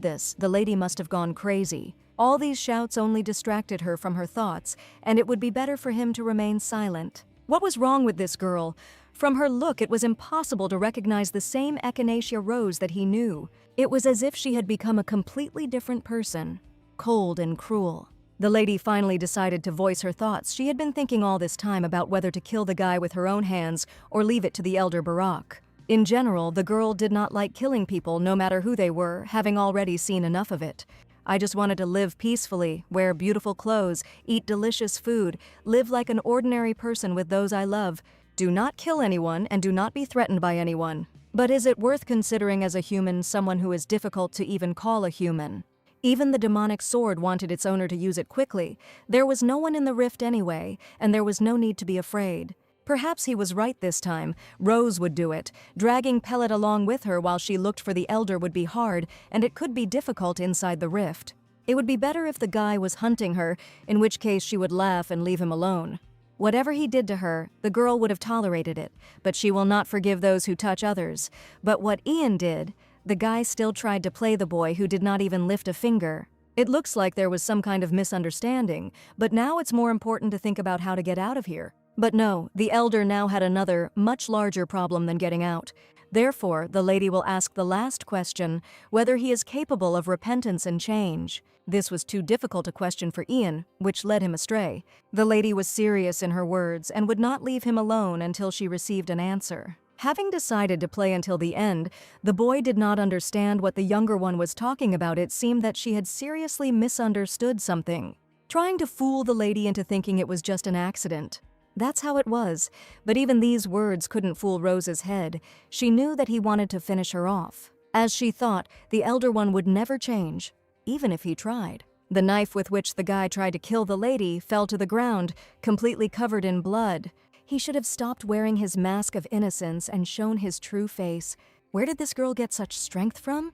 this? The lady must have gone crazy. All these shouts only distracted her from her thoughts, and it would be better for him to remain silent. What was wrong with this girl? From her look, it was impossible to recognize the same Echinacea Rose that he knew. It was as if she had become a completely different person, cold and cruel. The lady finally decided to voice her thoughts. She had been thinking all this time about whether to kill the guy with her own hands or leave it to the elder Barak. In general, the girl did not like killing people, no matter who they were, having already seen enough of it. I just wanted to live peacefully, wear beautiful clothes, eat delicious food, live like an ordinary person with those I love. Do not kill anyone and do not be threatened by anyone. But is it worth considering as a human someone who is difficult to even call a human? Even the demonic sword wanted its owner to use it quickly. There was no one in the rift anyway, and there was no need to be afraid. Perhaps he was right this time. Rose would do it. Dragging Pellet along with her while she looked for the elder would be hard, and it could be difficult inside the rift. It would be better if the guy was hunting her, in which case she would laugh and leave him alone. Whatever he did to her, the girl would have tolerated it, but she will not forgive those who touch others. But what Ian did, the guy still tried to play the boy who did not even lift a finger. It looks like there was some kind of misunderstanding, but now it's more important to think about how to get out of here. But no, the elder now had another, much larger problem than getting out. Therefore, the lady will ask the last question, whether he is capable of repentance and change. This was too difficult a question for Ian, which led him astray. The lady was serious in her words and would not leave him alone until she received an answer. Having decided to play until the end, the boy did not understand what the younger one was talking about. It seemed that she had seriously misunderstood something, trying to fool the lady into thinking it was just an accident. That's how it was, but even these words couldn't fool Rose's head. She knew that he wanted to finish her off. As she thought, the elder one would never change, even if he tried. The knife with which the guy tried to kill the lady fell to the ground, completely covered in blood. He should have stopped wearing his mask of innocence and shown his true face. Where did this girl get such strength from?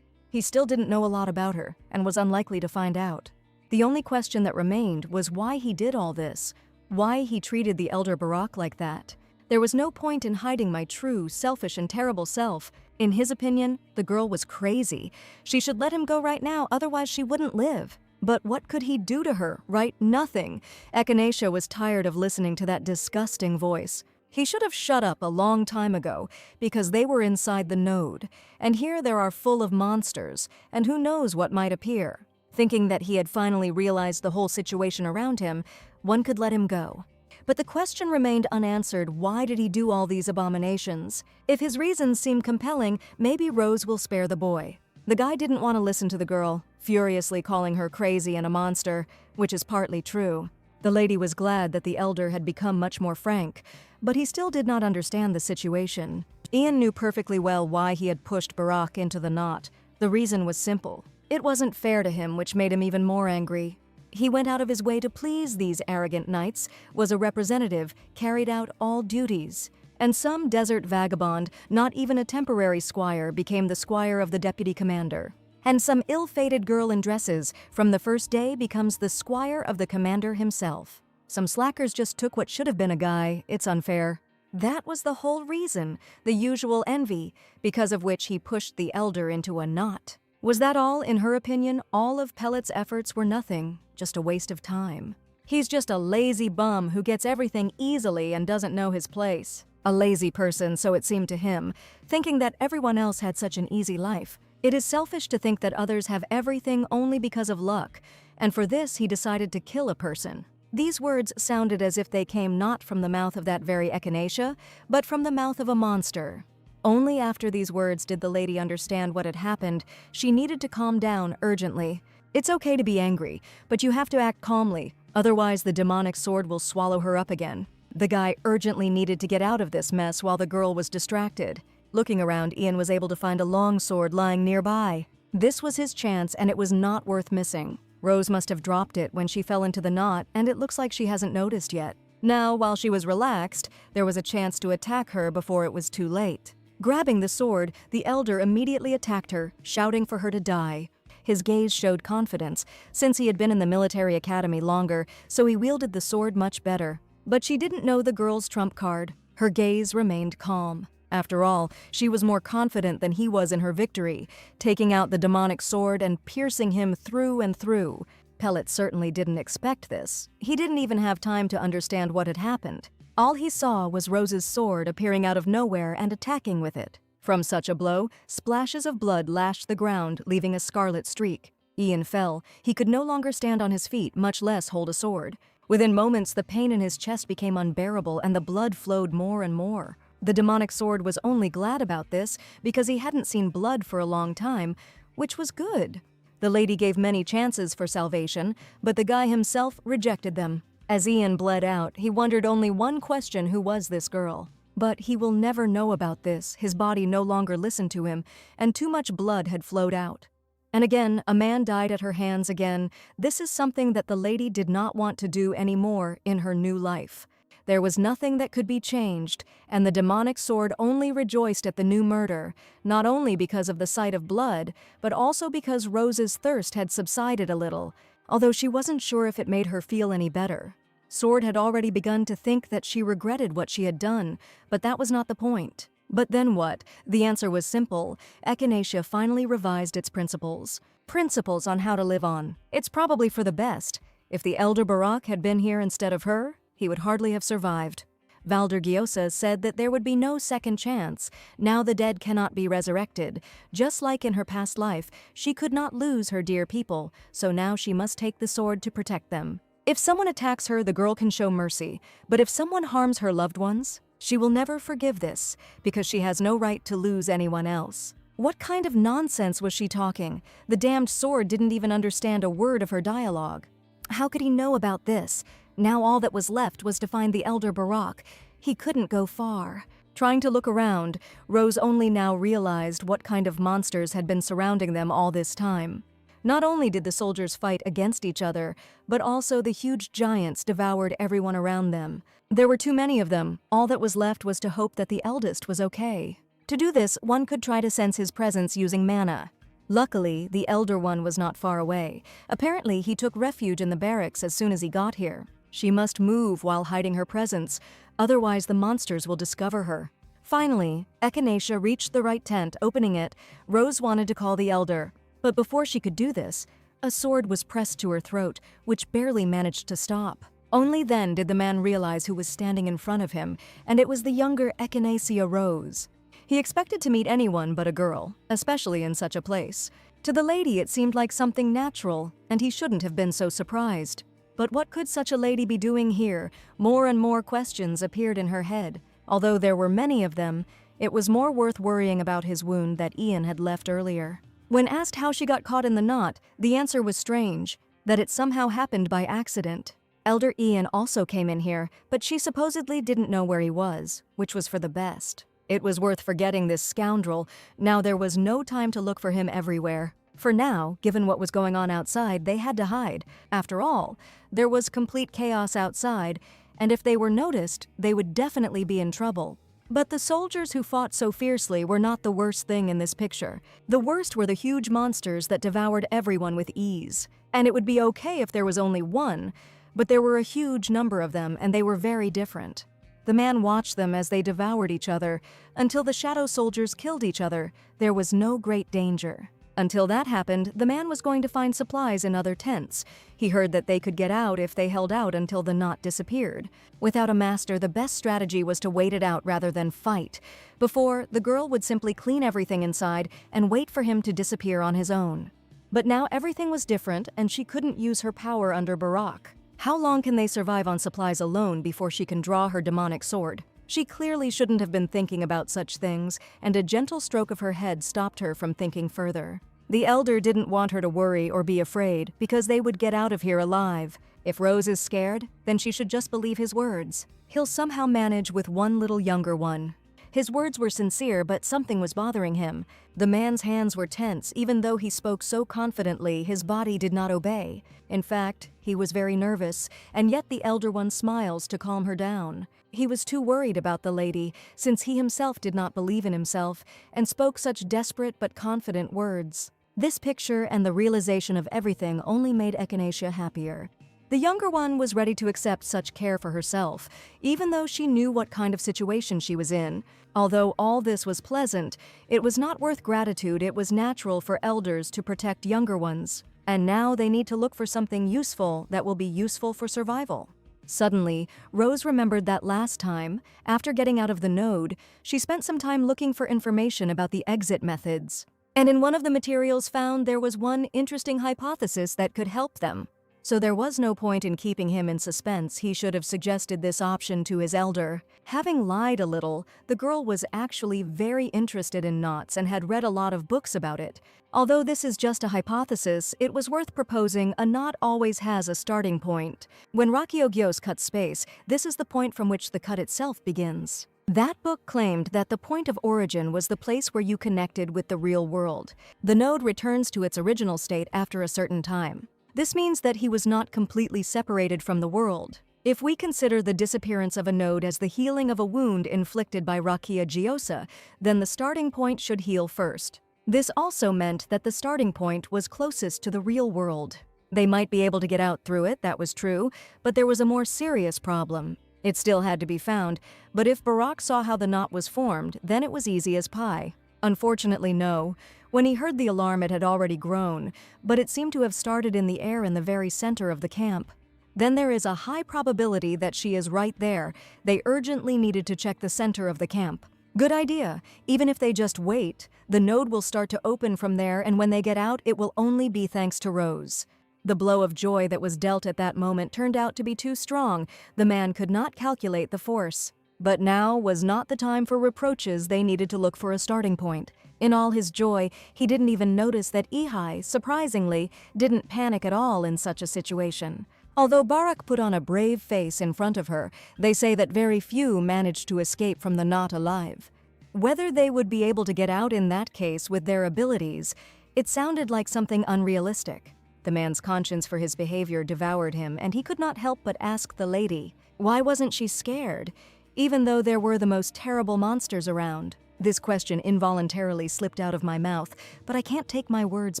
He still didn't know a lot about her, and was unlikely to find out. The only question that remained was why he did all this. Why he treated the elder Barak like that. There was no point in hiding my true, selfish, and terrible self. In his opinion, the girl was crazy. She should let him go right now, otherwise she wouldn't live. But what could he do to her? Right? Nothing. Echinacea was tired of listening to that disgusting voice. He should have shut up a long time ago, because they were inside the node. And here there are full of monsters, and who knows what might appear. Thinking that he had finally realized the whole situation around him, one could let him go. But the question remained unanswered. Why did he do all these abominations? If his reasons seem compelling, maybe Rose will spare the boy. The guy didn't want to listen to the girl, furiously calling her crazy and a monster, which is partly true. The lady was glad that the elder had become much more frank, but he still did not understand the situation. Ian knew perfectly well why he had pushed Barak into the knot. The reason was simple. It wasn't fair to him, which made him even more angry. He went out of his way to please these arrogant knights, was a representative, carried out all duties. And some desert vagabond, not even a temporary squire, became the squire of the deputy commander. And some ill-fated girl in dresses, from the first day becomes the squire of the commander himself. Some slackers just took what should have been a guy. It's unfair. That was the whole reason, the usual envy, because of which he pushed the elder into a knot. Was that all? In her opinion, all of Pellet's efforts were nothing, just a waste of time. He's just a lazy bum who gets everything easily and doesn't know his place. A lazy person, so it seemed to him, thinking that everyone else had such an easy life. It is selfish to think that others have everything only because of luck, and for this he decided to kill a person. These words sounded as if they came not from the mouth of that very Echinacea, but from the mouth of a monster. Only after these words did the lady understand what had happened. She needed to calm down urgently. It's okay to be angry, but you have to act calmly, otherwise the demonic sword will swallow her up again. The guy urgently needed to get out of this mess while the girl was distracted. Looking around, Ian was able to find a long sword lying nearby. This was his chance, and it was not worth missing. Rose must have dropped it when she fell into the knot, and it looks like she hasn't noticed yet. Now, while she was relaxed, there was a chance to attack her before it was too late. Grabbing the sword, the elder immediately attacked her, shouting for her to die. His gaze showed confidence, since he had been in the military academy longer, so he wielded the sword much better. But she didn't know the girl's trump card. Her gaze remained calm. After all, she was more confident than he was in her victory, taking out the demonic sword and piercing him through and through. Pellet certainly didn't expect this. He didn't even have time to understand what had happened. All he saw was Rose's sword appearing out of nowhere and attacking with it. From such a blow, splashes of blood lashed the ground, leaving a scarlet streak. Ian fell. He could no longer stand on his feet, much less hold a sword. Within moments, the pain in his chest became unbearable and the blood flowed more and more. The demonic sword was only glad about this because he hadn't seen blood for a long time, which was good. The lady gave many chances for salvation, but the guy himself rejected them. As Ian bled out, he wondered only one question: who was this girl? But he will never know about this, his body no longer listened to him, and too much blood had flowed out. And again, a man died at her hands again. This is something that the lady did not want to do anymore in her new life. There was nothing that could be changed, and the demonic sword only rejoiced at the new murder, not only because of the sight of blood, but also because Rose's thirst had subsided a little, although she wasn't sure if it made her feel any better. Sword had already begun to think that she regretted what she had done, but that was not the point. But then what? The answer was simple. Echinacea finally revised its principles. Principles on how to live on. It's probably for the best. If the elder Barak had been here instead of her, he would hardly have survived. Valder Gyosa said that there would be no second chance. Now the dead cannot be resurrected. Just like in her past life, she could not lose her dear people, so now she must take the sword to protect them. If someone attacks her, the girl can show mercy, but if someone harms her loved ones, she will never forgive this, because she has no right to lose anyone else. What kind of nonsense was she talking? The damned sword didn't even understand a word of her dialogue. How could he know about this? Now all that was left was to find the elder Barak. He couldn't go far. Trying to look around, Rose only now realized what kind of monsters had been surrounding them all this time. Not only did the soldiers fight against each other, but also the huge giants devoured everyone around them. There were too many of them. All that was left was to hope that the eldest was okay. To do this, one could try to sense his presence using mana. Luckily, the elder one was not far away. Apparently, he took refuge in the barracks as soon as he got here. She must move while hiding her presence, otherwise the monsters will discover her. Finally, Echinacea reached the right tent. Opening it, Rose wanted to call the elder. But before she could do this, a sword was pressed to her throat, which barely managed to stop. Only then did the man realize who was standing in front of him, and it was the younger Echinacea Rose. He expected to meet anyone but a girl, especially in such a place. To the lady it seemed like something natural, and he shouldn't have been so surprised. But what could such a lady be doing here? More and more questions appeared in her head. Although there were many of them, it was more worth worrying about his wound that Ian had left earlier. When asked how she got caught in the knot, the answer was strange, that it somehow happened by accident. Elder Ian also came in here, but she supposedly didn't know where he was, which was for the best. It was worth forgetting this scoundrel. Now there was no time to look for him everywhere. For now, given what was going on outside, they had to hide. After all, there was complete chaos outside, and if they were noticed, they would definitely be in trouble. But the soldiers who fought so fiercely were not the worst thing in this picture. The worst were the huge monsters that devoured everyone with ease. And it would be okay if there was only one, but there were a huge number of them, and they were very different. The man watched them as they devoured each other. Until the shadow soldiers killed each other, there was no great danger. Until that happened, the man was going to find supplies in other tents. He heard that they could get out if they held out until the knot disappeared. Without a master, the best strategy was to wait it out rather than fight. Before, the girl would simply clean everything inside and wait for him to disappear on his own. But now everything was different, and she couldn't use her power under Barak. How long can they survive on supplies alone before she can draw her demonic sword? She clearly shouldn't have been thinking about such things, and a gentle stroke of her head stopped her from thinking further. The elder didn't want her to worry or be afraid, because they would get out of here alive. If Rose is scared, then she should just believe his words. He'll somehow manage with one little younger one. His words were sincere, but something was bothering him. The man's hands were tense. Even though he spoke so confidently, his body did not obey. In fact, he was very nervous, and yet the elder one smiles to calm her down. He was too worried about the lady, since he himself did not believe in himself, and spoke such desperate but confident words. This picture and the realization of everything only made Echinacea happier. The younger one was ready to accept such care for herself, even though she knew what kind of situation she was in. Although all this was pleasant, it was not worth gratitude. It was natural for elders to protect younger ones. And now they need to look for something useful that will be useful for survival. Suddenly, Rose remembered that last time, after getting out of the node, she spent some time looking for information about the exit methods. And in one of the materials found, there was one interesting hypothesis that could help them. So there was no point in keeping him in suspense. He should have suggested this option to his elder. Having lied a little, the girl was actually very interested in knots and had read a lot of books about it. Although this is just a hypothesis, it was worth proposing. A knot always has a starting point. When Roxy cuts space, this is the point from which the cut itself begins. That book claimed that the point of origin was the place where you connected with the real world. The node returns to its original state after a certain time. This means that he was not completely separated from the world. If we consider the disappearance of a node as the healing of a wound inflicted by Rakia Gyosa, then the starting point should heal first. This also meant that the starting point was closest to the real world. They might be able to get out through it, that was true, but there was a more serious problem. It still had to be found, but if Barak saw how the knot was formed, then it was easy as pie. Unfortunately, no. When he heard the alarm, it had already grown, but it seemed to have started in the air in the very center of the camp. Then there is a high probability that she is right there. They urgently needed to check the center of the camp. Good idea. Even if they just wait, the node will start to open from there, and when they get out, it will only be thanks to Rose. The blow of joy that was dealt at that moment turned out to be too strong. The man could not calculate the force. But now was not the time for reproaches. They needed to look for a starting point. In all his joy, he didn't even notice that Ihai, surprisingly, didn't panic at all in such a situation. Although Barak put on a brave face in front of her, they say that very few managed to escape from the knot alive. Whether they would be able to get out in that case with their abilities, it sounded like something unrealistic. The man's conscience for his behavior devoured him, and he could not help but ask the lady, why wasn't she scared, even though there were the most terrible monsters around? This question involuntarily slipped out of my mouth, but I can't take my words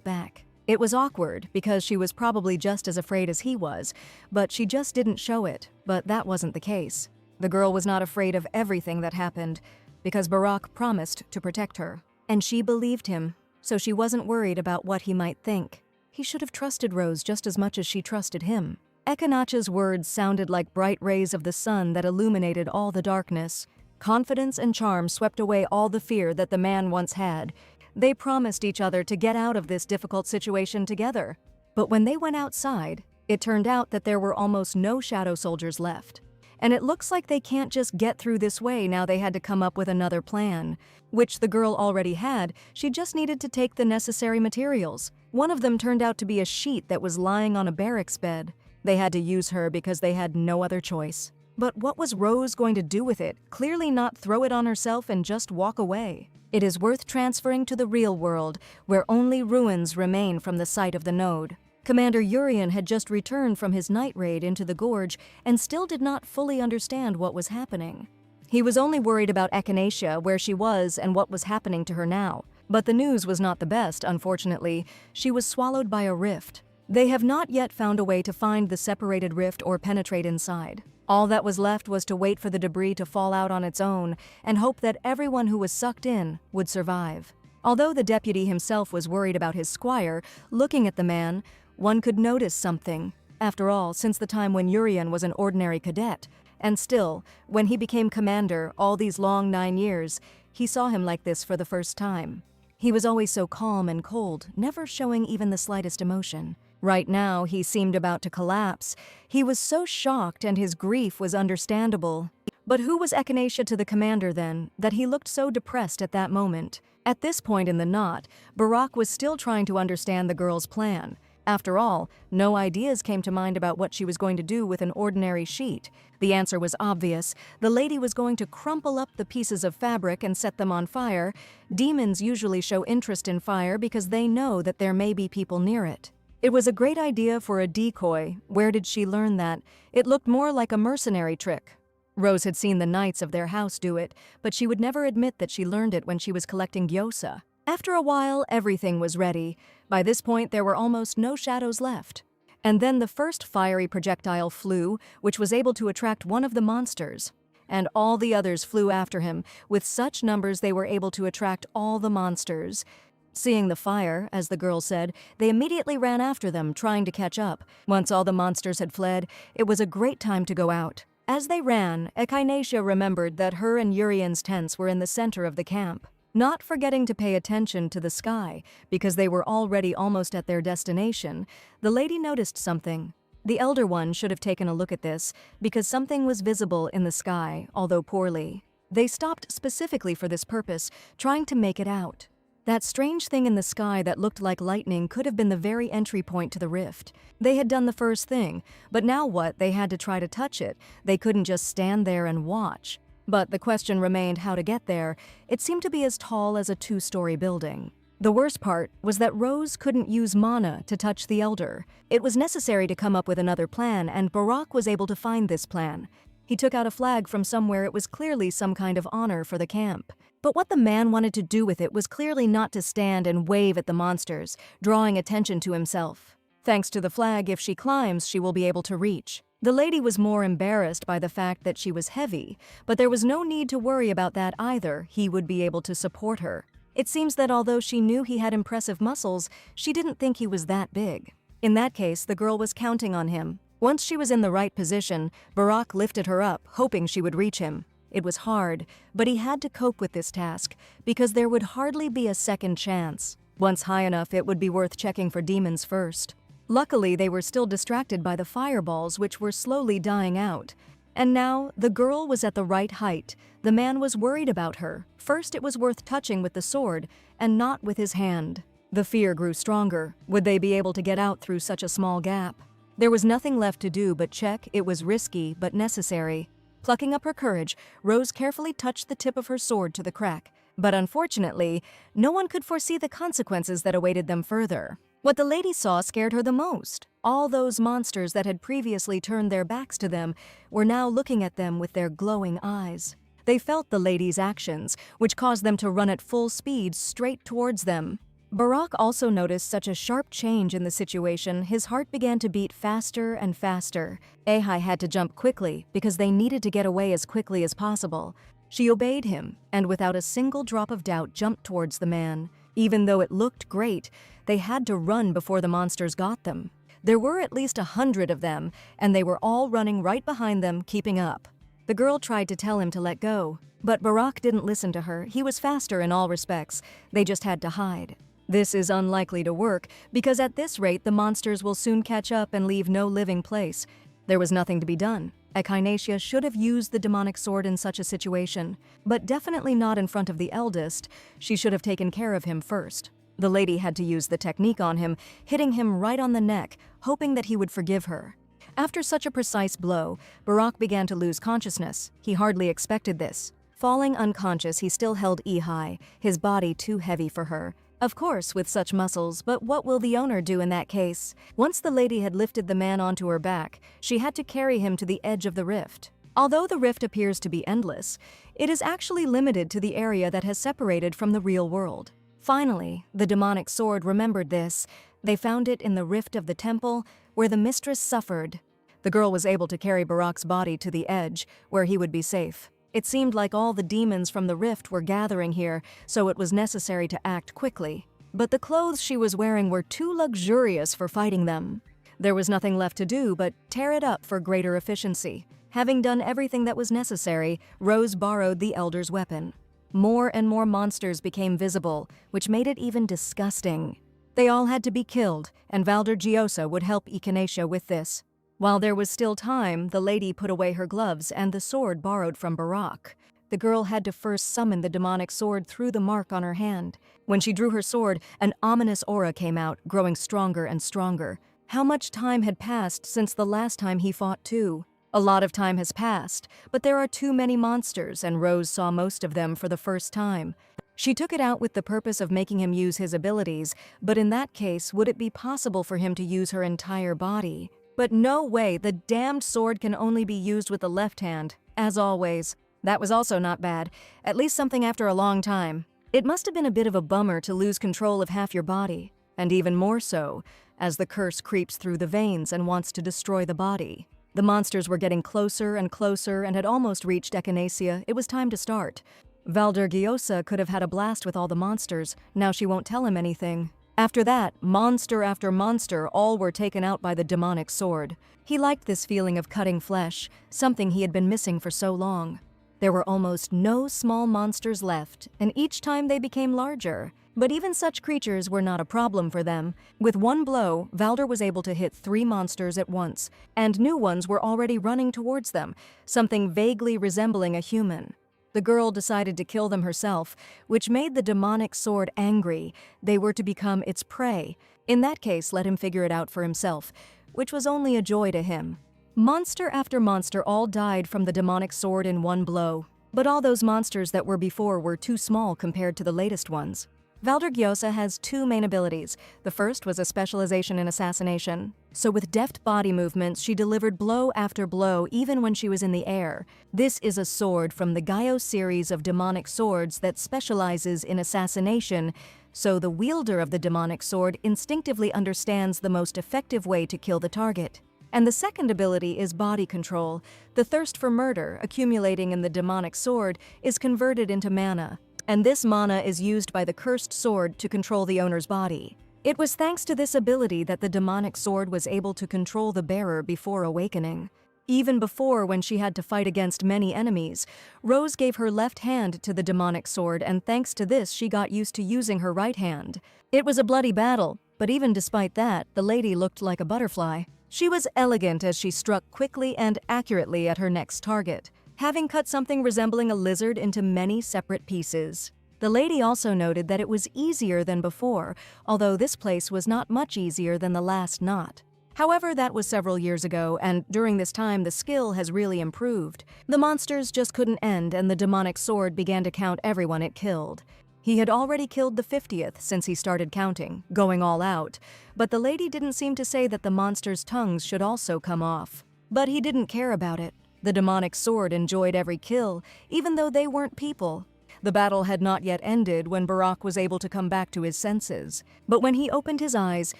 back. It was awkward, because she was probably just as afraid as he was, but she just didn't show it. But that wasn't the case. The girl was not afraid of everything that happened, because Barak promised to protect her. And she believed him, so she wasn't worried about what he might think. He should have trusted Rose just as much as she trusted him. Ekanacha's words sounded like bright rays of the sun that illuminated all the darkness. Confidence and charm swept away all the fear that the man once had. They promised each other to get out of this difficult situation together. But when they went outside, it turned out that there were almost no shadow soldiers left. And it looks like they can't just get through this way. Now they had to come up with another plan, which the girl already had. She just needed to take the necessary materials. One of them turned out to be a sheet that was lying on a barracks bed. They had to use her because they had no other choice. But what was Rose going to do with it? Clearly not throw it on herself and just walk away. It is worth transferring to the real world, where only ruins remain from the site of the node. Commander Urian had just returned from his night raid into the gorge and still did not fully understand what was happening. He was only worried about Echinacea, where she was and what was happening to her now. But the news was not the best, unfortunately. She was swallowed by a rift. They have not yet found a way to find the separated rift or penetrate inside. All that was left was to wait for the debris to fall out on its own and hope that everyone who was sucked in would survive. Although the deputy himself was worried about his squire, looking at the man, one could notice something. After all, since the time when Urian was an ordinary cadet, and still, when he became commander all these long 9 years, he saw him like this for the first time. He was always so calm and cold, never showing even the slightest emotion. Right now, he seemed about to collapse. He was so shocked, and his grief was understandable. But who was Echinacea to the commander then, that he looked so depressed at that moment? At this point in the knot, Barak was still trying to understand the girl's plan. After all, no ideas came to mind about what she was going to do with an ordinary sheet. The answer was obvious. The lady was going to crumple up the pieces of fabric and set them on fire. Demons usually show interest in fire because they know that there may be people near it. It was a great idea for a decoy. Where did she learn that? It looked more like a mercenary trick. Rose had seen the knights of their house do it, but she would never admit that she learned it when she was collecting gyoza. After a while, everything was ready. By this point, there were almost no shadows left. And then the first fiery projectile flew, which was able to attract one of the monsters. And all the others flew after him. With such numbers, they were able to attract all the monsters. Seeing the fire, as the girl said, they immediately ran after them, trying to catch up. Once all the monsters had fled, it was a great time to go out. As they ran, Echinacea remembered that her and Urian's tents were in the center of the camp. Not forgetting to pay attention to the sky, because they were already almost at their destination, the lady noticed something. The elder one should have taken a look at this, because something was visible in the sky, although poorly. They stopped specifically for this purpose, trying to make it out. That strange thing in the sky that looked like lightning could have been the very entry point to the rift. They had done the first thing, but now what? They had to try to touch it. They couldn't just stand there and watch. But the question remained how to get there. It seemed to be as tall as a 2-story building. The worst part was that Rose couldn't use mana to touch the elder. It was necessary to come up with another plan, and Barack was able to find this plan. He took out a flag from somewhere. It was clearly some kind of honor for the camp. But what the man wanted to do with it was clearly not to stand and wave at the monsters, drawing attention to himself. Thanks to the flag, if she climbs, she will be able to reach. The lady was more embarrassed by the fact that she was heavy, but there was no need to worry about that either. He would be able to support her. It seems that although she knew he had impressive muscles, she didn't think he was that big. In that case, the girl was counting on him. Once she was in the right position, Barack lifted her up, hoping she would reach him. It was hard, but he had to cope with this task, because there would hardly be a second chance. Once high enough, it would be worth checking for demons first. Luckily, they were still distracted by the fireballs, which were slowly dying out. And now, the girl was at the right height. The man was worried about her. First, it was worth touching with the sword, and not with his hand. The fear grew stronger. Would they be able to get out through such a small gap? There was nothing left to do but check. It was risky, but necessary. Plucking up her courage, Rose carefully touched the tip of her sword to the crack. But unfortunately, no one could foresee the consequences that awaited them further. What the lady saw scared her the most. All those monsters that had previously turned their backs to them were now looking at them with their glowing eyes. They felt the lady's actions, which caused them to run at full speed straight towards them. Barack also noticed such a sharp change in the situation. His heart began to beat faster and faster. Ahai had to jump quickly because they needed to get away as quickly as possible. She obeyed him, and without a single drop of doubt jumped towards the man. Even though it looked great, they had to run before the monsters got them. There were at least 100 of them, and they were all running right behind them, keeping up. The girl tried to tell him to let go, but Barack didn't listen to her. He was faster in all respects. They just had to hide. This is unlikely to work, because at this rate the monsters will soon catch up and leave no living place. There was nothing to be done. Echinacea should have used the demonic sword in such a situation, but definitely not in front of the eldest. She should have taken care of him first. The lady had to use the technique on him, hitting him right on the neck, hoping that he would forgive her. After such a precise blow, Barack began to lose consciousness. He hardly expected this. Falling unconscious, he still held Ahai, his body too heavy for her. Of course, with such muscles, but what will the owner do in that case? Once the lady had lifted the man onto her back, she had to carry him to the edge of the rift. Although the rift appears to be endless, it is actually limited to the area that has separated from the real world. Finally, the demonic sword remembered this. They found it in the rift of the temple, where the mistress suffered. The girl was able to carry Barack's body to the edge, where he would be safe. It seemed like all the demons from the rift were gathering here, so it was necessary to act quickly. But the clothes she was wearing were too luxurious for fighting them. There was nothing left to do but tear it up for greater efficiency. Having done everything that was necessary, Rose borrowed the elder's weapon. More and more monsters became visible, which made it even disgusting. They all had to be killed, and Valdergiosa would help Echinacea with this. While there was still time, the lady put away her gloves and the sword borrowed from Barack. The girl had to first summon the demonic sword through the mark on her hand. When she drew her sword, an ominous aura came out, growing stronger and stronger. How much time had passed since the last time he fought too? A lot of time has passed, but there are too many monsters, and Rose saw most of them for the first time. She took it out with the purpose of making him use his abilities, but in that case, would it be possible for him to use her entire body? But no way, the damned sword can only be used with the left hand, as always. That was also not bad, at least something after a long time. It must have been a bit of a bummer to lose control of half your body, and even more so, as the curse creeps through the veins and wants to destroy the body. The monsters were getting closer and closer and had almost reached Echinacea. It was time to start. Valdergiosa could have had a blast with all the monsters. Now she won't tell him anything. After that, monster after monster, all were taken out by the demonic sword. He liked this feeling of cutting flesh, something he had been missing for so long. There were almost no small monsters left, and each time they became larger. But even such creatures were not a problem for them. With one blow, Valder was able to hit 3 monsters at once, and new ones were already running towards them, something vaguely resembling a human. The girl decided to kill them herself, which made the demonic sword angry. They were to become its prey. In that case, let him figure it out for himself, which was only a joy to him. Monster after monster all died from the demonic sword in one blow. But all those monsters that were before were too small compared to the latest ones. Valder Gyosa has two main abilities. The first was a specialization in assassination. So with deft body movements, she delivered blow after blow even when she was in the air. This is a sword from the Gyo series of demonic swords that specializes in assassination, so the wielder of the demonic sword instinctively understands the most effective way to kill the target. And the second ability is body control. The thirst for murder, accumulating in the demonic sword, is converted into mana. And this mana is used by the cursed sword to control the owner's body. It was thanks to this ability that the demonic sword was able to control the bearer before awakening. Even before, when she had to fight against many enemies, Rose gave her left hand to the demonic sword, and thanks to this she got used to using her right hand. It was a bloody battle, but even despite that, the lady looked like a butterfly. She was elegant as she struck quickly and accurately at her next target, having cut something resembling a lizard into many separate pieces. The lady also noted that it was easier than before, although this place was not much easier than the last knot. However, that was several years ago, and during this time the skill has really improved. The monsters just couldn't end, and the demonic sword began to count everyone it killed. He had already killed the 50th since he started counting, going all out, but the lady didn't seem to say that the monsters' tongues should also come off. But he didn't care about it. The demonic sword enjoyed every kill, even though they weren't people. The battle had not yet ended when Barak was able to come back to his senses. But when he opened his eyes,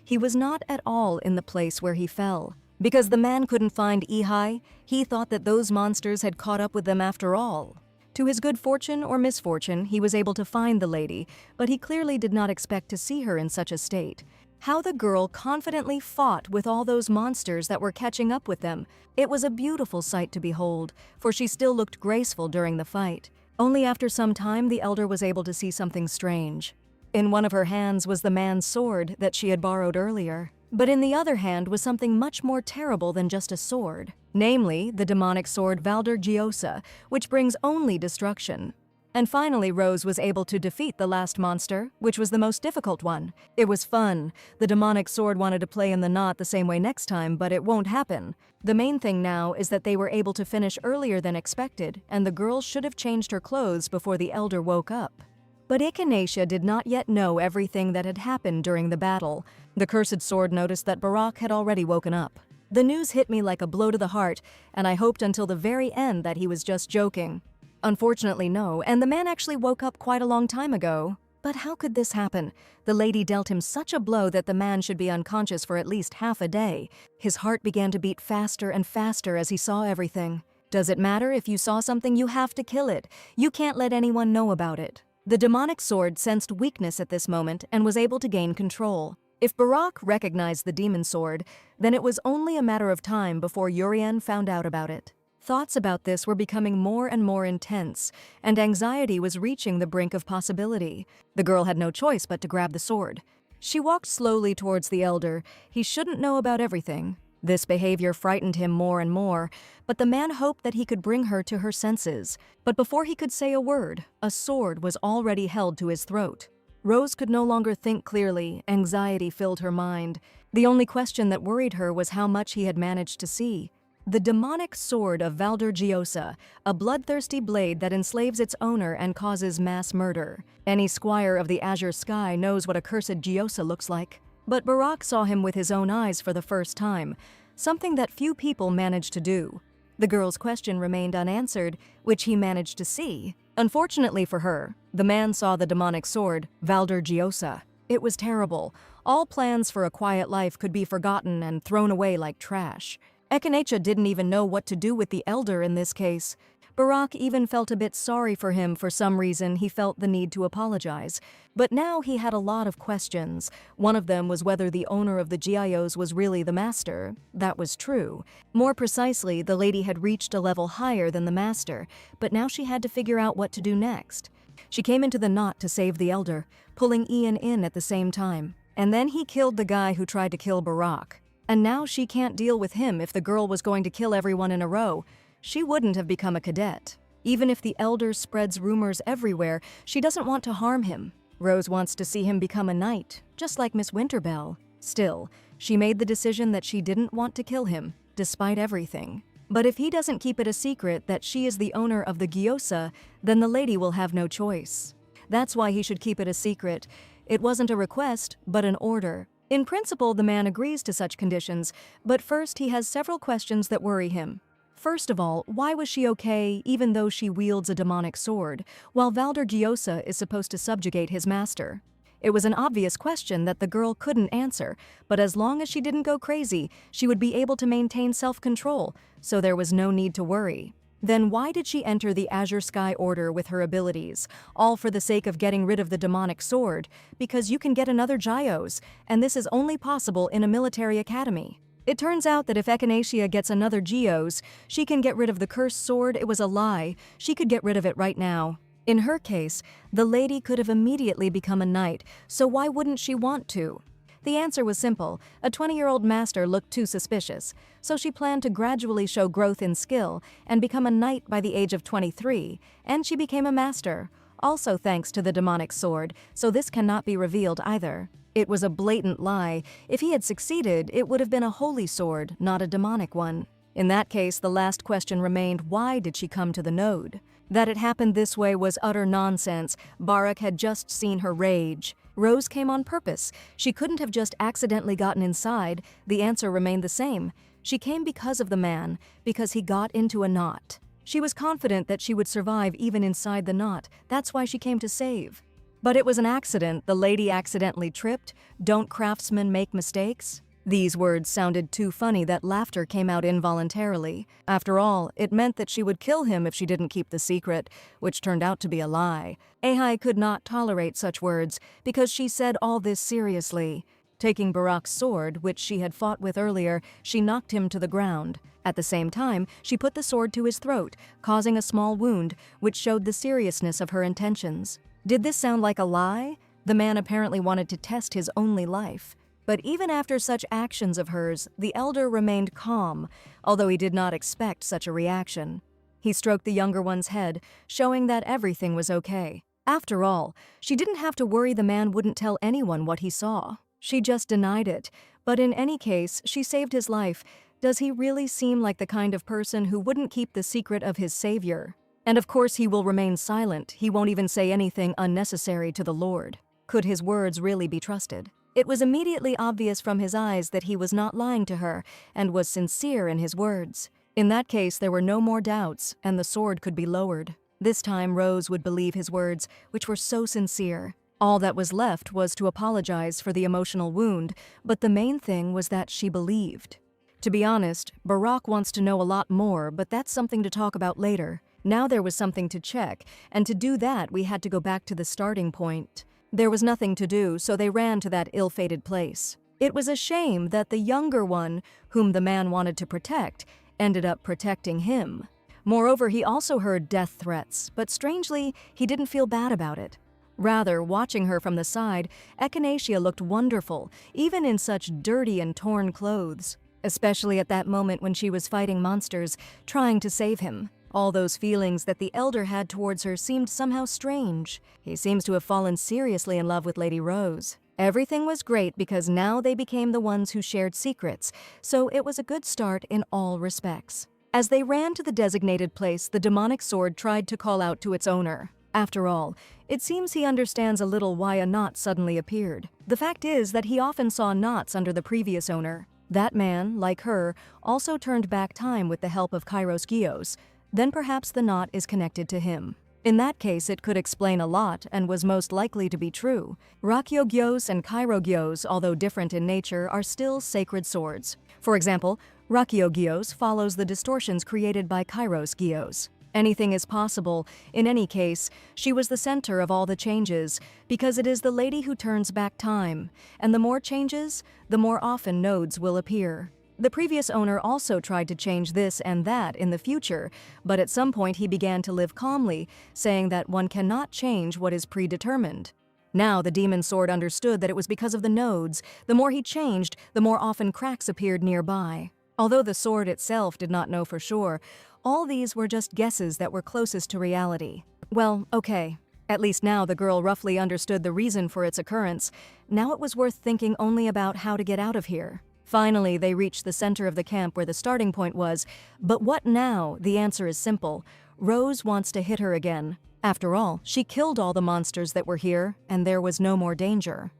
he was not at all in the place where he fell. Because the man couldn't find Ihai, he thought that those monsters had caught up with them after all. To his good fortune or misfortune, he was able to find the lady, but he clearly did not expect to see her in such a state. How the girl confidently fought with all those monsters that were catching up with them. It was a beautiful sight to behold, for she still looked graceful during the fight. Only after some time the elder was able to see something strange. In one of her hands was the man's sword that she had borrowed earlier, but in the other hand was something much more terrible than just a sword, namely the demonic sword Valder Gyosa, which brings only destruction. And finally, Rose was able to defeat the last monster, which was the most difficult one. It was fun. The demonic sword wanted to play in the knot the same way next time, but it won't happen. The main thing now is that they were able to finish earlier than expected, and the girl should have changed her clothes before the elder woke up. But Echinacea did not yet know everything that had happened during the battle. The cursed sword noticed that Barak had already woken up. The news hit me like a blow to the heart, and I hoped until the very end that he was just joking. Unfortunately, no, and the man actually woke up quite a long time ago. But how could this happen? The lady dealt him such a blow that the man should be unconscious for at least half a day. His heart began to beat faster and faster as he saw everything. Does it matter if you saw something? You have to kill it. You can't let anyone know about it. The demonic sword sensed weakness at this moment and was able to gain control. If Barak recognized the demon sword, then it was only a matter of time before Urien found out about it. Thoughts about this were becoming more and more intense, and anxiety was reaching the brink of possibility. The girl had no choice but to grab the sword. She walked slowly towards the elder. He shouldn't know about everything. This behavior frightened him more and more, but the man hoped that he could bring her to her senses. But before he could say a word, a sword was already held to his throat. Rose could no longer think clearly. Anxiety filled her mind. The only question that worried her was how much he had managed to see. The demonic sword of Valder Gyosa, a bloodthirsty blade that enslaves its owner and causes mass murder. Any squire of the azure sky knows what a cursed Gyosa looks like. But Barak saw him with his own eyes for the first time, something that few people manage to do. The girl's question remained unanswered, which he managed to see. Unfortunately for her, the man saw the demonic sword, Valder Gyosa. It was terrible. All plans for a quiet life could be forgotten and thrown away like trash. Echinacea didn't even know what to do with the elder in this case. Barak even felt a bit sorry for him. For some reason, he felt the need to apologize. But now he had a lot of questions. One of them was whether the owner of the Gios was really the master. That was true. More precisely, the lady had reached a level higher than the master, but now she had to figure out what to do next. She came into the knot to save the elder, pulling Ian in at the same time. And then he killed the guy who tried to kill Barak. And now she can't deal with him. If the girl was going to kill everyone in a row, she wouldn't have become a cadet. Even if the elder spreads rumors everywhere, she doesn't want to harm him. Rose wants to see him become a knight, just like Miss Winterbell. Still, she made the decision that she didn't want to kill him, despite everything. But if he doesn't keep it a secret that she is the owner of the gyoza, then the lady will have no choice. That's why he should keep it a secret. It wasn't a request, but an order. In principle, the man agrees to such conditions, but first he has several questions that worry him. First of all, why was she okay even though she wields a demonic sword, while Valder Gyoza is supposed to subjugate his master? It was an obvious question that the girl couldn't answer, but as long as she didn't go crazy, she would be able to maintain self-control, so there was no need to worry. Then why did she enter the Azure Sky Order with her abilities, all for the sake of getting rid of the demonic sword? Because you can get another Gyos, and this is only possible in a military academy. It turns out that if Echinacea gets another Geos, she can get rid of the cursed sword. It was a lie. She could get rid of it right now. In her case, the lady could have immediately become a knight, so why wouldn't she want to? The answer was simple. A 20-year-old master looked too suspicious, so she planned to gradually show growth in skill and become a knight by the age of 23, and she became a master, also thanks to the demonic sword, so this cannot be revealed either. It was a blatant lie. If he had succeeded, it would have been a holy sword, not a demonic one. In that case, the last question remained, why did she come to the node? That it happened this way was utter nonsense. Barak had just seen her rage. Rose came on purpose. She couldn't have just accidentally gotten inside. The answer remained the same. She came because of the man, because he got into a knot. She was confident that she would survive even inside the knot. That's why she came to save. But it was an accident. The lady accidentally tripped. Don't craftsmen make mistakes? These words sounded too funny that laughter came out involuntarily. After all, it meant that she would kill him if she didn't keep the secret, which turned out to be a lie. Ahai could not tolerate such words, because she said all this seriously. Taking Barak's sword, which she had fought with earlier, she knocked him to the ground. At the same time, she put the sword to his throat, causing a small wound, which showed the seriousness of her intentions. Did this sound like a lie? The man apparently wanted to test his only life. But even after such actions of hers, the elder remained calm, although he did not expect such a reaction. He stroked the younger one's head, showing that everything was okay. After all, she didn't have to worry the man wouldn't tell anyone what he saw. She just denied it. But in any case, she saved his life. Does he really seem like the kind of person who wouldn't keep the secret of his savior? And of course he will remain silent. He won't even say anything unnecessary to the Lord. Could his words really be trusted? It was immediately obvious from his eyes that he was not lying to her and was sincere in his words. In that case, there were no more doubts, and the sword could be lowered. This time, Rose would believe his words, which were so sincere. All that was left was to apologize for the emotional wound, but the main thing was that she believed. To be honest, Barak wants to know a lot more, but that's something to talk about later. Now there was something to check, and to do that we had to go back to the starting point. There was nothing to do, so they ran to that ill-fated place. It was a shame that the younger one, whom the man wanted to protect, ended up protecting him. Moreover, he also heard death threats, but strangely, he didn't feel bad about it. Rather, watching her from the side, Echinacea looked wonderful, even in such dirty and torn clothes, especially at that moment when she was fighting monsters, trying to save him. All those feelings that the elder had towards her seemed somehow strange. He seems to have fallen seriously in love with Lady Rose. Everything was great because now they became the ones who shared secrets, so it was a good start in all respects. As they ran to the designated place, the demonic sword tried to call out to its owner. After all, it seems he understands a little why a knot suddenly appeared. The fact is that he often saw knots under the previous owner. That man, like her, also turned back time with the help of Kairos Gios. Then perhaps the knot is connected to him. In that case, it could explain a lot and was most likely to be true. Rakyogyos and Kairogyos, although different in nature, are still sacred swords. For example, Rakyogyos follows the distortions created by Kairos Gios. Anything is possible. In any case, she was the center of all the changes, because it is the lady who turns back time, and the more changes, the more often nodes will appear. The previous owner also tried to change this and that in the future, but at some point he began to live calmly, saying that one cannot change what is predetermined. Now the demon sword understood that it was because of the nodes. The more he changed, the more often cracks appeared nearby. Although the sword itself did not know for sure, all these were just guesses that were closest to reality. Well, okay. At least now the girl roughly understood the reason for its occurrence. Now it was worth thinking only about how to get out of here. Finally, they reached the center of the camp where the starting point was. But what now? The answer is simple. Rose wants to hit her again. After all, she killed all the monsters that were here, and there was no more danger.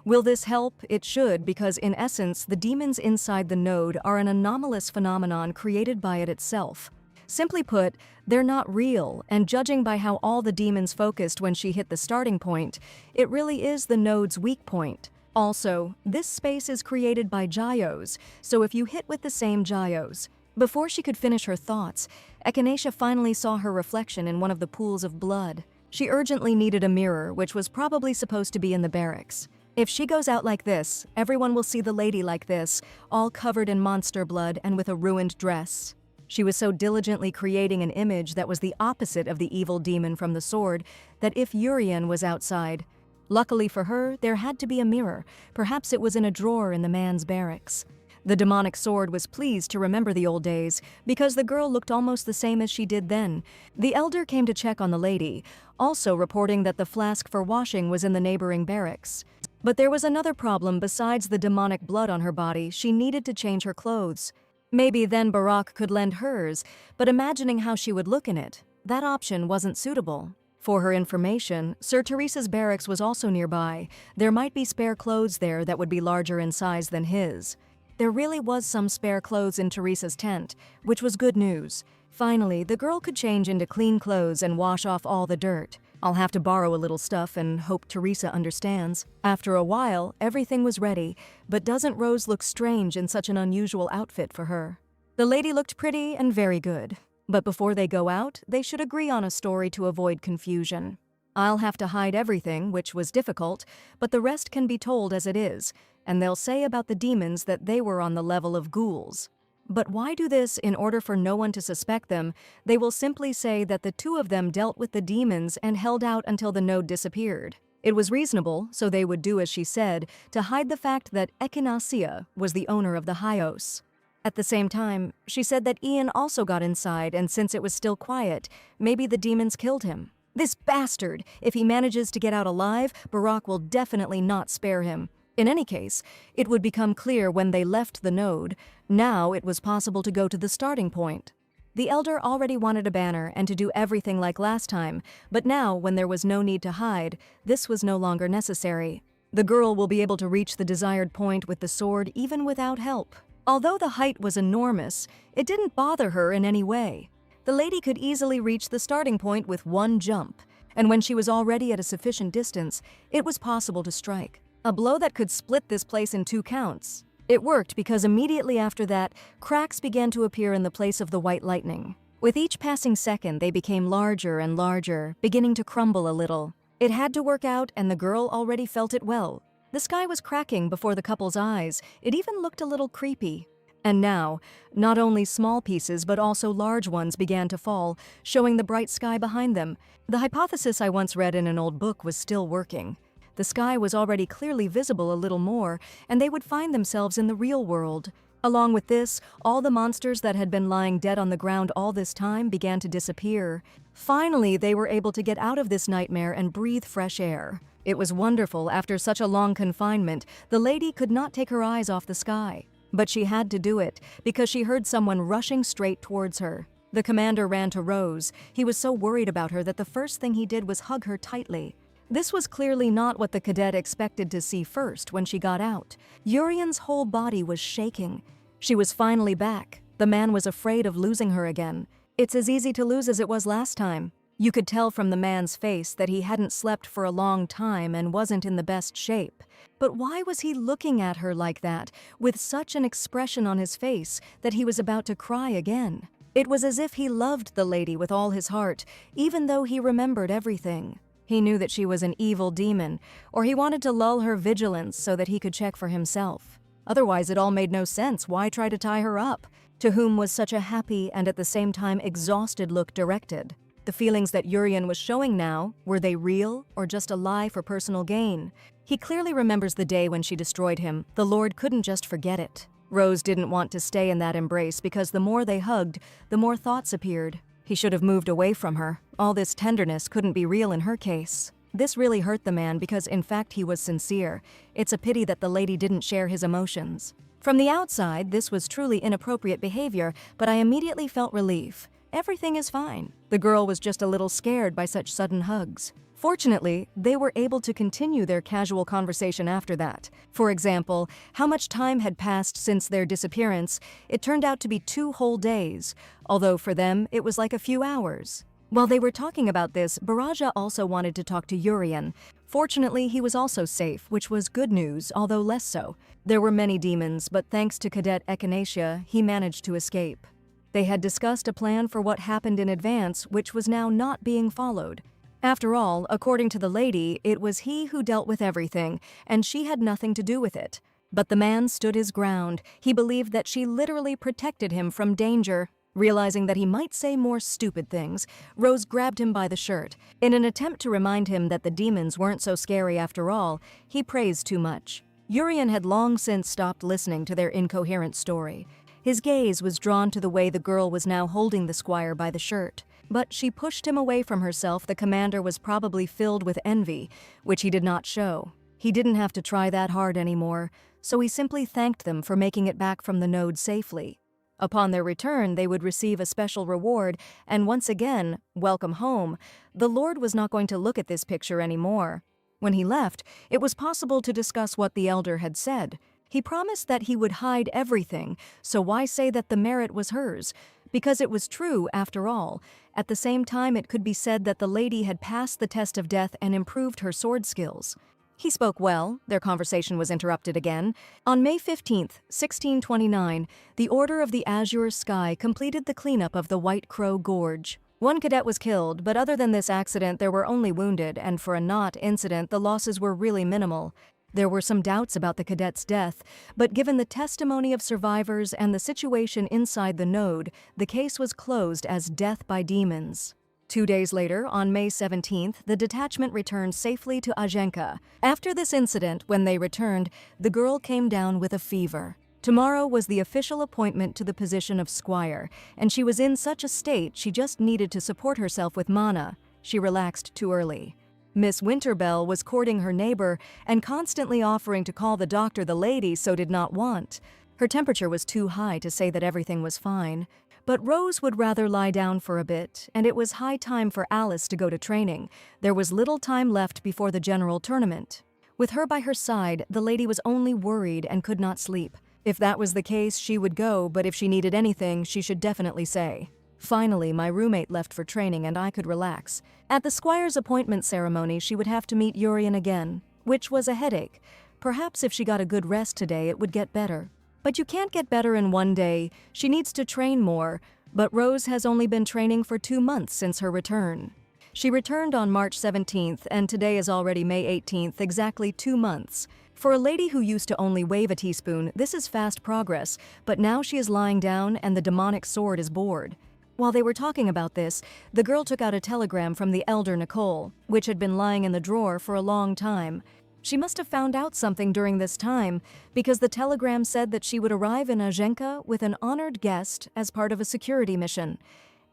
Will this help? It should, because in essence, the demons inside the node are an anomalous phenomenon created by it itself. Simply put, they're not real, and judging by how all the demons focused when she hit the starting point, it really is the node's weak point. Also, this space is created by gyos, so if you hit with the same gyos. Before she could finish her thoughts, Echinacea finally saw her reflection in one of the pools of blood. She urgently needed a mirror, which was probably supposed to be in the barracks. If she goes out like this, everyone will see the lady like this, all covered in monster blood and with a ruined dress. She was so diligently creating an image that was the opposite of the evil demon from the sword, that if Urian was outside, luckily for her, there had to be a mirror. Perhaps it was in a drawer in the man's barracks. The demonic sword was pleased to remember the old days, because the girl looked almost the same as she did then. The elder came to check on the lady, also reporting that the flask for washing was in the neighboring barracks. But there was another problem besides the demonic blood on her body. She needed to change her clothes. Maybe then Barak could lend hers, but imagining how she would look in it, that option wasn't suitable. For her information, Sir Teresa's barracks was also nearby. There might be spare clothes there that would be larger in size than his. There really was some spare clothes in Teresa's tent, which was good news. Finally, the girl could change into clean clothes and wash off all the dirt. I'll have to borrow a little stuff and hope Teresa understands. After a while, everything was ready, but doesn't Rose look strange in such an unusual outfit for her? The lady looked pretty and very good, but before they go out, they should agree on a story to avoid confusion. I'll have to hide everything, which was difficult, but the rest can be told as it is, and they'll say about the demons that they were on the level of ghouls. But why do this in order for no one to suspect them? They will simply say that the two of them dealt with the demons and held out until the node disappeared. It was reasonable, so they would do as she said, to hide the fact that Echinacea was the owner of the Hyos. At the same time, she said that Ian also got inside, and since it was still quiet, maybe the demons killed him. This bastard! If he manages to get out alive, Barak will definitely not spare him. In any case, it would become clear when they left the node. Now it was possible to go to the starting point. The elder already wanted a banner and to do everything like last time, but now, when there was no need to hide, this was no longer necessary. The girl will be able to reach the desired point with the sword even without help. Although the height was enormous, it didn't bother her in any way. The lady could easily reach the starting point with one jump, and when she was already at a sufficient distance, it was possible to strike. A blow that could split this place in 2 counts. It worked because immediately after that, cracks began to appear in the place of the white lightning. With each passing second, they became larger and larger, beginning to crumble a little. It had to work out, and the girl already felt it well. The sky was cracking before the couple's eyes. It even looked a little creepy. And now, not only small pieces but also large ones began to fall, showing the bright sky behind them. The hypothesis I once read in an old book was still working. The sky was already clearly visible a little more, and they would find themselves in the real world. Along with this, all the monsters that had been lying dead on the ground all this time began to disappear. Finally, they were able to get out of this nightmare and breathe fresh air. It was wonderful. After such a long confinement, the lady could not take her eyes off the sky. But she had to do it, because she heard someone rushing straight towards her. The commander ran to Rose. He was so worried about her that the first thing he did was hug her tightly. This was clearly not what the cadet expected to see first when she got out. Urian's whole body was shaking. She was finally back. The man was afraid of losing her again. It's as easy to lose as it was last time. You could tell from the man's face that he hadn't slept for a long time and wasn't in the best shape. But why was he looking at her like that, with such an expression on his face that he was about to cry again? It was as if he loved the lady with all his heart, even though he remembered everything. He knew that she was an evil demon, or he wanted to lull her vigilance so that he could check for himself. Otherwise, it all made no sense. Why try to tie her up? To whom was such a happy and at the same time exhausted look directed? The feelings that Urian was showing now, were they real or just a lie for personal gain? He clearly remembers the day when she destroyed him. The Lord couldn't just forget it. Rose didn't want to stay in that embrace because the more they hugged, the more thoughts appeared. He should have moved away from her. All this tenderness couldn't be real in her case. This really hurt the man because in fact he was sincere. It's a pity that the lady didn't share his emotions. From the outside, this was truly inappropriate behavior, but I immediately felt relief. Everything is fine. The girl was just a little scared by such sudden hugs. Fortunately, they were able to continue their casual conversation after that. For example, how much time had passed since their disappearance? It turned out to be 2 whole days, although for them it was like a few hours. While they were talking about this, Baraja also wanted to talk to Urian. Fortunately, he was also safe, which was good news, although less so. There were many demons, but thanks to Cadet Echinacea, he managed to escape. They had discussed a plan for what happened in advance, which was now not being followed. After all, according to the lady, it was he who dealt with everything, and she had nothing to do with it. But the man stood his ground. He believed that she literally protected him from danger. Realizing that he might say more stupid things, Rose grabbed him by the shirt. In an attempt to remind him that the demons weren't so scary after all, he praised too much. Urian had long since stopped listening to their incoherent story. His gaze was drawn to the way the girl was now holding the squire by the shirt. But she pushed him away from herself. The commander was probably filled with envy, which he did not show. He didn't have to try that hard anymore, so he simply thanked them for making it back from the node safely. Upon their return, they would receive a special reward, and once again, welcome home. The Lord was not going to look at this picture anymore. When he left, it was possible to discuss what the elder had said. He promised that he would hide everything, so why say that the merit was hers? Because it was true, after all. At the same time, it could be said that the lady had passed the test of death and improved her sword skills. He spoke well. Their conversation was interrupted again. On May 15th, 1629, the Order of the Azure Sky completed the cleanup of the White Crow Gorge. One cadet was killed, but other than this accident, there were only wounded, and for a not incident, the losses were really minimal. There were some doubts about the cadet's death, but given the testimony of survivors and the situation inside the node, the case was closed as death by demons. 2 days later, on May 17th, the detachment returned safely to Ajenka. After this incident, when they returned, the girl came down with a fever. Tomorrow was the official appointment to the position of squire, and she was in such a state she just needed to support herself with mana. She relaxed too early. Miss Winterbell was courting her neighbor and constantly offering to call the doctor. The lady so did not want. Her temperature was too high to say that everything was fine. But Rose would rather lie down for a bit, and it was high time for Alice to go to training. There was little time left before the general tournament. With her by her side, the lady was only worried and could not sleep. If that was the case, she would go, but if she needed anything, she should definitely say. Finally, my roommate left for training and I could relax. At the squire's appointment ceremony, she would have to meet Urian again, which was a headache. Perhaps if she got a good rest today, it would get better. But you can't get better in one day. She needs to train more, but Rose has only been training for 2 months since her return. She returned on March 17th, and today is already May 18th, exactly 2 months. For a lady who used to only wave a teaspoon, this is fast progress, but now she is lying down and the demonic sword is bored. While they were talking about this, the girl took out a telegram from the elder Nicole, which had been lying in the drawer for a long time. She must have found out something during this time, because the telegram said that she would arrive in Ajenka with an honored guest as part of a security mission,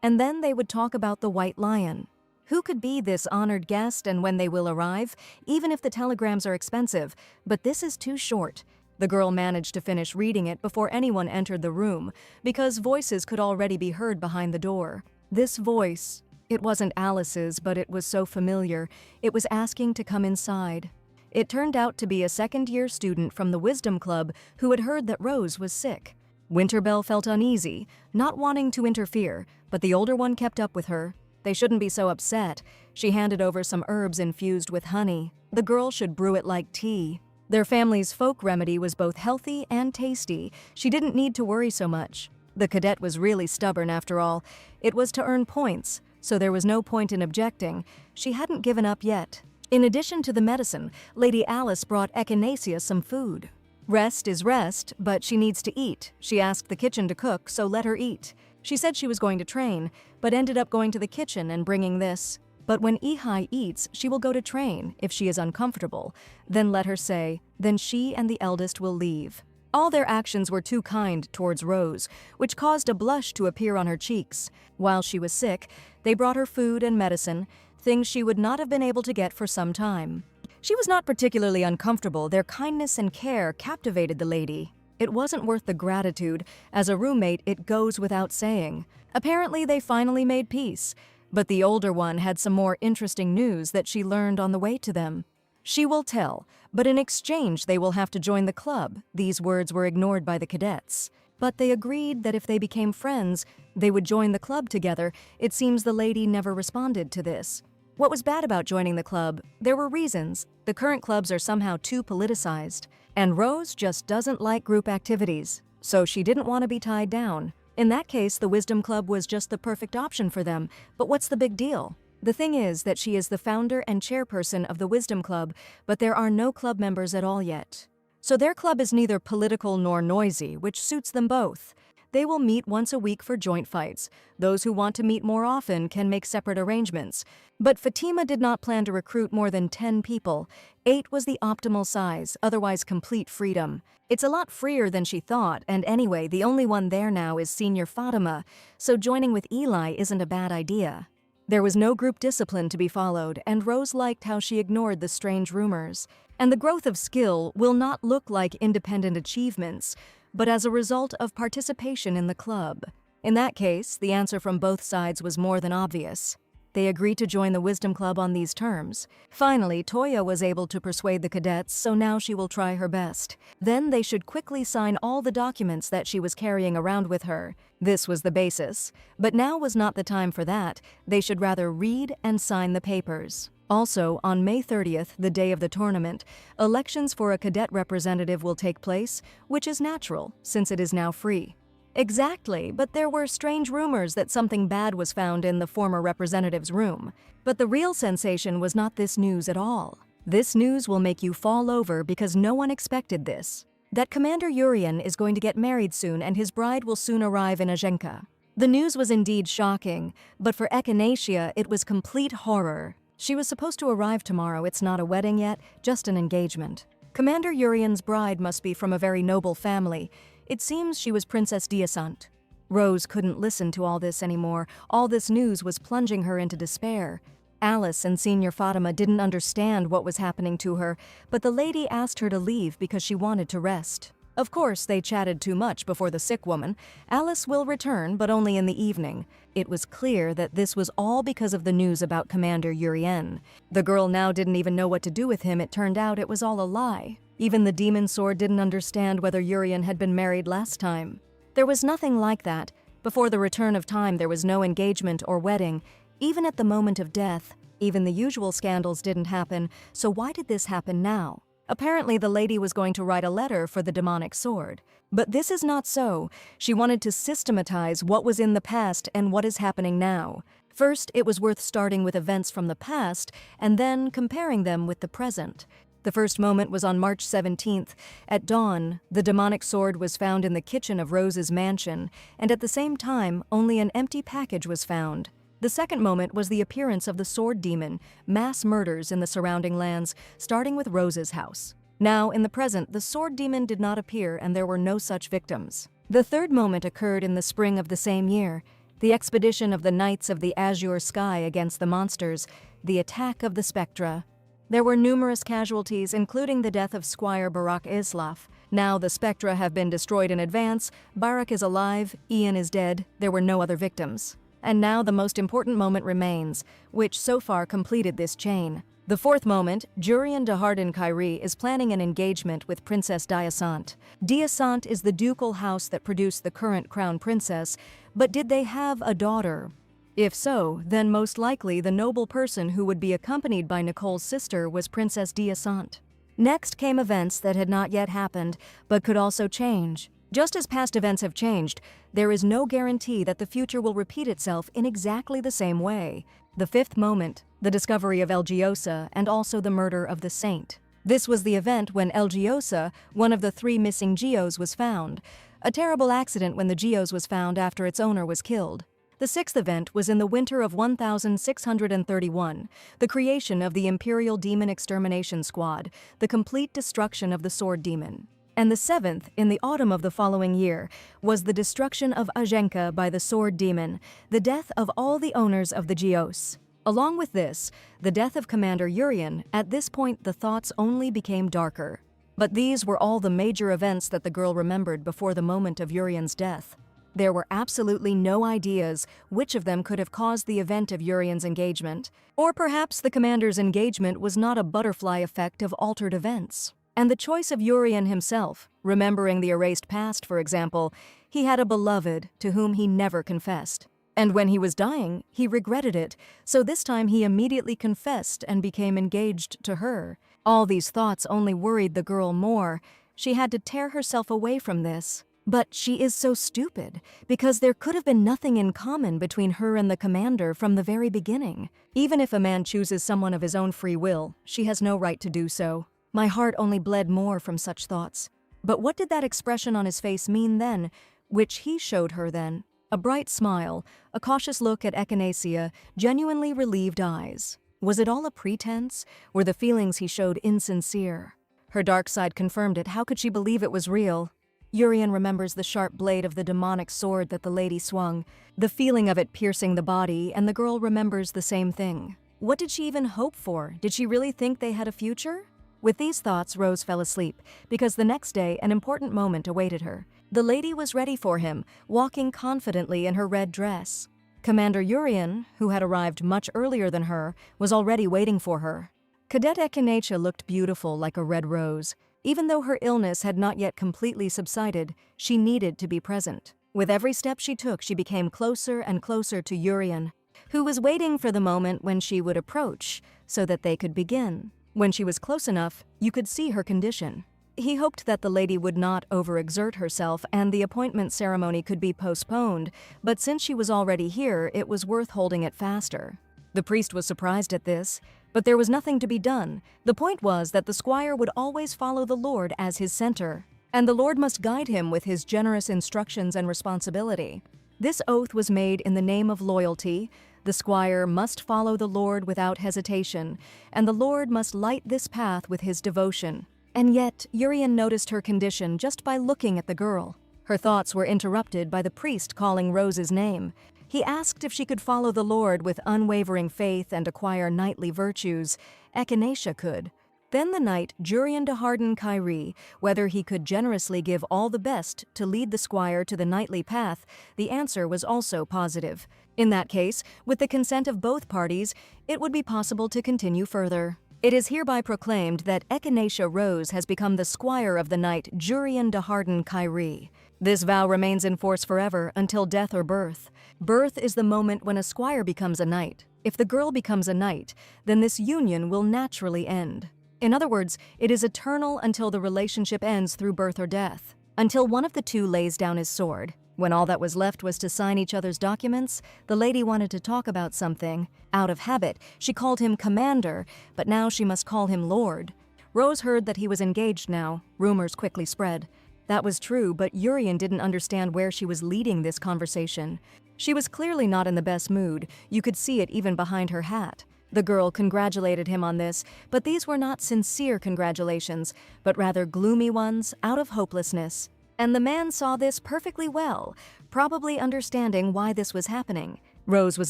and then they would talk about the White Lion. Who could be this honored guest and when they will arrive, even if the telegrams are expensive? But this is too short. The girl managed to finish reading it before anyone entered the room, because voices could already be heard behind the door. This voice, it wasn't Alice's, but it was so familiar. It was asking to come inside. It turned out to be a second-year student from the Wisdom Club who had heard that Rose was sick. Winterbell felt uneasy, not wanting to interfere, but the older one kept up with her. They shouldn't be so upset. She handed over some herbs infused with honey. The girl should brew it like tea. Their family's folk remedy was both healthy and tasty. She didn't need to worry so much. The cadet was really stubborn after all. It was to earn points, so there was no point in objecting. She hadn't given up yet. In addition to the medicine, Lady Alice brought Echinacea some food. Rest is rest, but she needs to eat. She asked the kitchen to cook, so let her eat. She said she was going to train, but ended up going to the kitchen and bringing this. But when Ihai eats, she will go to train if she is uncomfortable. Then let her say, then she and the eldest will leave. All their actions were too kind towards Rose, which caused a blush to appear on her cheeks. While she was sick, they brought her food and medicine. things she would not have been able to get for some time. She was not particularly uncomfortable. Their kindness and care captivated the lady. It wasn't worth the gratitude. As a roommate, it goes without saying. Apparently, they finally made peace, but the older one had some more interesting news that she learned on the way to them. She will tell, but in exchange they will have to join the club. These words were ignored by the cadets. But they agreed that if they became friends, they would join the club together. It seems the lady never responded to this. What was bad about joining the club? There were reasons. The current clubs are somehow too politicized. And Rose just doesn't like group activities, so she didn't want to be tied down. In that case, the Wisdom Club was just the perfect option for them. But what's the big deal? The thing is that she is the founder and chairperson of the Wisdom Club, but there are no club members at all yet. So their club is neither political nor noisy, which suits them both. They will meet once a week for joint fights. Those who want to meet more often can make separate arrangements. But Fatima did not plan to recruit more than 10 people. 8 was the optimal size, otherwise complete freedom. It's a lot freer than she thought, and anyway, the only one there now is Senior Fatima, so joining with Eli isn't a bad idea. There was no group discipline to be followed, and Rose liked how she ignored the strange rumors. And the growth of skill will not look like independent achievements, but as a result of participation in the club. In that case, the answer from both sides was more than obvious. They agreed to join the Wisdom Club on these terms. Finally, Toya was able to persuade the cadets, so now she will try her best. Then they should quickly sign all the documents that she was carrying around with her. This was the basis. But now was not the time for that. They should rather read and sign the papers. Also, on May 30th, the day of the tournament, elections for a cadet representative will take place, which is natural, since it is now free. Exactly, but there were strange rumors that something bad was found in the former representative's room. But the real sensation was not this news at all. This news will make you fall over because no one expected this. That Commander Urian is going to get married soon and his bride will soon arrive in Ajenka. The news was indeed shocking, but for Echinacea it was complete horror. She was supposed to arrive tomorrow. It's not a wedding yet, just an engagement. Commander Urian's bride must be from a very noble family. It seems she was Princess Diasant. Rose couldn't listen to all this anymore. All this news was plunging her into despair. Alice and Senior Fatima didn't understand what was happening to her, but the lady asked her to leave because she wanted to rest. Of course, they chatted too much before the sick woman. Alice will return, but only in the evening. It was clear that this was all because of the news about Commander Urian. The girl now didn't even know what to do with him. It turned out it was all a lie. Even the demon sword didn't understand whether Urian had been married last time. There was nothing like that. Before the return of time, there was no engagement or wedding. Even at the moment of death, even the usual scandals didn't happen, so why did this happen now? Apparently, the lady was going to write a letter for the demonic sword. But this is not so. She wanted to systematize what was in the past and what is happening now. First, it was worth starting with events from the past and then comparing them with the present. The first moment was on March 17th. At dawn, the demonic sword was found in the kitchen of Rose's mansion, and at the same time, only an empty package was found. The second moment was the appearance of the sword demon, mass murders in the surrounding lands, starting with Rose's house. Now, in the present, the sword demon did not appear and there were no such victims. The third moment occurred in the spring of the same year, the expedition of the Knights of the Azure Sky against the monsters, the attack of the Spectra. There were numerous casualties, including the death of Squire Barak Islaf. Now the Spectra have been destroyed in advance, Barak is alive, Ian is dead, there were no other victims. And now the most important moment remains, which so far completed this chain. The fourth moment, Jurian de Hardin Kyrie is planning an engagement with Princess Diasant. Diasant is the ducal house that produced the current crown princess, but did they have a daughter? If so, then most likely the noble person who would be accompanied by Nicole's sister was Princess Diasant. Next came events that had not yet happened, but could also change. Just as past events have changed, there is no guarantee that the future will repeat itself in exactly the same way. The fifth moment, the discovery of Elgiosa and also the murder of the saint. This was the event when Elgiosa, one of the 3 missing Geos, was found. A terrible accident when the Geos was found after its owner was killed. The sixth event was in the winter of 1631, the creation of the Imperial Demon Extermination Squad, the complete destruction of the Sword Demon. And the seventh, in the autumn of the following year, was the destruction of Ajenka by the Sword Demon, the death of all the owners of the Geos. Along with this, the death of Commander Urian, at this point the thoughts only became darker. But these were all the major events that the girl remembered before the moment of Urian's death. There were absolutely no ideas which of them could have caused the event of Urian's engagement, or perhaps the commander's engagement was not a butterfly effect of altered events. And the choice of Urian himself, remembering the erased past, for example, he had a beloved to whom he never confessed. And when he was dying, he regretted it, so this time he immediately confessed and became engaged to her. All these thoughts only worried the girl more. She had to tear herself away from this. But she is so stupid, because there could have been nothing in common between her and the commander from the very beginning. Even if a man chooses someone of his own free will, she has no right to do so. My heart only bled more from such thoughts. But what did that expression on his face mean then, which he showed her then? A bright smile, a cautious look at Echinacea, genuinely relieved eyes. Was it all a pretense? Were the feelings he showed insincere? Her dark side confirmed it. How could she believe it was real? Urian remembers the sharp blade of the demonic sword that the lady swung, the feeling of it piercing the body, and the girl remembers the same thing. What did she even hope for? Did she really think they had a future? With these thoughts, Rose fell asleep, because the next day an important moment awaited her. The lady was ready for him, walking confidently in her red dress. Commander Urian, who had arrived much earlier than her, was already waiting for her. Cadet Echinacea looked beautiful like a red rose. Even though her illness had not yet completely subsided, she needed to be present. With every step she took, she became closer and closer to Urian, who was waiting for the moment when she would approach so that they could begin. When she was close enough, you could see her condition. He hoped that the lady would not overexert herself and the appointment ceremony could be postponed, but since she was already here, it was worth holding it faster. The priest was surprised at this, but there was nothing to be done. The point was that the squire would always follow the Lord as his center, and the Lord must guide him with his generous instructions and responsibility. This oath was made in the name of loyalty. The squire must follow the Lord without hesitation, and the Lord must light this path with his devotion. And yet, Urian noticed her condition just by looking at the girl. Her thoughts were interrupted by the priest calling Rose's name. He asked if she could follow the Lord with unwavering faith and acquire knightly virtues. Echinacea could. Then the knight Jurian de Harden Kyrie, whether he could generously give all the best to lead the squire to the knightly path, the answer was also positive. In that case, with the consent of both parties, it would be possible to continue further. It is hereby proclaimed that Echinacea Rose has become the squire of the knight Jurian de Harden Kyrie. This vow remains in force forever until death or birth. Birth is the moment when a squire becomes a knight. If the girl becomes a knight, then this union will naturally end. In other words, it is eternal until the relationship ends through birth or death, until one of the two lays down his sword. When all that was left was to sign each other's documents, the lady wanted to talk about something. Out of habit, she called him Commander, but now she must call him Lord. Rose heard that he was engaged now. Rumors quickly spread. That was true, but Urian didn't understand where she was leading this conversation. She was clearly not in the best mood. You could see it even behind her hat. The girl congratulated him on this, but these were not sincere congratulations, but rather gloomy ones out of hopelessness. And the man saw this perfectly well, probably understanding why this was happening. Rose was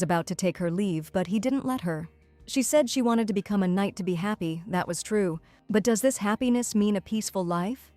about to take her leave, but he didn't let her. She said she wanted to become a knight to be happy, that was true. But does this happiness mean a peaceful life?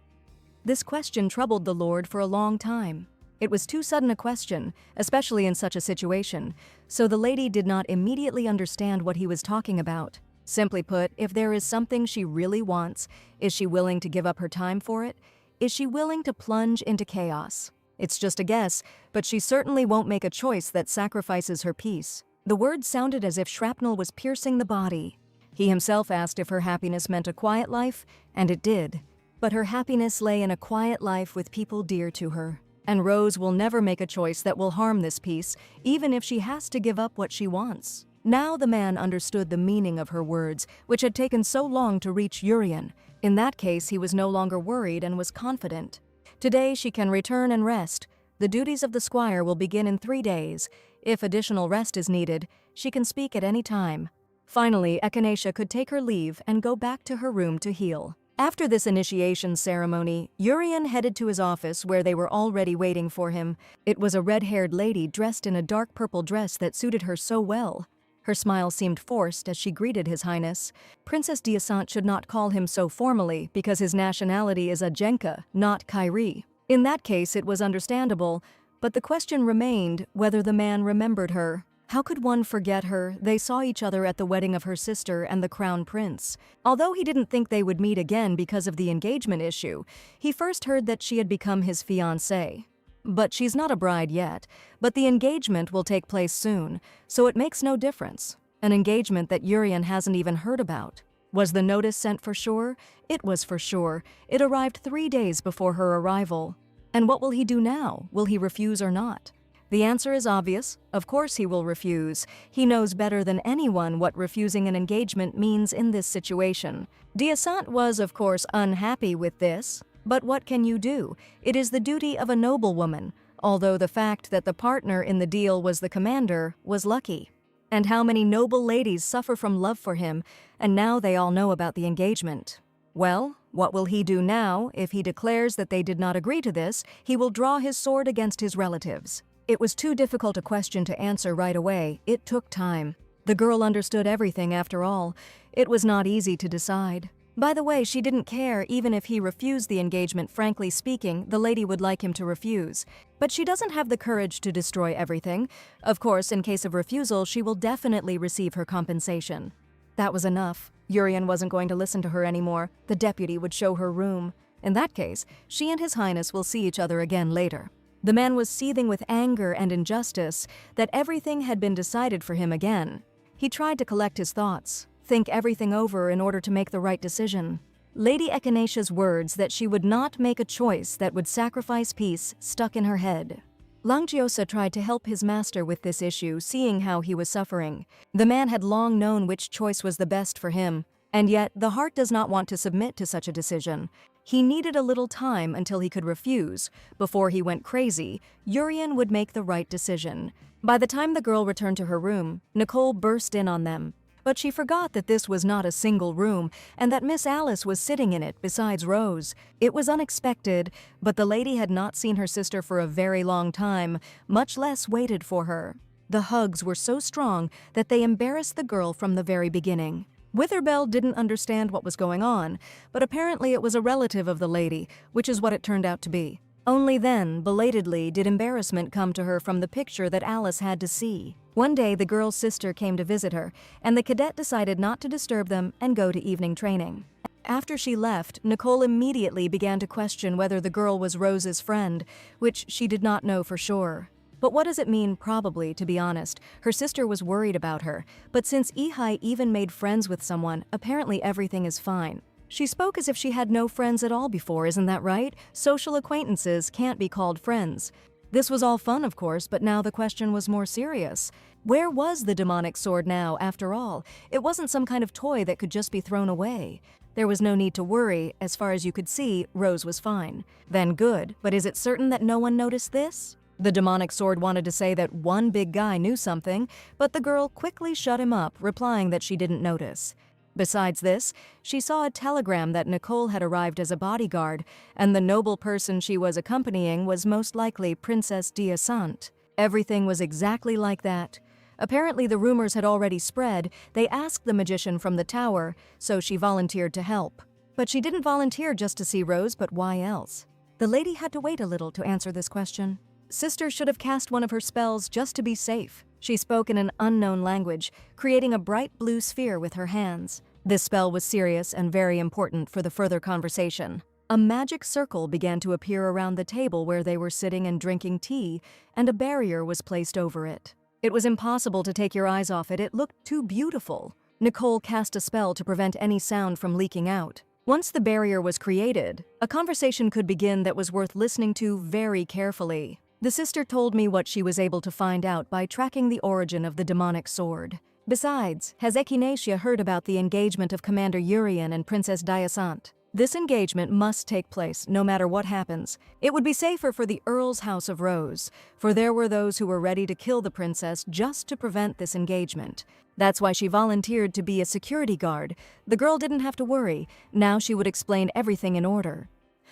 This question troubled the Lord for a long time. It was too sudden a question, especially in such a situation, so the lady did not immediately understand what he was talking about. Simply put, if there is something she really wants, is she willing to give up her time for it? Is she willing to plunge into chaos? It's just a guess, but she certainly won't make a choice that sacrifices her peace. The words sounded as if shrapnel was piercing the body. He himself asked if her happiness meant a quiet life, and it did. But her happiness lay in a quiet life with people dear to her. And Rose will never make a choice that will harm this peace, even if she has to give up what she wants. Now the man understood the meaning of her words, which had taken so long to reach Urian. In that case, he was no longer worried and was confident. Today she can return and rest. The duties of the squire will begin in 3 days. If additional rest is needed, she can speak at any time. Finally, Echinacea could take her leave and go back to her room to heal. After this initiation ceremony, Urian headed to his office where they were already waiting for him. It was a red-haired lady dressed in a dark purple dress that suited her so well. Her smile seemed forced as she greeted His Highness. Princess Deasant should not call him so formally because his nationality is Ajenka, not Kyrie. In that case, it was understandable, but the question remained whether the man remembered her. How could one forget her? They saw each other at the wedding of her sister and the crown prince. Although he didn't think they would meet again because of the engagement issue, he first heard that she had become his fiancée. But she's not a bride yet, but the engagement will take place soon, so it makes no difference. An engagement that Urian hasn't even heard about. Was the notice sent for sure? It was for sure. It arrived 3 days before her arrival. And what will he do now? Will he refuse or not? The answer is obvious. Of course he will refuse. He knows better than anyone what refusing an engagement means in this situation. Deasant was, of course, unhappy with this. But what can you do? It is the duty of a noblewoman, although the fact that the partner in the deal was the commander was lucky. And how many noble ladies suffer from love for him, and now they all know about the engagement. Well, what will he do now? If he declares that they did not agree to this, he will draw his sword against his relatives. It was too difficult a question to answer right away. It took time. The girl understood everything after all. It was not easy to decide. By the way, she didn't care even if he refused the engagement. Frankly speaking, the lady would like him to refuse. But she doesn't have the courage to destroy everything. Of course, in case of refusal, she will definitely receive her compensation. That was enough. Urian wasn't going to listen to her anymore. The deputy would show her room. In that case, she and His Highness will see each other again later. The man was seething with anger and injustice that everything had been decided for him again. He tried to collect his thoughts, think everything over in order to make the right decision. Lady Echinaceia's words that she would not make a choice that would sacrifice peace stuck in her head. Langiosa tried to help his master with this issue, seeing how he was suffering. The man had long known which choice was the best for him, and yet the heart does not want to submit to such a decision. He needed a little time until he could refuse. Before he went crazy, Urian would make the right decision. By the time the girl returned to her room, Nicole burst in on them. But she forgot that this was not a single room and that Miss Alice was sitting in it besides Rose. It was unexpected, but the lady had not seen her sister for a very long time, much less waited for her. The hugs were so strong that they embarrassed the girl from the very beginning. Witherbell didn't understand what was going on, but apparently it was a relative of the lady, which is what it turned out to be. Only then, belatedly, did embarrassment come to her from the picture that Alice had to see. One day, the girl's sister came to visit her, and the cadet decided not to disturb them and go to evening training. After she left, Nicole immediately began to question whether the girl was Rose's friend, which she did not know for sure. But what does it mean, probably, to be honest? Her sister was worried about her, but since Ihai even made friends with someone, apparently everything is fine. She spoke as if she had no friends at all before, isn't that right? Social acquaintances can't be called friends. This was all fun, of course, but now the question was more serious. Where was the demonic sword now, after all? It wasn't some kind of toy that could just be thrown away. There was no need to worry. As far as you could see, Rose was fine. Then good, but is it certain that no one noticed this? The demonic sword wanted to say that one big guy knew something, but the girl quickly shut him up, replying that she didn't notice. Besides this, she saw a telegram that Nicole had arrived as a bodyguard, and the noble person she was accompanying was most likely Princess Deasant. Everything was exactly like that. Apparently the rumors had already spread. They asked the magician from the tower, so she volunteered to help. But she didn't volunteer just to see Rose, but why else? The lady had to wait a little to answer this question. Sister should have cast one of her spells just to be safe. She spoke in an unknown language, creating a bright blue sphere with her hands. This spell was serious and very important for the further conversation. A magic circle began to appear around the table where they were sitting and drinking tea, and a barrier was placed over it. It was impossible to take your eyes off it. It looked too beautiful. Nicole cast a spell to prevent any sound from leaking out. Once the barrier was created, a conversation could begin that was worth listening to very carefully. The sister told me what she was able to find out by tracking the origin of the demonic sword. Besides, has Echinacea heard about the engagement of Commander Urian and Princess Deasant? This engagement must take place, no matter what happens. It would be safer for the Earl's House of Rose, for there were those who were ready to kill the princess just to prevent this engagement. That's why she volunteered to be a security guard. The girl didn't have to worry. Now she would explain everything in order.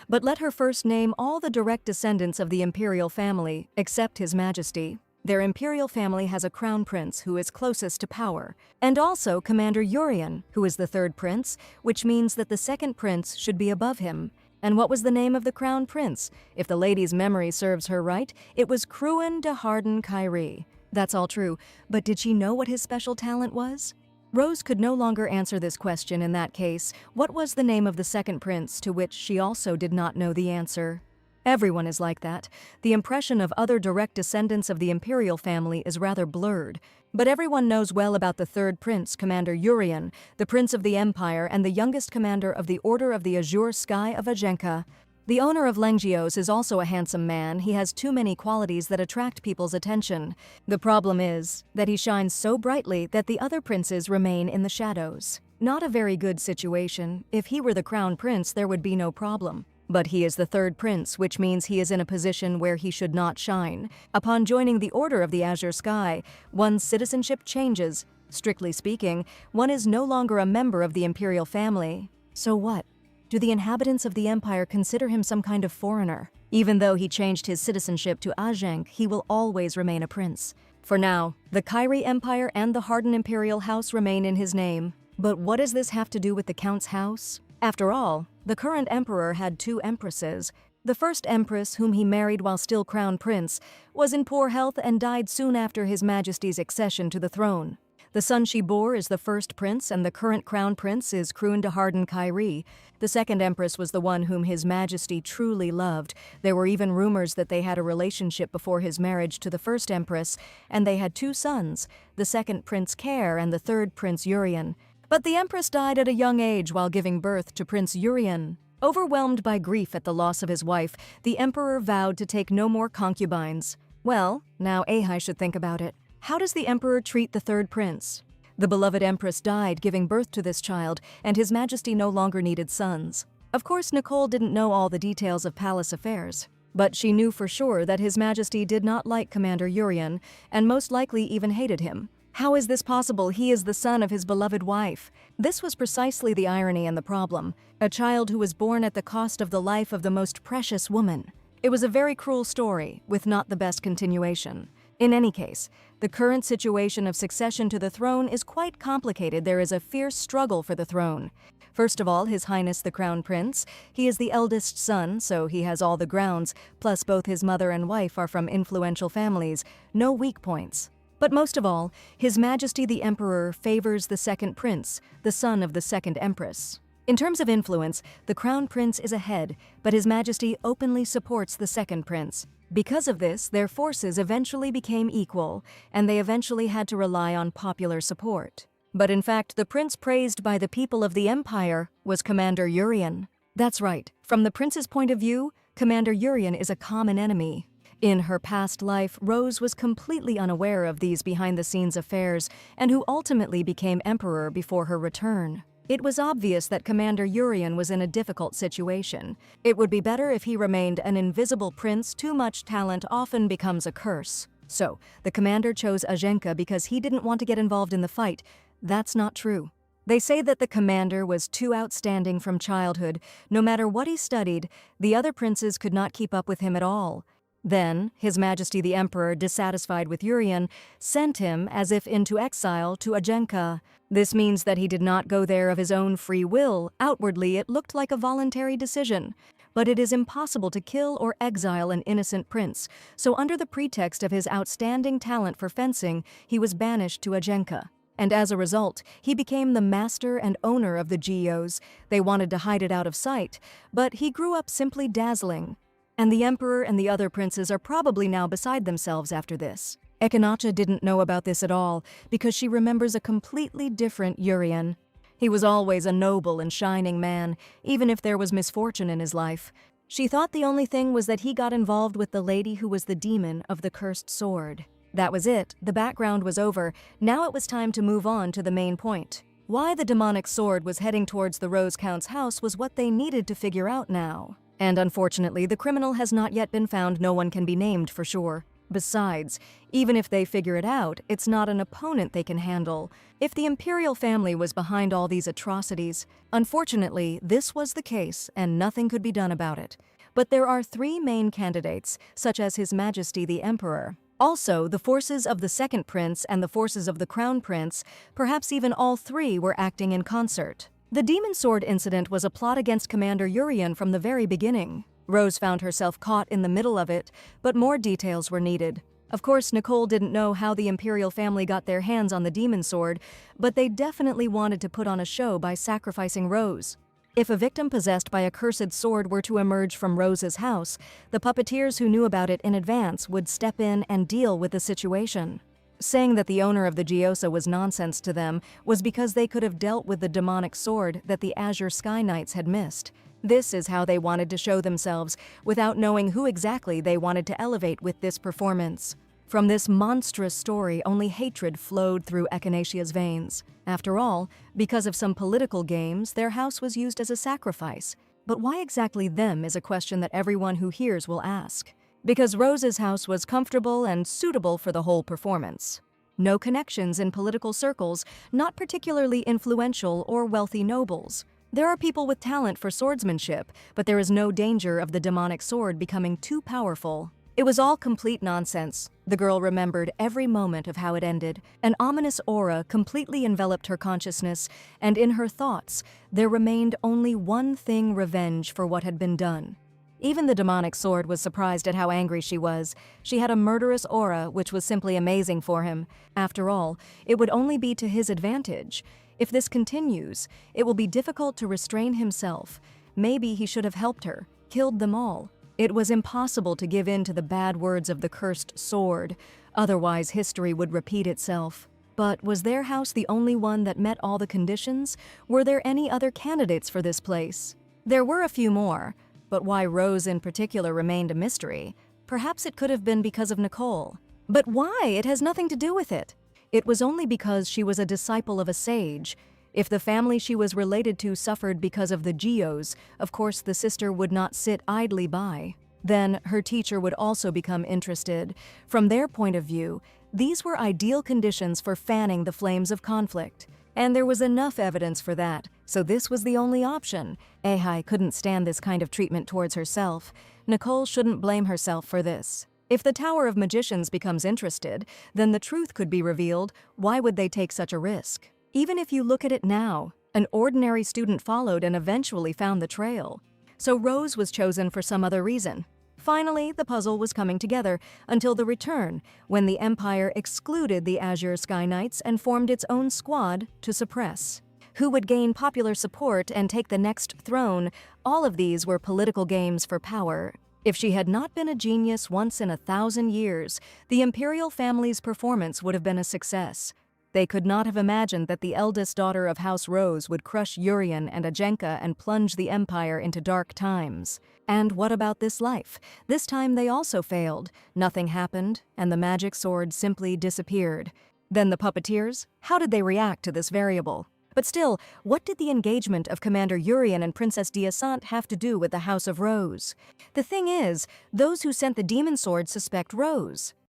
But let her first name all the direct descendants of the imperial family, except His Majesty. Their imperial family has a crown prince who is closest to power, and also Commander Urian, who is the third prince, which means that the second prince should be above him. And what was the name of the crown prince? If the lady's memory serves her right, it was Cruin de Harden Kyrie. That's all true, but did she know what his special talent was? Rose could no longer answer this question in that case. What was the name of the second prince, to which she also did not know the answer? Everyone is like that. The impression of other direct descendants of the imperial family is rather blurred. But everyone knows well about the third prince, Commander Urian, the prince of the empire and the youngest commander of the Order of the Azure Sky of Ajenka. The owner of Lengjios is also a handsome man. He has too many qualities that attract people's attention. The problem is that he shines so brightly that the other princes remain in the shadows. Not a very good situation. If he were the crown prince, there would be no problem. But he is the third prince, which means he is in a position where he should not shine. Upon joining the Order of the Azure Sky, one's citizenship changes. Strictly speaking, one is no longer a member of the imperial family. So what? Do the inhabitants of the empire consider him some kind of foreigner? Even though he changed his citizenship to Ajenk, he will always remain a prince. For now, the Kyrie Empire and the Harden Imperial House remain in his name. But what does this have to do with the Count's house? After all, the current emperor had two empresses. The first empress, whom he married while still crown prince, was in poor health and died soon after His Majesty's accession to the throne. The son she bore is the first prince, and the current crown prince is Cruin de Harden Kyrie. The second empress was the one whom His Majesty truly loved. There were even rumors that they had a relationship before his marriage to the first empress, and they had two sons, the second Prince Care and the third Prince Urian. But the empress died at a young age while giving birth to Prince Urian. Overwhelmed by grief at the loss of his wife, the emperor vowed to take no more concubines. Well, now Ahai should think about it. How does the emperor treat the third prince? The beloved empress died giving birth to this child, and His Majesty no longer needed sons. Of course, Nicole didn't know all the details of palace affairs, but she knew for sure that His Majesty did not like Commander Urian, and most likely even hated him. How is this possible? He is the son of his beloved wife. This was precisely the irony and the problem. A child who was born at the cost of the life of the most precious woman. It was a very cruel story, with not the best continuation. In any case, the current situation of succession to the throne is quite complicated. There is a fierce struggle for the throne. First of all, His Highness the Crown Prince. He is the eldest son, so he has all the grounds, plus both his mother and wife are from influential families. No weak points. But most of all, His Majesty the Emperor favors the second prince, the son of the second empress. In terms of influence, the crown prince is ahead, but His Majesty openly supports the second prince. Because of this, their forces eventually became equal, and they eventually had to rely on popular support. But in fact, the prince praised by the people of the empire was Commander Urian. That's right, from the prince's point of view, Commander Urian is a common enemy. In her past life, Rose was completely unaware of these behind-the-scenes affairs and who ultimately became emperor before her return. It was obvious that Commander Urian was in a difficult situation. It would be better if he remained an invisible prince. Too much talent often becomes a curse. So, the commander chose Ajenka because he didn't want to get involved in the fight. That's not true. They say that the commander was too outstanding from childhood. No matter what he studied, the other princes could not keep up with him at all. Then, His Majesty the Emperor, dissatisfied with Urian, sent him, as if into exile, to Ajenka. This means that he did not go there of his own free will. Outwardly, it looked like a voluntary decision. But it is impossible to kill or exile an innocent prince, so under the pretext of his outstanding talent for fencing, he was banished to Ajenka. And as a result, he became the master and owner of the Geos. They wanted to hide it out of sight, but he grew up simply dazzling. And the emperor and the other princes are probably now beside themselves after this. Echinacha didn't know about this at all, because she remembers a completely different Urian. He was always a noble and shining man, even if there was misfortune in his life. She thought the only thing was that he got involved with the lady who was the demon of the cursed sword. That was it. The background was over. Now it was time to move on to the main point. Why the demonic sword was heading towards the Rose Count's house was what they needed to figure out now. And unfortunately, the criminal has not yet been found. No one can be named for sure. Besides, even if they figure it out, it's not an opponent they can handle. If the imperial family was behind all these atrocities, unfortunately, this was the case and nothing could be done about it. But there are three main candidates, such as His Majesty the Emperor. Also, the forces of the second prince and the forces of the crown prince, perhaps even all three, were acting in concert. The demon sword incident was a plot against Commander Urian from the very beginning. Rose found herself caught in the middle of it, but more details were needed. Of course, Nicole didn't know how the Imperial family got their hands on the demon sword, but they definitely wanted to put on a show by sacrificing Rose. If a victim possessed by a cursed sword were to emerge from Rose's house, the puppeteers who knew about it in advance would step in and deal with the situation. Saying that the owner of the Gyoza was nonsense to them was because they could have dealt with the demonic sword that the Azure Sky Knights had missed. This is how they wanted to show themselves, without knowing who exactly they wanted to elevate with this performance. From this monstrous story, only hatred flowed through Echinaceia's veins. After all, because of some political games, their house was used as a sacrifice. But why exactly them is a question that everyone who hears will ask. Because Rose's house was comfortable and suitable for the whole performance. No connections in political circles, not particularly influential or wealthy nobles. There are people with talent for swordsmanship, but there is no danger of the demonic sword becoming too powerful. It was all complete nonsense. The girl remembered every moment of how it ended. An ominous aura completely enveloped her consciousness, and in her thoughts, there remained only one thing: revenge for what had been done. Even the demonic sword was surprised at how angry she was. She had a murderous aura, which was simply amazing for him. After all, it would only be to his advantage. If this continues, it will be difficult to restrain himself. Maybe he should have helped her, killed them all. It was impossible to give in to the bad words of the cursed sword, otherwise history would repeat itself. But was their house the only one that met all the conditions? Were there any other candidates for this place? There were a few more, but why Rose in particular remained a mystery. Perhaps it could have been because of Nicole. But why? It has nothing to do with it. It was only because she was a disciple of a sage. If the family she was related to suffered because of the Geos, of course the sister would not sit idly by. Then her teacher would also become interested. From their point of view, these were ideal conditions for fanning the flames of conflict. And there was enough evidence for that, so this was the only option. Ahai couldn't stand this kind of treatment towards herself. Nicole shouldn't blame herself for this. If the Tower of Magicians becomes interested, then the truth could be revealed. Why would they take such a risk? Even if you look at it now, an ordinary student followed and eventually found the trail. So Rose was chosen for some other reason. Finally, the puzzle was coming together until the return, when the Empire excluded the Azure Sky Knights and formed its own squad to suppress. Who would gain popular support and take the next throne? All of these were political games for power. If she had not been a genius once in 1,000 years, the Imperial family's performance would have been a success. They could not have imagined that the eldest daughter of House Rose would crush Urian and Ajenka and plunge the Empire into dark times. And what about this life? This time they also failed. Nothing happened, and the magic sword simply disappeared. Then the puppeteers? How did they react to this variable? But still, what did the engagement of Commander Urian and Princess Diasant have to do with the House of Rose? The thing is, those who sent the demon sword suspect Rose.